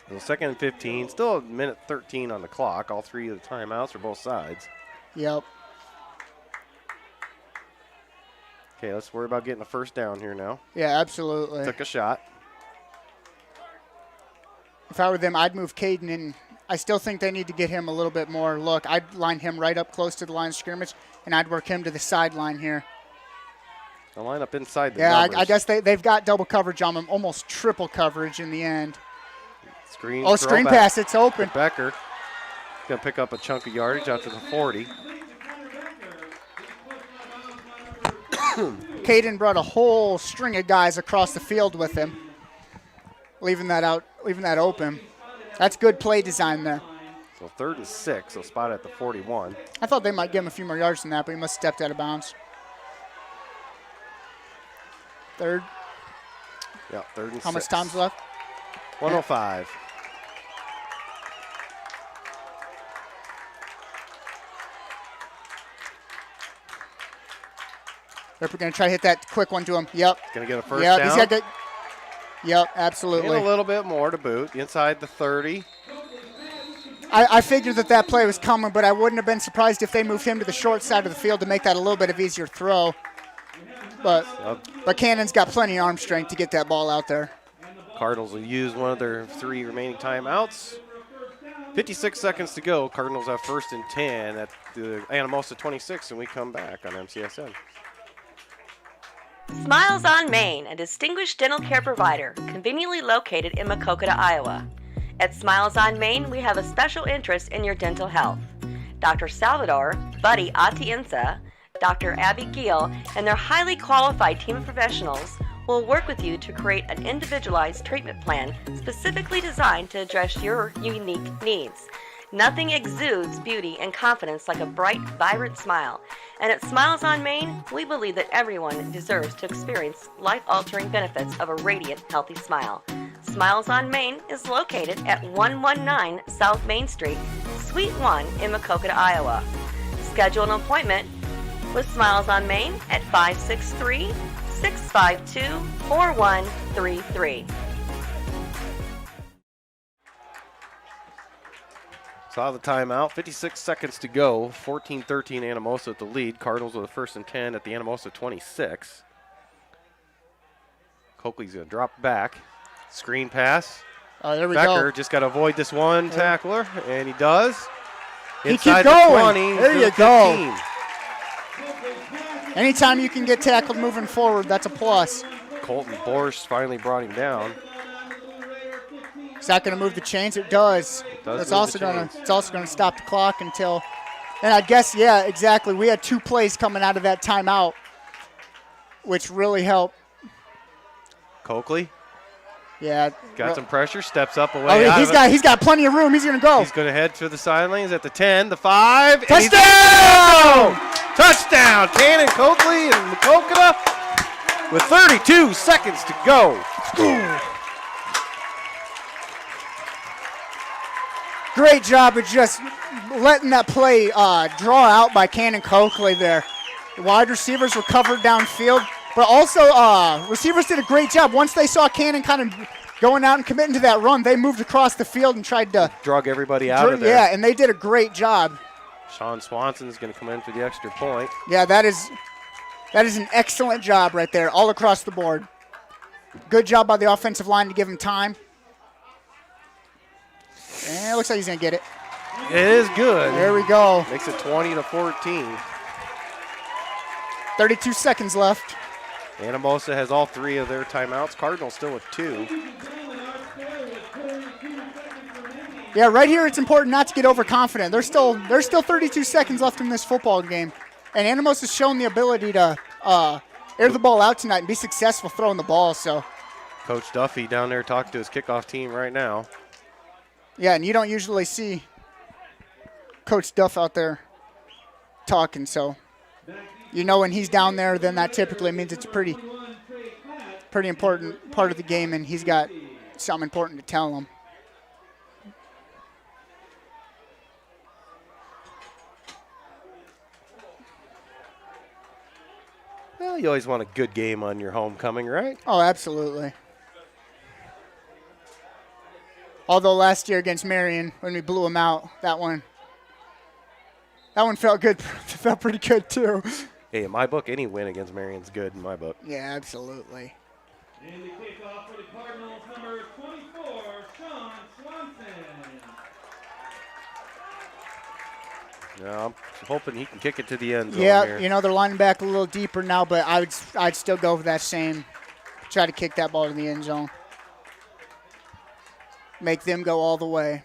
So 2nd and 15. Still a minute 13 on the clock. All 3 of the timeouts for both sides. Yep. Okay, let's worry about getting a first down here now. Yeah, absolutely. Took a shot. If I were them, I'd move Caden in. I still think they need to get him a little bit more look. I'd line him right up close to the line of scrimmage, and I'd work him to the sideline here. The line up inside the numbers. I guess they've got double coverage on him, almost triple coverage in the end. Screen pass, it's open. Becker going to pick up a chunk of yardage out to the 40. Caden brought a whole string of guys across the field with him, leaving that open. That's good play design there. So 3rd and 6, so spot at the 41. I thought they might give him a few more yards than that, but he must have stepped out of bounds. 3rd. Yeah, 3rd and 6. How much time's left? 105. They're going to try to hit that quick one to him. Yep. Going to get a first down. He's got good. Yep, absolutely. And a little bit more to boot. Inside the 30. I figured that play was coming, but I wouldn't have been surprised if they moved him to the short side of the field to make that a little bit of easier throw. But Cannon's got plenty of arm strength to get that ball out there. Cardinals will use one of their 3 remaining timeouts. 56 seconds to go. Cardinals have 1st and 10 at the Anamosa 26, and we come back on MCSN. Smiles on Main, a distinguished dental care provider conveniently located in Maquoketa, Iowa. At Smiles on Main, we have a special interest in your dental health. Dr. Salvador, Buddy Atienza, Dr. Abby Giel, and their highly qualified team of professionals will work with you to create an individualized treatment plan specifically designed to address your unique needs. Nothing exudes beauty and confidence like a bright, vibrant smile. And at Smiles on Main, we believe that everyone deserves to experience life-altering benefits of a radiant, healthy smile. Smiles on Main is located at 119 South Main Street, Suite 1 in Maquoketa, Iowa. Schedule an appointment with Smiles on Main at 563-652-4133. Saw the timeout. 56 seconds to go. 14-13 Anamosa at the lead. Cardinals with a 1st and 10 at the Anamosa 26. Coakley's going to drop back. Screen pass. Oh, there we Becker go. just got to avoid this one tackler, and he does. He Inside keep going. the 20. There you 15. go. Anytime you can get tackled moving forward, that's a plus. Colton Borsch finally brought him down. Is that going to move the chains? It does. It's also going to stop the clock until. And I guess, yeah, exactly. We had 2 plays coming out of that timeout, which really helped. Coakley. Yeah. Got some pressure. Steps up away. Oh, he's got plenty of room. He's going to go. He's going to head to the sidelines at the 10, the 5. Touchdown! Touchdown! Cannon, Coakley, and Maquoketa with 32 seconds to go. Great job of just letting that play draw out by Cannon Coakley there. The wide receivers were covered downfield, but also receivers did a great job. Once they saw Cannon kind of going out and committing to that run, they moved across the field and tried to drug everybody out of there. Yeah, and they did a great job. Sean Swanson is going to come in for the extra point. Yeah, that is an excellent job right there, all across the board. Good job by the offensive line to give him time. And it looks like he's going to get it. It is good. There we go. Makes it 20-14. 32 seconds left. Anamosa has all 3 of their timeouts. Cardinals still with 2. Yeah, right here it's important not to get overconfident. There's still 32 seconds left in this football game. And Anamosa has shown the ability to air the ball out tonight and be successful throwing the ball. So, Coach Duffy down there talking to his kickoff team right now. Yeah, and you don't usually see Coach Duff out there talking. So, you know when he's down there, then that typically means it's a pretty important part of the game, and he's got something important to tell them. Well, you always want a good game on your homecoming, right? Oh, absolutely. Although last year against Marion, when we blew them out, that one felt good. Felt pretty good too. Hey, in my book, any win against Marion's good in my book. Yeah, absolutely. And the kickoff for the Cardinals, number 24, Sean Swanson. Yeah, I'm hoping he can kick it to the end zone Yeah, here. you know, they're lining back a little deeper now, but I'd still go for that same. Try to kick that ball to the end zone. Make them go all the way.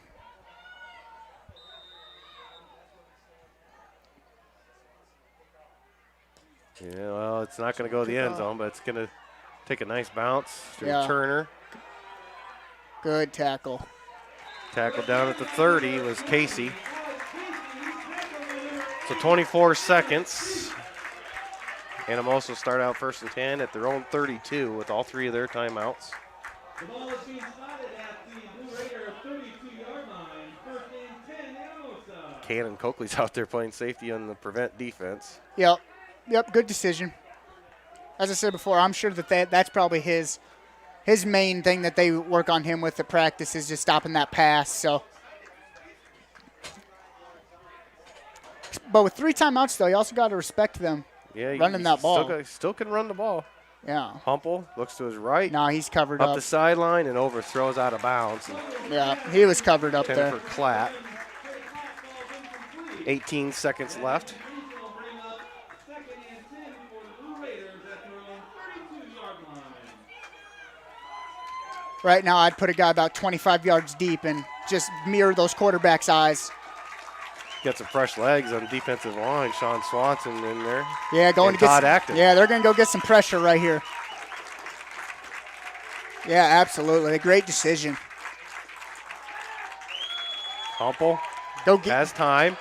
Yeah, well, it's not going to go to the end zone, but it's going to take a nice bounce through Yeah. Turner. Good tackle. Tackle down at the 30 was Casey. So 24 seconds. Anamosa start out 1st and 10 at their own 32 with all 3 of their timeouts. The ball is being spotted at the Blue Raider 32-yard line. 1st and 10, Anamosa. Cannon Coakley's out there playing safety on the prevent defense. Yep, good decision. As I said before, I'm sure that's probably his main thing that they work on him with at practice is just stopping that pass. So, but with 3 timeouts though, you also got to respect them. Yeah, running that ball. Still can run the ball. Yeah. Humple looks to his right. No, he's covered up up. The sideline and overthrows out of bounds. Yeah, he was covered up 10 there. for Klatt. 18 seconds left. Right now, I'd put a guy about 25 yards deep and just mirror those quarterbacks' eyes. Got some fresh legs on defensive line. Sean Swanson in there. Yeah, going and to get Todd some, Acton. Yeah, they're going to go get some pressure right here. Yeah, absolutely. A great decision. Humple has time.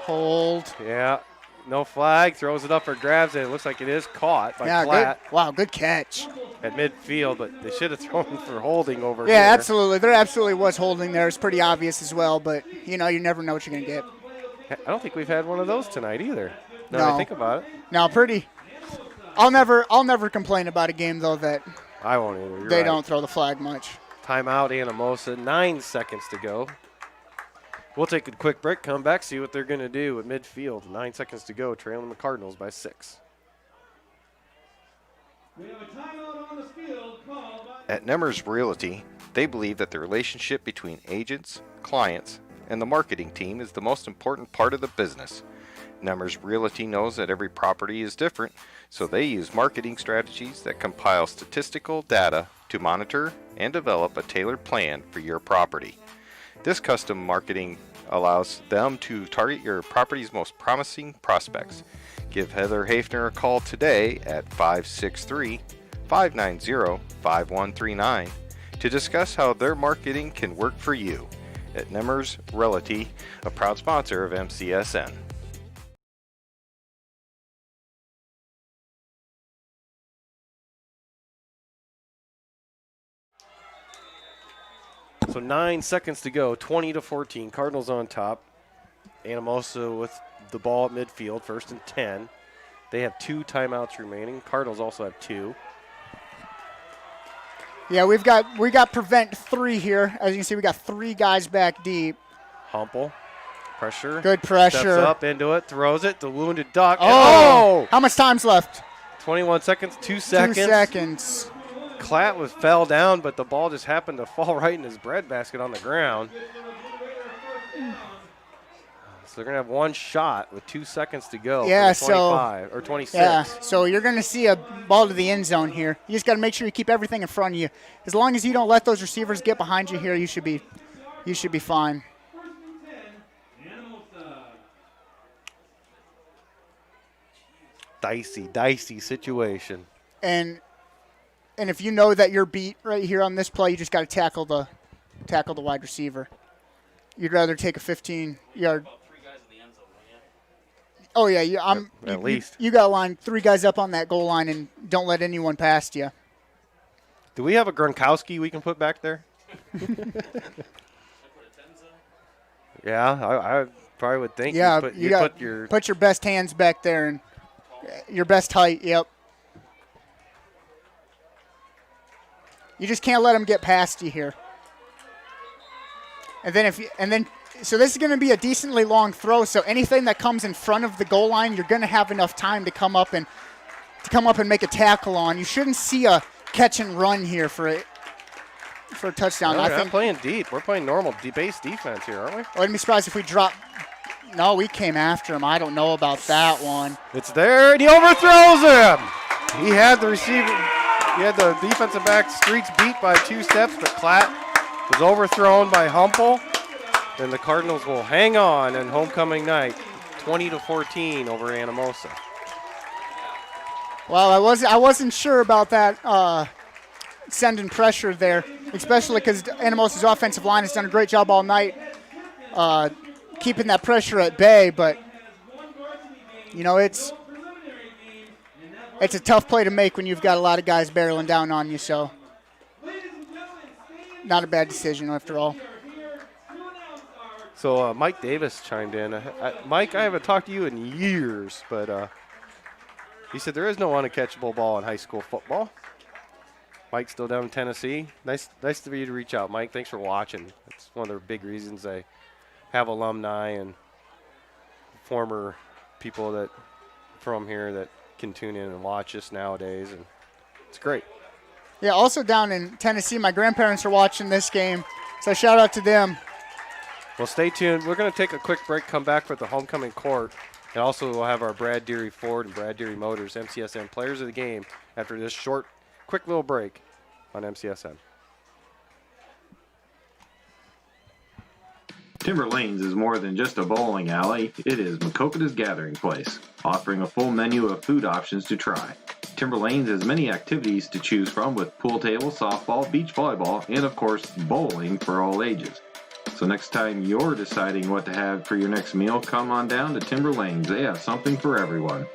Hold. Yeah, no flag. Throws it up for grabs, and it looks like it is caught by Klatt. Good. Wow, good catch. At midfield, but they should have thrown for holding over here. Yeah, absolutely. There absolutely was holding there. It's pretty obvious as well, but, you know, you never know what you're going to get. I don't think we've had one of those tonight either. Now that I think about it. No, pretty. I'll never complain about a game, though, that I won't either. They don't throw the flag much. Timeout, Anamosa. 9 seconds to go. We'll take a quick break, come back, see what they're going to do at midfield. 9 seconds to go, trailing the Cardinals by 6. We have a timeout on the field called by At Nemers Realty, they believe that the relationship between agents, clients, and the marketing team is the most important part of the business. Nemers Realty knows that every property is different, so they use marketing strategies that compile statistical data to monitor and develop a tailored plan for your property. This custom marketing allows them to target your property's most promising prospects. Give Heather Hafner a call today at 563-590-5139 to discuss how their marketing can work for you. At Nemers Realty, a proud sponsor of MCSN. So 9 seconds to go, 20-14. Cardinals on top. Anamosa with the ball at midfield, 1st and 10. They have 2 timeouts remaining. Cardinals also have 2. Yeah, we got prevent 3 here. As you can see, we got 3 guys back deep. Humple, pressure. Good pressure. Steps up into it, throws it. The wounded duck. Oh! How much time's left? 21 seconds, 2 seconds. 2 seconds. Klatt fell down, but the ball just happened to fall right in his breadbasket on the ground. So they're going to have 1 shot with 2 seconds to go. Yeah, for the 25 or 26. Yeah, so you're going to see a ball to the end zone here. You just got to make sure you keep everything in front of you. As long as you don't let those receivers get behind you here, you should be fine. Dicey situation. And if you know that you're beat right here on this play, you just got to tackle the wide receiver. You'd rather take a 15-yard. Oh yeah, at least you got to line 3 guys up on that goal line and don't let anyone past you. Do we have a Gronkowski we can put back there? Yeah, I probably would think. Yeah, put your best hands back there and your best height. Yep. You just can't let them get past you here. So this is going to be a decently long throw. So anything that comes in front of the goal line, you're going to have enough time to come up and make a tackle on. You shouldn't see a catch and run here for a touchdown. No, I we're think not playing deep. We're playing normal base defense here, aren't we? I wouldn't be surprised if we drop. No, we came after him. I don't know about that one. It's there, and he overthrows him. He had the receiver. He had the defensive back Streets beat by 2 steps, but Klatt was overthrown by Humple. And the Cardinals will hang on in homecoming night, 20-14 over Anamosa. Well, I wasn't sure about that sending pressure there, especially because Anamosa's offensive line has done a great job all night keeping that pressure at bay. But it's a tough play to make when you've got a lot of guys barreling down on you. So not a bad decision after all. So Mike Davis chimed in. Mike, I haven't talked to you in years, but he said there is no uncatchable ball in high school football. Mike's still down in Tennessee. Nice for you to reach out, Mike. Thanks for watching. It's one of the big reasons they have alumni and former people that from here that can tune in and watch us nowadays, and it's great. Yeah, also down in Tennessee, my grandparents are watching this game, so shout out to them. Well, stay tuned. We're going to take a quick break, come back with the homecoming court, and also we'll have our Brad Deary Ford and Brad Deary Motors MCSN players of the game after this quick little break on MCSN. Timber Lanes is more than just a bowling alley. It is Maquoketa's gathering place, offering a full menu of food options to try. Timber Lanes has many activities to choose from with pool table, softball, beach volleyball, and of course, bowling for all ages. So next time you're deciding what to have for your next meal, come on down to Timber Lanes. They have something for everyone.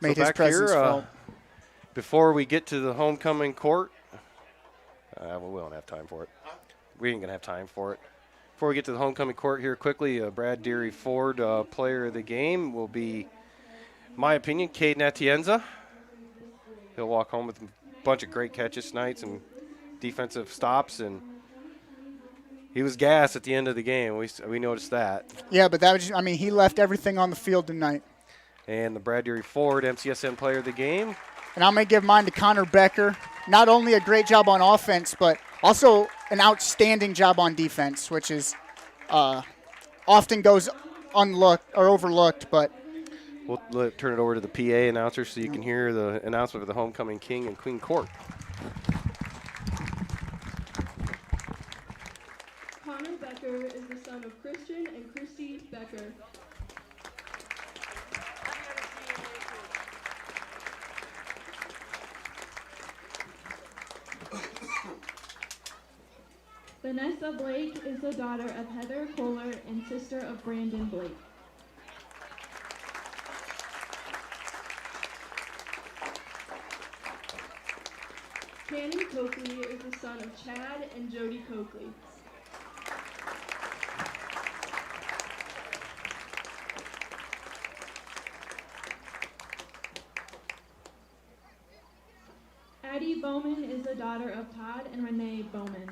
Made so his back presence here, felt. Before we get to the homecoming court, we don't have time for it. We ain't going to have time for it. Before we get to the homecoming court here quickly, Brad Deary Ford, player of the game, will be, in my opinion, Caden Atienza. He'll walk home with a bunch of great catches tonight, some defensive stops, and he was gassed at the end of the game. We noticed that. Yeah, but he left everything on the field tonight. And the Brad Deary Ford MCSN player of the game. And I'm going to give mine to Connor Becker. Not only a great job on offense, but also an outstanding job on defense, which is often goes overlooked, but we'll turn it over to the PA announcer so you can hear the announcement of the homecoming king and queen court. Connor Becker is the son of Christian and Christy Becker. Vanessa Blake is the daughter of Heather Kohler and sister of Brandon Blake. Cannon Coakley is the son of Chad and Jody Coakley. Addie Bowman is the daughter of Todd and Renee Bowman.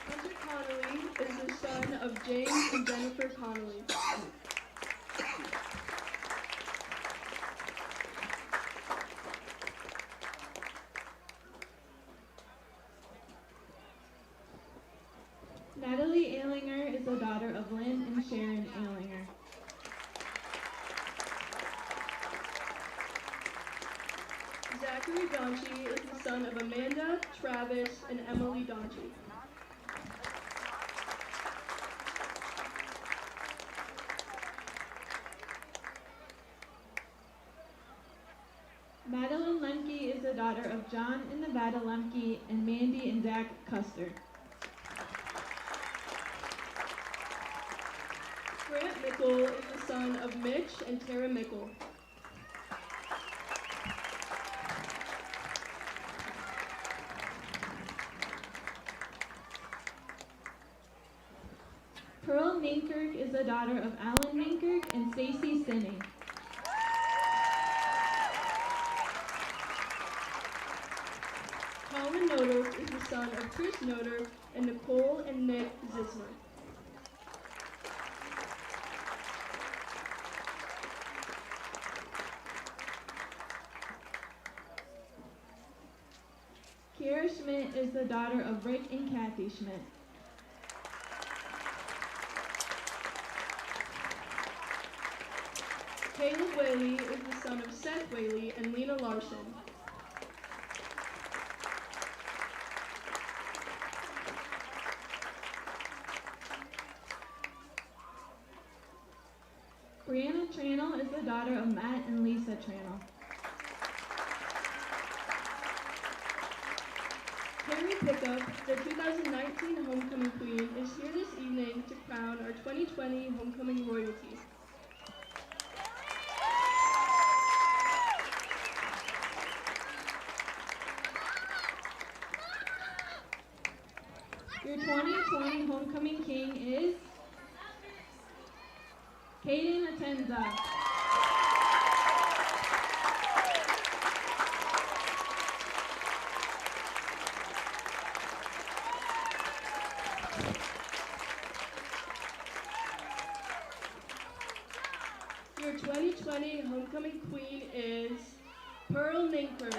Hunter Connolly is the son of James and Jennifer Connolly. Natalie Alinger is the daughter of Lynn and Sharon Alinger. Zachary Donchie is the son of Amanda, Travis, and Emily Donchie. Madeline Lemke is the daughter of John and Nevada Lemke and Mandy and Zach Custer. Grant Mickle is the son of Mitch and Tara Mickle. Pearl Ninkirk is the daughter of Alan Ninkirk and Stacy Sinning. Colin Noder is the son of Chris Noder and Nicole and Nick Zismer. Kiera Schmidt is the daughter of Rick and Kathy Schmidt. Caleb Whaley is the son of Seth Whaley and Lena Larson. Brianna Tranel is the daughter of Matt and Lisa Tranel. Carrie Pickup, the 2019 Homecoming Queen, is here this evening to crown our 2020 Homecoming Royalty. Your 2020 Homecoming King is Kaden Atenza. Your 2020 Homecoming Queen is Pearl Ninkirk.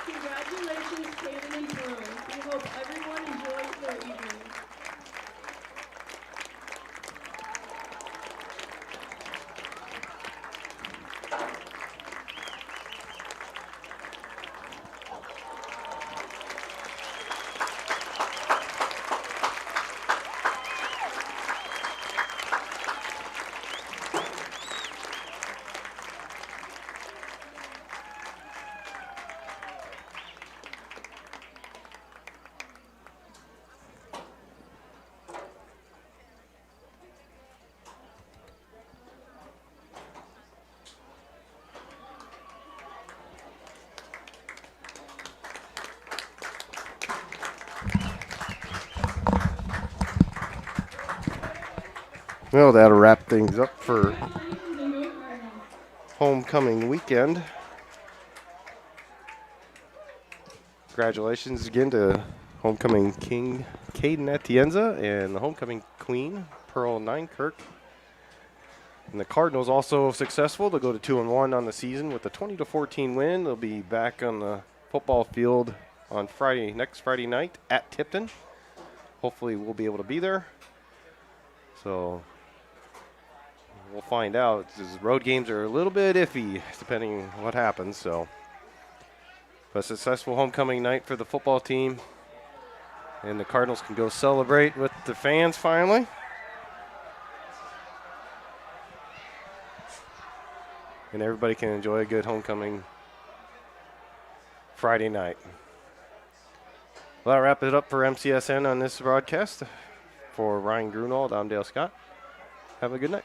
Congratulations, Kaden and Pearl. We hope everyone enjoys their evening. Well, that'll wrap things up for homecoming weekend. Congratulations again to homecoming king Caden Atienza and the homecoming queen Pearl Ninkirk. And the Cardinals also successful to go to 2-1 on the season with a 20-14 win. They'll be back on the football field on next Friday night at Tipton. Hopefully we'll be able to be there. So we'll find out. Road games are a little bit iffy depending on what happens. So, a successful homecoming night for the football team, and the Cardinals can go celebrate with the fans finally. And everybody can enjoy a good homecoming Friday night. Well, that wraps it up for MCSN on this broadcast. For Ryan Grunwald, I'm Dale Scott. Have a good night.